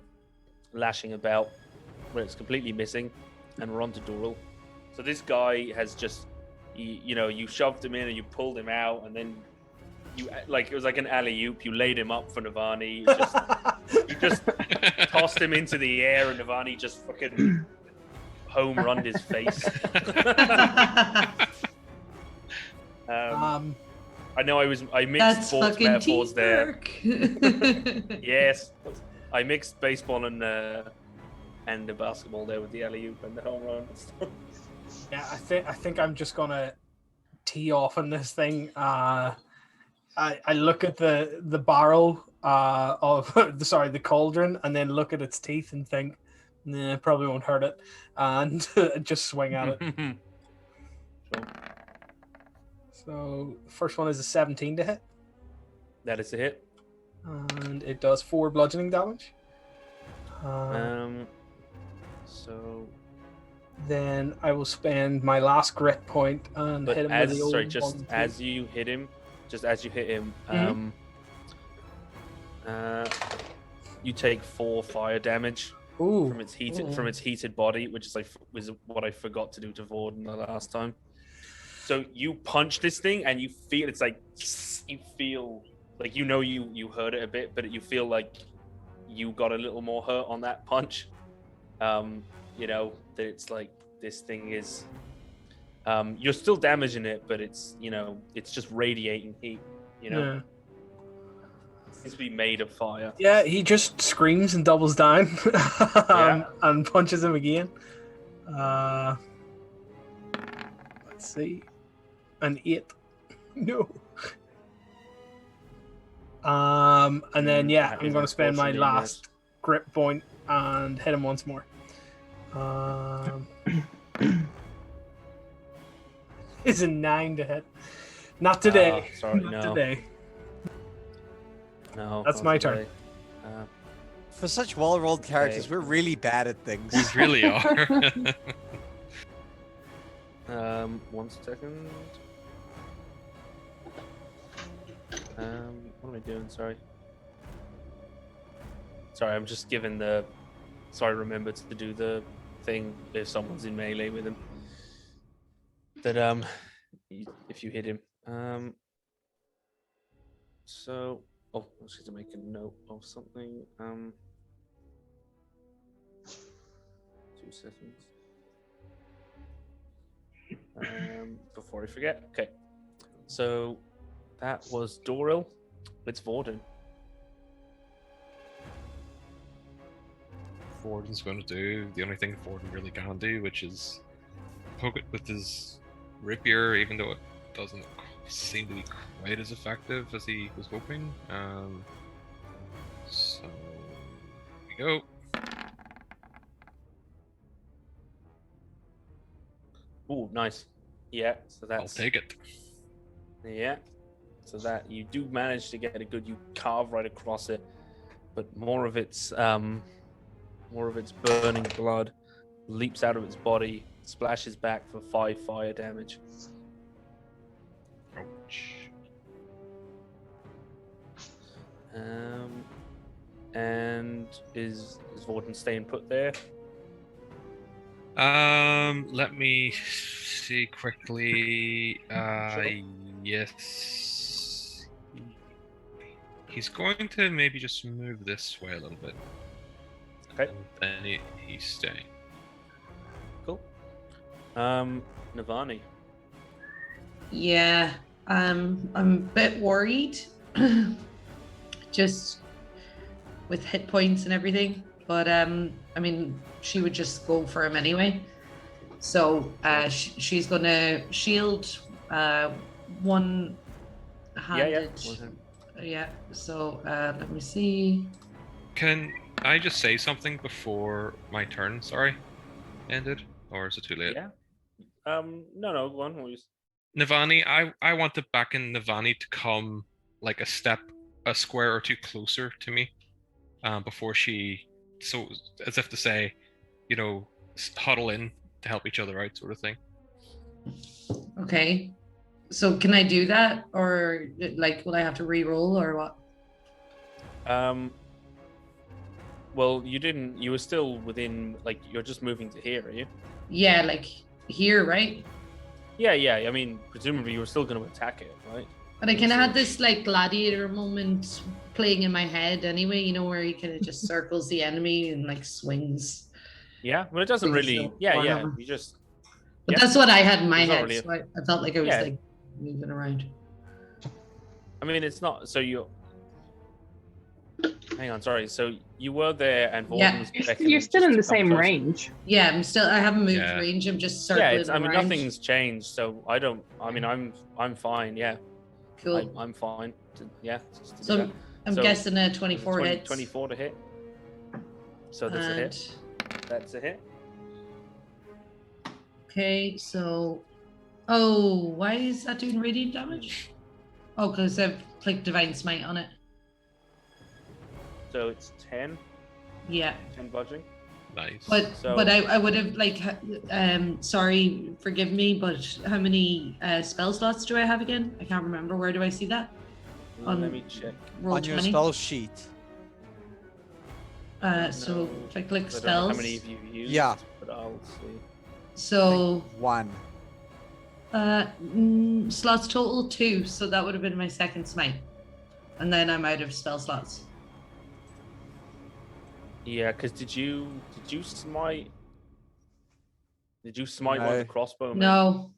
about, where it's completely missing, and we're on to Doral. So this guy has just, you shoved him in and you pulled him out, and then you like it was like an alley-oop. You laid him up for Navani. You just tossed him into the air, and Navani just fucking home runned his face. I know I mixed That's sports fucking metaphors there. teamwork. Yes, I mixed baseball and the basketball there with the alley-oop and the home run. Yeah, I think I'm just gonna tee off on this thing. I look at the barrel of the cauldron, and then look at its teeth and think, nah, probably won't hurt it, and just swing at it. Sure. So the first one is a 17 to hit, That is a hit. and it does 4 bludgeoning damage. So, Then I will spend my last grit point and but hit him with the old as you hit him, Mhm. you take 4 fire damage Ooh, from its heated body, which is was what I forgot to do to Vorden the last time. So you punch this thing, and you feel it's like you heard it a bit, but you feel like you got a little more hurt on that punch. That it's like this thing is. You're still damaging it, but it's just radiating heat. yeah. It seems to be made of fire. Yeah, he just screams and doubles down and punches him again. Let's see. An 8. No. And then, That I'm is going to spend my unfortunately last grip point and hit him once more. It's a 9 to hit. Not today. Sorry, Not no. today. No, That's not my turn. today. For such well-rolled characters, Okay. we're really bad at things. We really are. 1 second. What am I doing? Sorry, I'm just giving the. Sorry, remember to do the thing if someone's in melee with him. That if you hit him. So Oh, I was going to make a note of something. 2 seconds. Before I forget. Okay. So that was Doril. It's Vorden. Vorden's going to do the only thing Vorden really can do, which is poke it with his rapier, even though it doesn't seem to be quite as effective as he was hoping. So here we go. Ooh, nice. Yeah, so I'll that's take it. yeah. So that you do manage to get a good, you carve right across it, but more of its burning blood leaps out of its body, splashes back for 5 fire damage. Ouch. And is Vorden staying put there? Let me see quickly. Sure. Yes. He's going to maybe just move this way a little bit. Okay. And then he's staying. Cool. Navani. Yeah, I'm a bit worried, just with hit points and everything. But I mean, she would just go for him anyway. So she's gonna shield one handed. Yeah. So let me see. Can I just say something before my turn? Sorry, ended, or is it too late? Yeah. No, go on. Navani, I want to back in Navani to come like a square or two closer to me, before she, so as if to say, huddle in to help each other out, sort of thing. Okay. So can I do that, or like will I have to re-roll or what? Well, you didn't. You were still within. Like you're just moving to here, are you? Yeah, like here, right? Yeah. I mean, presumably you were still going to attack it, right? But I kind of had this like gladiator moment playing in my head anyway, where he kind of just circles the enemy and like swings. Yeah, but it doesn't really. Yeah. You just. But that's what I had in my There's not head. really So I felt like I was like moving around. I mean, it's not. So you. Hang on, sorry. So you were there, and Vorden's You're still in the same range. Yeah, I haven't moved range. I'm just circling I mean, around. nothing's changed, so I don't. I mean, I'm fine. Yeah. Cool. I'm fine. So I'm guessing a 24 hits. 24 to hit. So that's a hit. That's a hit. Okay, so why is that doing radiant damage? Oh, because I've clicked Divine Smite on it. So it's 10. Yeah. 10 bludgeoning. Nice. But I would have sorry, forgive me, but how many spell slots do I have again? I can't remember. Where do I see that? Let me check. Roll on 20. your spell sheet. So if I click I don't know spells. how many of you used, Yeah. but I'll see. So 1. slots total 2, so that would have been my second smite. And then I'm out of spell slots. Yeah, because did you smite? Did you smite one of the crossbow? No.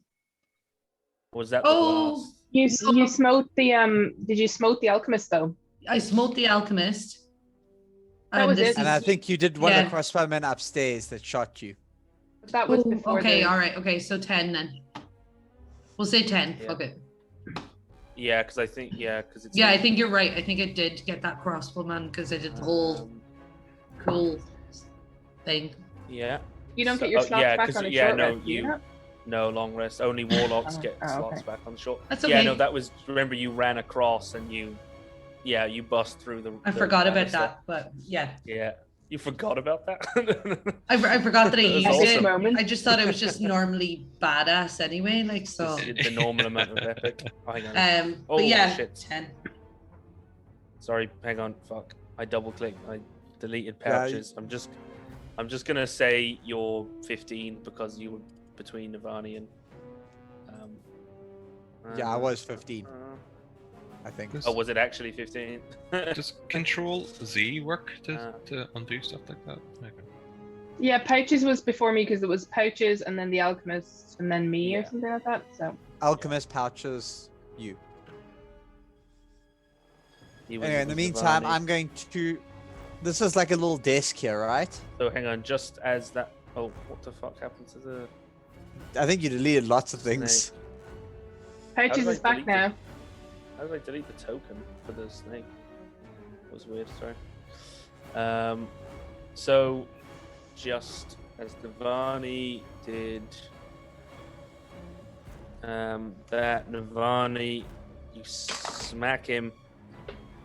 Or was that the last? You smote the Did you smote the alchemist though? I smote the alchemist. That was it. And I think you did one of the crossbowmen upstairs that shot you. That was before. Okay, all right. Okay, so 10 then. We'll say 10. Yeah. Fuck it. Yeah, because I think because it's. Yeah, I think you're right. I think I did get that crossbowman because I did the whole cool thing. Yeah. You don't get your slots back on a short rest, no long rest. Only warlocks get slots back on the short. That's okay. Yeah, no, that was. Remember, you ran across and you bust through the. I forgot about that, but yeah. Yeah, you forgot about that. I forgot that I used it. Moment. I just thought it was just normally badass anyway, like so. The normal amount of epic. Oh, hang on. But yeah, shit. 10. Sorry, hang on. Fuck. I double clicked. I deleted pouches. I'm just gonna say you're 15 because you were between Navani and. Yeah, I was 15. I I think. Does, Oh, was it actually 15? does Control Z work to undo stuff like that? Okay. Yeah, pouches was before me because it was pouches and then the alchemist and then me or Yeah. something like that. So Alchemist pouches, you. He was- Anyway, in the was meantime, Navani. I'm going to. This is like a little desk here, right? So hang on, just as that. Oh, what the fuck happened to the? I think you deleted lots of things. pouches did I is back delete now. it? How did I delete the token for the snake? That was weird. Sorry. So just as Navani did that, Navani, you smack him,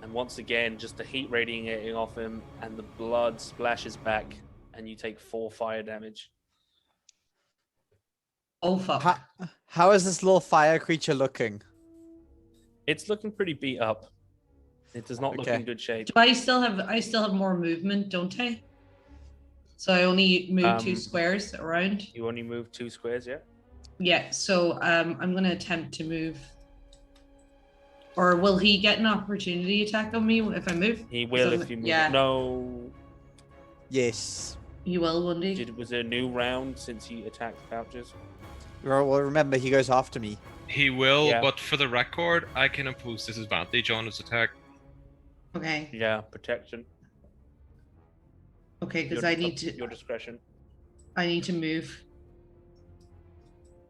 and once again, just the heat radiating off him, and the blood splashes back, and you take 4 fire damage. Oh fuck. How is this little fire creature looking? It's looking pretty beat up. It does not look Okay. in good shape. Do I still have more movement, don't I? So I only move 2 squares around. You only move 2 squares, yeah? Yeah, so I'm gonna attempt to move. Or will he get an opportunity attack on me if I move? He will I'm- if you move. yeah. No. Yes. He will one day. Was there a new round since he attacked pouches? Well, remember, he goes after me. He will, Yeah. but for the record, I can impose disadvantage on his attack. Okay. Yeah, protection. Okay, because Your- I need Your discretion. to move.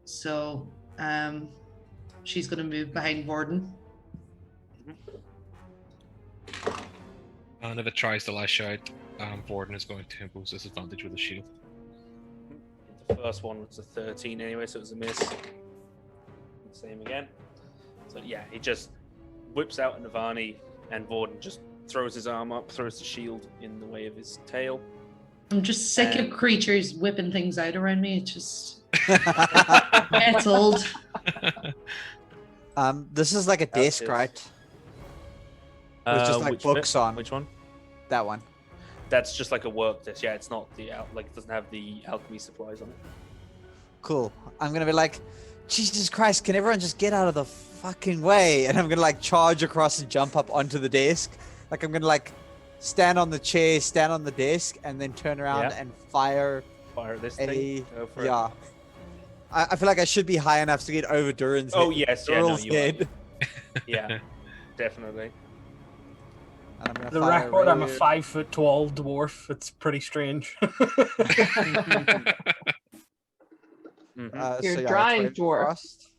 So she's gonna move behind Gordon. And if it tries to lash out, Borden is going to impose disadvantage with a shield. The first one was a 13 anyway, so it was a miss. Same again. So yeah, he just whips out Navani, and Vorden just throws his arm up, throws the shield in the way of his tail. I'm just sick And- of creatures whipping things out around me. It just gets old. This is like a desk, is- right? With just like which books bit? on. Which one? That one. That's just like a work desk. Yeah, it's not the like it doesn't have the alchemy supplies on it. Cool. I'm gonna be like, Jesus Christ, can everyone just get out of the fucking way? And I'm gonna like charge across and jump up onto the desk. Like I'm gonna like stand on the chair, stand on the desk, and then turn around Yeah. and fire Fire this a thing. Go for it. yeah. I feel like I should be high enough to get over Durin's Oh head. yes, yeah, no, Durrell's you are. head. Yeah, definitely. And I'm gonna The fire record, I'm a right- 5 foot tall dwarf. It's pretty strange. Mhm. You're yeah, giant 20 dwarf. frost.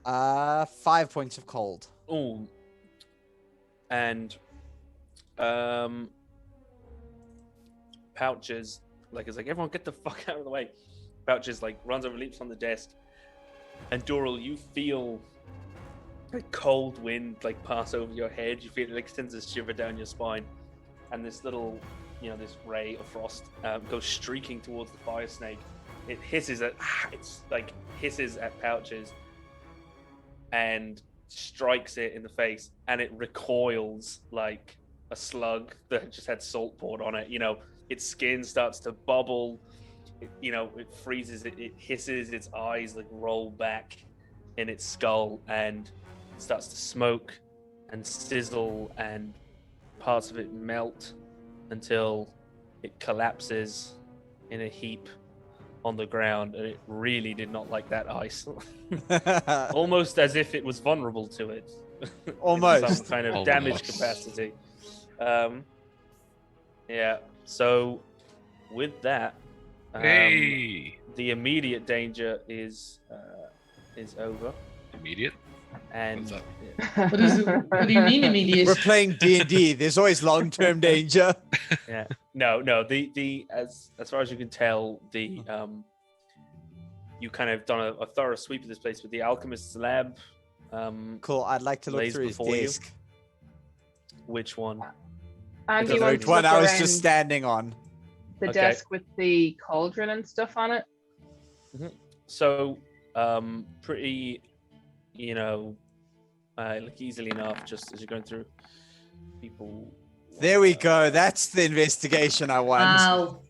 5 points of cold. Oh, and Pouches it's like everyone get the fuck out of the way. Pouches like runs over, leaps on the desk, and Doral, you feel a cold wind like pass over your head. You feel it like sends a shiver down your spine, and this little, this ray of frost goes streaking towards the fire snake. It hisses at Pouches, and strikes it in the face, and it recoils like a slug that just had salt poured on it. Its skin starts to bubble. It freezes. It hisses. Its eyes like roll back in its skull, and it starts to smoke and sizzle, and parts of it melt until it collapses in a heap on the ground. And it really did not like that ice. Almost as if it was vulnerable to it. In Almost. some kind of damage Almost. capacity. Yeah. So with that, Hey! the immediate danger is over, Immediate? and What's What do you mean immediate? We're playing D&D. There's always long-term danger. yeah, no. The as far as you can tell, the you kind of done a thorough sweep of this place with the alchemist's lab. Cool. I'd like to look Lays through his before you. desk. Which one? And It you doesn't want look to One look I was around just standing on. the Okay. desk with the cauldron and stuff on it. So, pretty, like easily enough, just as you're going through people. There we go. That's the investigation I want. Wow.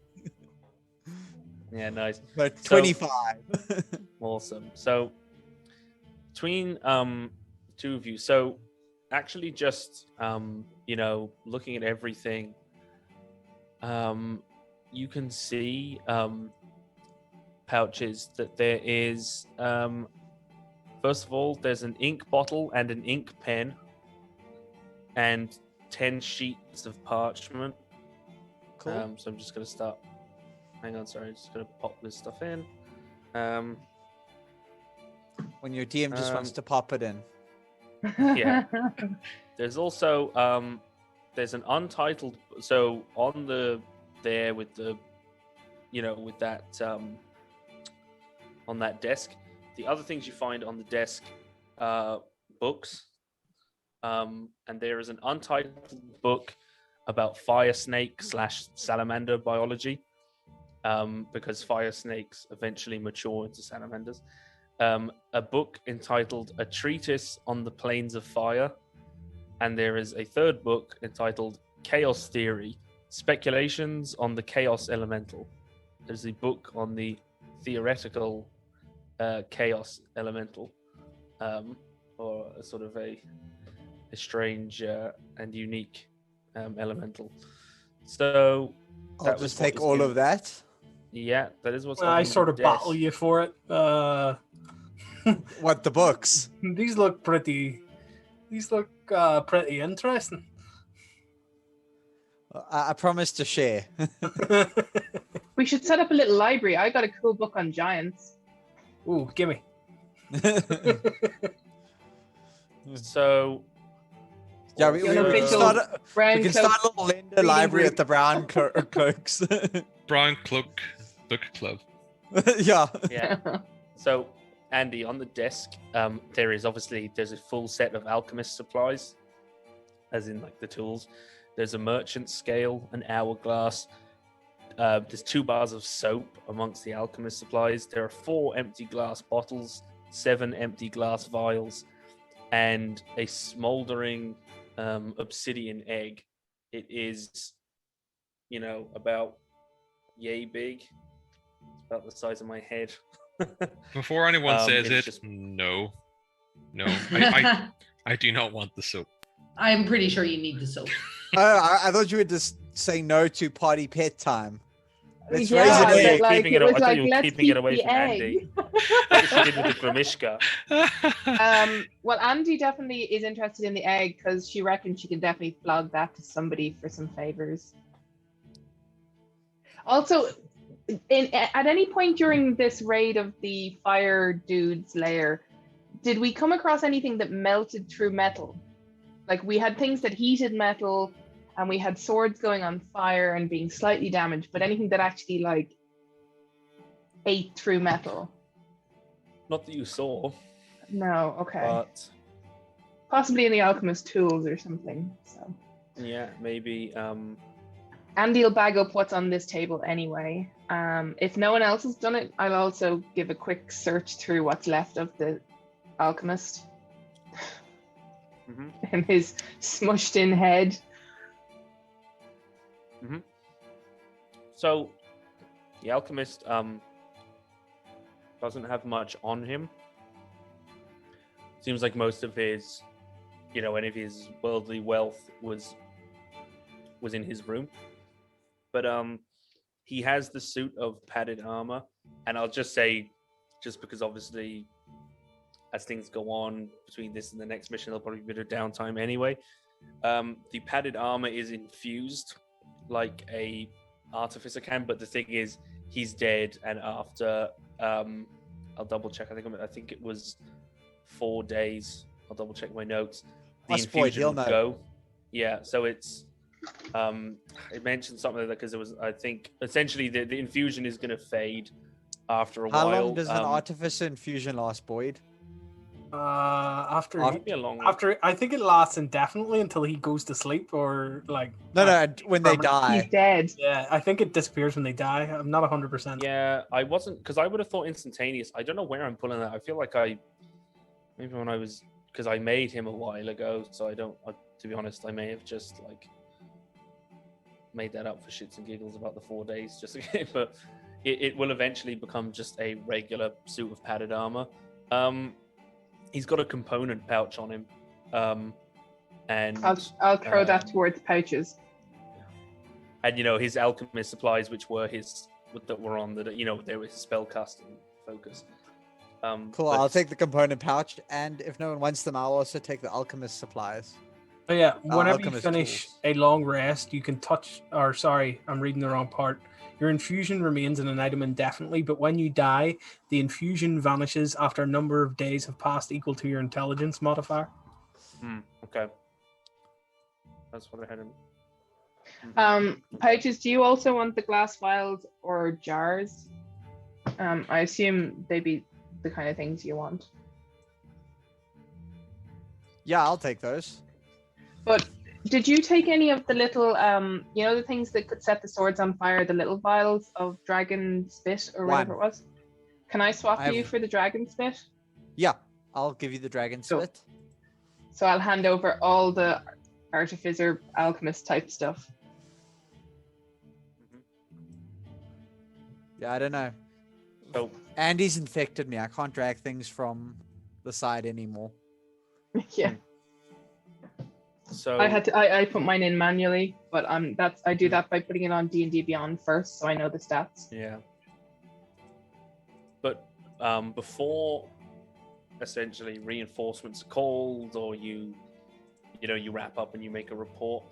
Yeah, nice. So 25. Awesome. So, between two of you. So actually, just looking at everything, you can see pouches that there is. First of all, there's an ink bottle and an ink pen, and 10 sheets of parchment. Cool. So I'm just gonna start. Hang on, sorry. I'm just gonna pop this stuff in. When your DM just wants to pop it in. Yeah. There's also there's an untitled. So on there with the, with that on that desk. The other things you find on the desk are books. And there is an untitled book about fire snake / salamander biology, because fire snakes eventually mature into salamanders. A book entitled A Treatise on the Planes of Fire, and there is a third book entitled Chaos Theory, Speculations on the Chaos Elemental. There's a book on the theoretical chaos elemental, or a sort of a strange and unique elemental. So I'll just take all of that. Yeah, that is what's. I on sort the of battle desk. you for it. What, the books? These look pretty. These look pretty interesting. I promise to share. We should set up a little library. I got a cool book on giants. Ooh, gimme. So Yeah, we You're can official start Brown a Cloak little Linda reading library group. at the Brown Cloaks. Brown Cloak Book Club. Yeah. yeah. So Andy, on the desk, there's a full set of alchemist supplies, as in like the tools. There's a merchant scale, an hourglass. There's 2 bars of soap amongst the alchemist supplies. There are 4 empty glass bottles, 7 empty glass vials, and a smoldering obsidian egg. It is, about yay big. It's about the size of my head. Before anyone says it's it, just- no. I do not want the soap. I'm pretty sure you need the soap. I thought you were just saying no to party pet time. Let's Yeah, raise I thought it you in. were like, keeping it it. was I thought you were let's keeping it keep away the from egg. Andy. That's what you did with the Grimishka. Well, Andy definitely is interested in the egg because she reckons she can definitely flog that to somebody for some favors. Also, at any point during this raid of the fire dude's lair, did we come across anything that melted through metal? Like, we had things that heated metal, and we had swords going on fire and being slightly damaged, but anything that actually like ate through metal? Not that you saw, No. Okay. but Possibly in the alchemist tools or something. So yeah, maybe. Andy will bag up what's on this table anyway. If no one else has done it, I'll also give a quick search through what's left of the alchemist Mhm. and his smushed in head. So the alchemist doesn't have much on him. Seems like most of his, any of his worldly wealth was in his room. But he has the suit of padded armor, and I'll just say, just because obviously as things go on between this and the next mission, there'll probably be a bit of downtime anyway. The padded armor is infused like a artificer can, but the thing is, he's dead, and after I'll double check. I think it was 4 days. I'll double check my notes. The Us boy, infusion he'll would know. go. Yeah, so it's it mentioned something like that because it was, I think, essentially the infusion is going to fade after a How while. long does an artificer infusion last, Boyd? After Might be a long. I think it lasts indefinitely until he goes to sleep or like. No, when they permanent- die. He's dead. Yeah, I think it disappears when they die. I'm not 100%. Yeah, I wasn't, because I would have thought instantaneous. I don't know where I'm pulling that. I feel like maybe when I was, because I made him a while ago, so I don't. To be honest, I may have just like made that up for shits and giggles about the 4 days, just again. But it will eventually become just a regular suit of padded armor. he's got a component pouch on him, and I'll throw that towards pouches. And his alchemist supplies, which were that were on the they were his spellcasting focus. Cool. I'll take the component pouch, and if no one wants them, I'll also take the alchemist supplies. But yeah, whenever you alchemist finish tools. a long rest, you can touch. Or sorry, I'm reading the wrong part. Your infusion remains in an item indefinitely, but when you die, the infusion vanishes after a number of days have passed equal to your intelligence modifier. Okay. That's what I had. Pouches, do you also want the glass vials or jars? I assume they'd be the kind of things you want. Yeah, I'll take those. But did you take any of the little, the things that could set the swords on fire, the little vials of dragon spit or whatever it was? Can I swap you for the dragon spit? Yeah, I'll give you the dragon spit. So I'll hand over all the artificer, alchemist type stuff. Yeah, I don't know. Oh, Andy's infected me. I can't drag things from the side anymore. Yeah. So I put mine in manually, but I do that by putting it on D&D Beyond first, so I know the stats. Yeah. But before essentially reinforcements are called, or you wrap up and you make a report,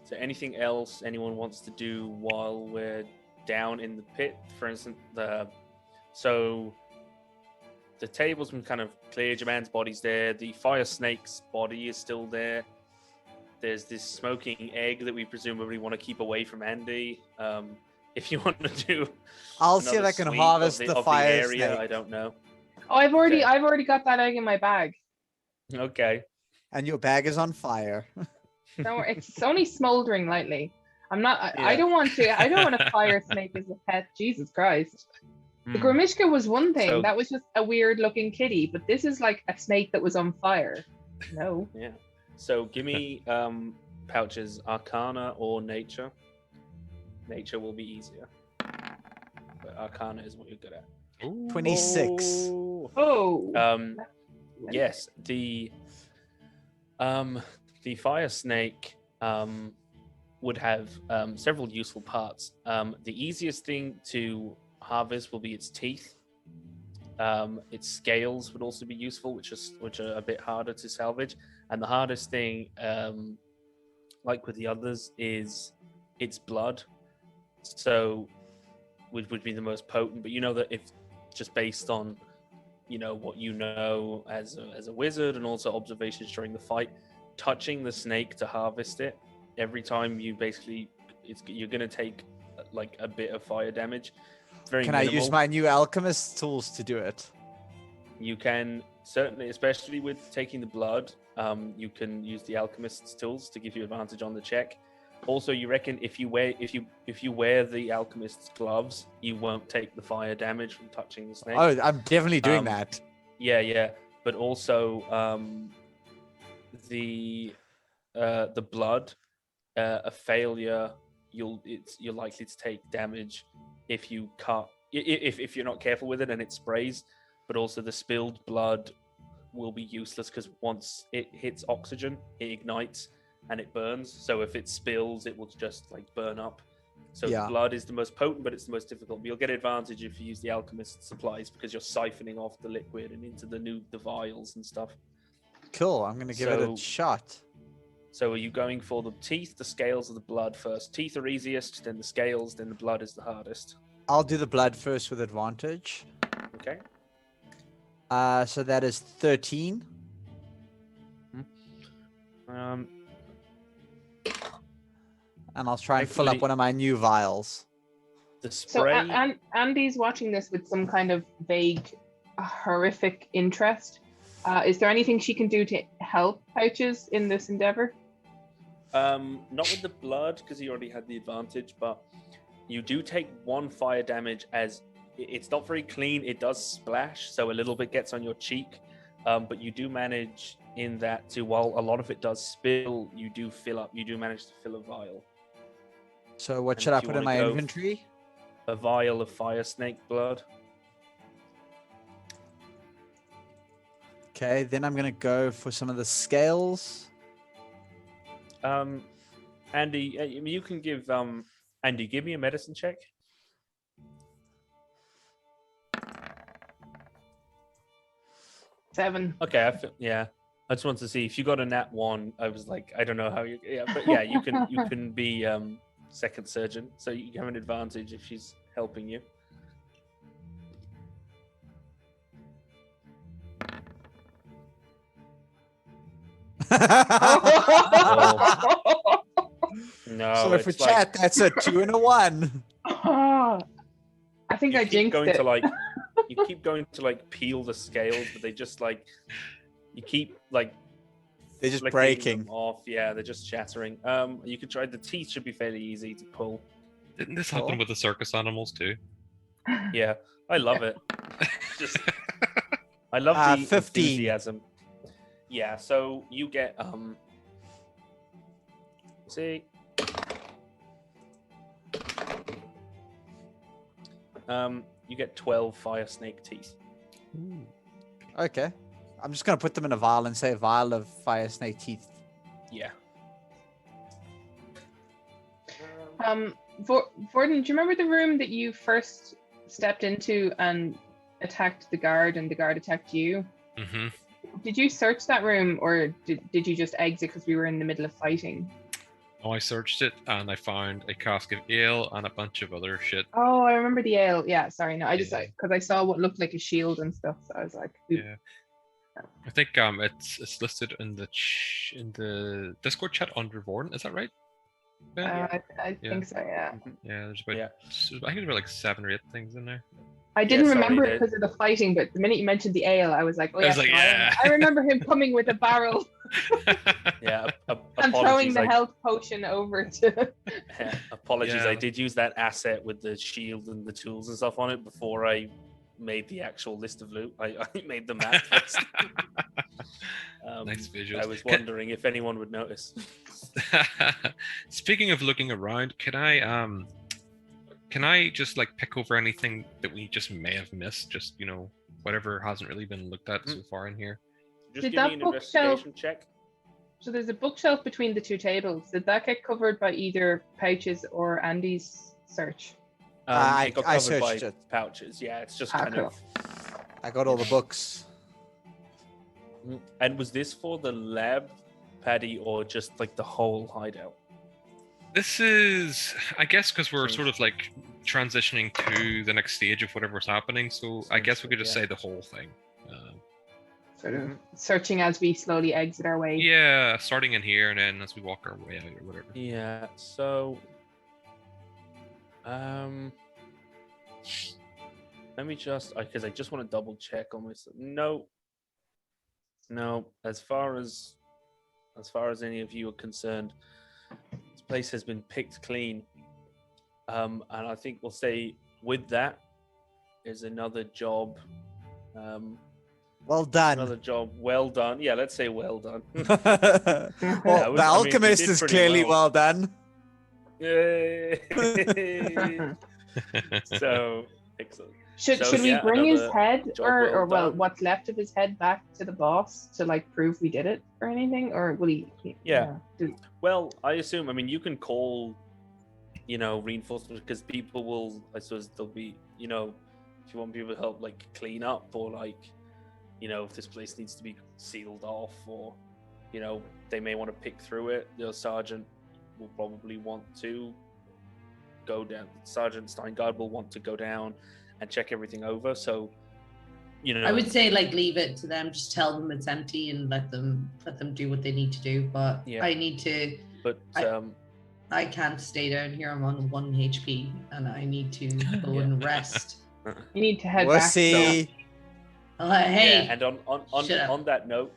is there anything else anyone wants to do while we're down in the pit? For instance, so the table's been kind of cleared, your man's body's there, the fire snake's body is still there. There's this smoking egg that we presumably want to keep away from Andy. If you want to do, I'll see if I can harvest the fire area, snake. I don't know. Oh, I've already got that egg in my bag. Okay. And your bag is on fire. Don't worry, it's only smoldering lightly. I'm not. I don't want to. I don't want a fire snake as a pet. Jesus Christ. The Grimishka was one thing. So- that was just a weird looking kitty, but this is like a snake that was on fire. No. Yeah. So give me pouches, Arcana or Nature. Nature will be easier, but Arcana is what you're good at. 26. Oh. Yes, the fire snake would have several useful parts. The easiest thing to harvest will be its teeth. Its scales would also be useful, which are a bit harder to salvage. And the hardest thing, like with the others, is its blood. So, which would be the most potent. But you know that if just based on, what you know as a wizard and also observations during the fight, touching the snake to harvest it, every time you're going to take like a bit of fire damage. It's very Can minimal. I use my new alchemist tools to do it? You can certainly, especially with taking the blood, you can use the alchemist's tools to give you advantage on the check. Also, you reckon if you wear the alchemist's gloves, you won't take the fire damage from touching the snake. Oh, I'm definitely doing that. Yeah. But also, the blood, a failure, you're likely to take damage if you cut if you're not careful with it and it sprays. But also the spilled blood will be useless because once it hits oxygen, it ignites and it burns. So if it spills, it will just like burn up. So Yeah. the blood is the most potent, but it's the most difficult. But you'll get advantage if you use the alchemist supplies because you're siphoning off the liquid and into the vials and stuff. Cool. I'm going to give it a So- shot. So are you going for the teeth, the scales, or the blood first? Teeth are easiest, then the scales, then the blood is the hardest. I'll do the blood first with advantage. Okay. So that is 13. And I'll try and fill up Thankfully- one of my new vials. The So spray. Andy's watching this with some kind of vague, horrific interest. Is there anything she can do to help Pouches in this endeavor? Not with the blood because he already had the advantage, but you do take 1 fire damage as it's not very clean. It does splash, so a little bit gets on your cheek, but you do manage in that to, while a lot of it does spill, you do fill up. You do manage to fill a vial. So what And should I if you put in wanna my go- inventory? A vial of fire snake blood. Okay, then I'm gonna go for some of the scales. Andy, you can give Andy, give me a medicine check. Seven. Okay, yeah. I just wanted to see if you got a nat 1. I was like, I don't know how you. Yeah, but yeah, you can be second surgeon, so you have an advantage if she's helping you. No, So for it's like chat, that's a 2 and a 1. I think I jinxed going it. to like you keep going to like peel the scales, but they just like you keep like They're just flicking breaking. them off. Yeah, they're just shattering. You could try. The teeth should be fairly easy to pull. Didn't this happen with the circus animals too? Yeah, I love it. Just I love the 15. enthusiasm. Yeah, so you get see you get 12 fire snake teeth. Okay. I'm just gonna put them in a vial and say vial of fire snake teeth. Yeah. Vorden, do you remember the room that you first stepped into and attacked the guard and the guard attacked you? Mm-hmm. Did you search that room or did you just exit because we were in the middle of fighting? Oh, I searched it and I found a cask of ale and a bunch of other shit. Oh, I remember the ale. Yeah, sorry. No, I just Yeah. because I saw what looked like a shield and stuff. So I was like, "Oop." Yeah. I think it's listed in the Discord chat under Vorden. Is that right? Ben? I think so. Yeah. Yeah, there's about Yeah. I think there's about like 7 or 8 things in there. I didn't sorry, remember it the- because of the fighting, but the minute you mentioned the ale, I was like, oh I yeah, was like, no, yeah. I remember him coming with a barrel Yeah, and throwing the health potion over to. Apologies, Yeah. I did use that asset with the shield and the tools and stuff on it before I made the actual list of loot. I made the map first. Nice visuals. I was wondering if anyone would notice. Speaking of looking around, can I just like pick over anything that we just may have missed? Just whatever hasn't really been looked at so far in here. Just Did give that me an bookshelf- investigation check. So there's a bookshelf between the two tables. Did that get covered by either pouches or Andy's search? It got I covered by searched it. pouches. Yeah, it's just Ah, kind cool. of. I got all the books. And was this for the lab, Paddy, or just like the whole hideout? This is, I guess, because we're Change. sort of like transitioning to the next stage of whatever's happening. So I guess we could just Yeah. say the whole thing. Sort of searching as we slowly exit our way. Yeah, starting in here and then as we walk our way out or whatever. Yeah. So, let me just because I just want to double check on myself. No. As far as any of you are concerned, this place has been picked clean. And I think we'll say with that is another job. Well done. Another job well done. Yeah, let's say well done. Well, Yeah, the alchemist you did is pretty clearly well. well done. Yay. So excellent. Should So, we yeah, bring his another head job or well done. what's left of his head back to the boss to like prove we did it or anything? Or will he Yeah. do- Well, I assume. I mean, you can call, reinforcements because people will. I suppose there'll be. If you want people to help, like clean up or like, if this place needs to be sealed off or, they may want to pick through it. The sergeant will probably want to go down. Sergeant Steingard will want to go down and check everything over. So, I would say like leave it to them, just tell them it's empty and let them do what they need to do. But Yeah. I need to. But I can't stay down here. I'm on 1 HP and I need to go Yeah. and rest. You need to head back. So. Wussy. Hey, yeah, and shut up. on that note,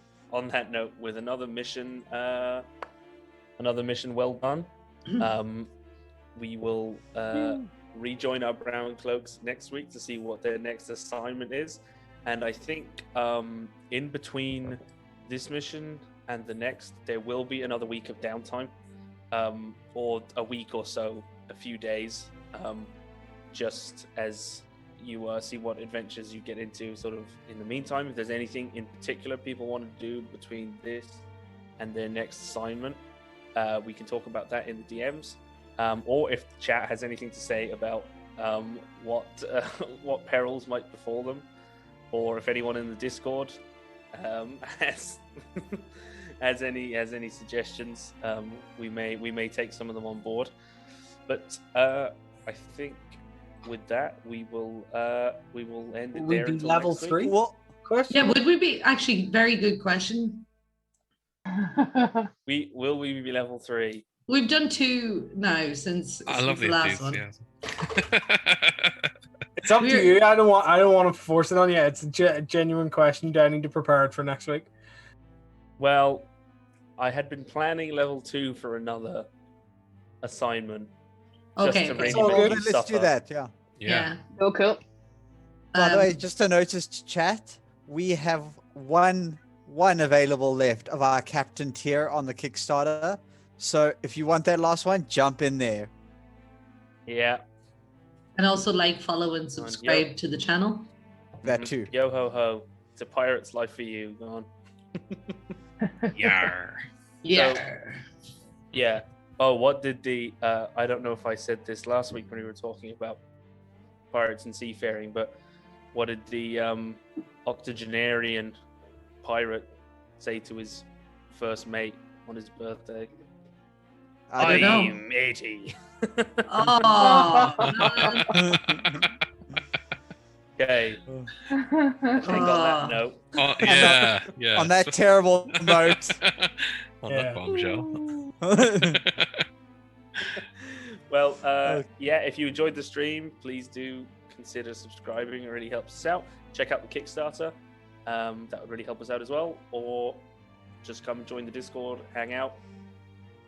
with another mission well done. We will rejoin our brown cloaks next week to see what their next assignment is, and I think in between this mission and the next there will be another week of downtime, or a week or so, a few days, just as you see what adventures you get into sort of in the meantime. If there's anything in particular people want to do between this and their next assignment, we can talk about that in the DMs. Or if the chat has anything to say about what perils might befall them, or if anyone in the Discord has has any suggestions, we may take some of them on board. But I think with that we will end it Will we there be until level next week. 3? Well, Question. Yeah, would we be actually very good question? We be level 3? We've done 2 now since I love the the last one. enthusiasm. It's up to We're- you. I don't want to force it on you. It's a genuine question. Do I need to prepare it for next week? Well, I had been planning level 2 for another assignment. Okay, to okay. really all make good. you then let's do suffer. that. Yeah. Yeah. Oh, cool. By the way, Um, just to notice, chat, we have one available left of our captain tier on the Kickstarter. So if you want that last one, jump in there. Yeah. and also follow, and subscribe to the channel. That Mhm. too. Yo ho ho. It's a pirate's life for you. Go on. Yar. Yeah. Yeah. Oh, what did the I don't know if I said this last week when we were talking about pirates and seafaring, but what did the octogenarian pirate say to his first mate on his birthday? I don't know. I'm 80. Oh. Okay. I think on that note. Oh, yeah, yeah. On that terrible note. On Yeah. that bombshell. Well, Okay. yeah, if you enjoyed the stream, please do consider subscribing. It really helps us out. Check out the Kickstarter. That would really help us out as well. Or just come join the Discord, hang out.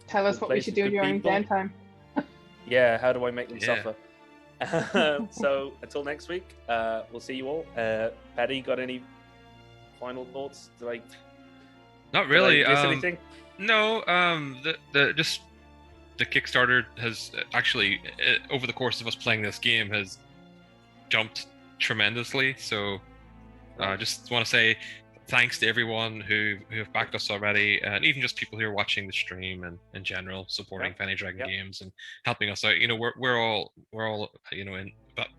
Tell us Good what we place should with do good during people. downtime. Yeah, how do I make them Yeah. suffer? So until next week, we'll see you all. Paddy, got any final thoughts? Not Did really. I miss anything? No, the Kickstarter has actually, over the course of us playing this game, has jumped tremendously. So, just want to say thanks to everyone who have backed us already, and even just people who are watching the stream and in general supporting Yep. Penny Dragon Yep. Games and helping us out. You know, we're all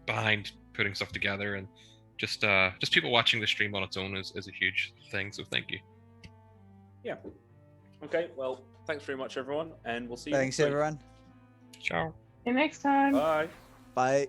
behind putting stuff together, and just people watching the stream on its own is a huge thing. So thank you. Yeah. Okay, well, thanks very much, everyone, and we'll see you Thanks, next week. everyone. Ciao. See you next time. Bye. Bye.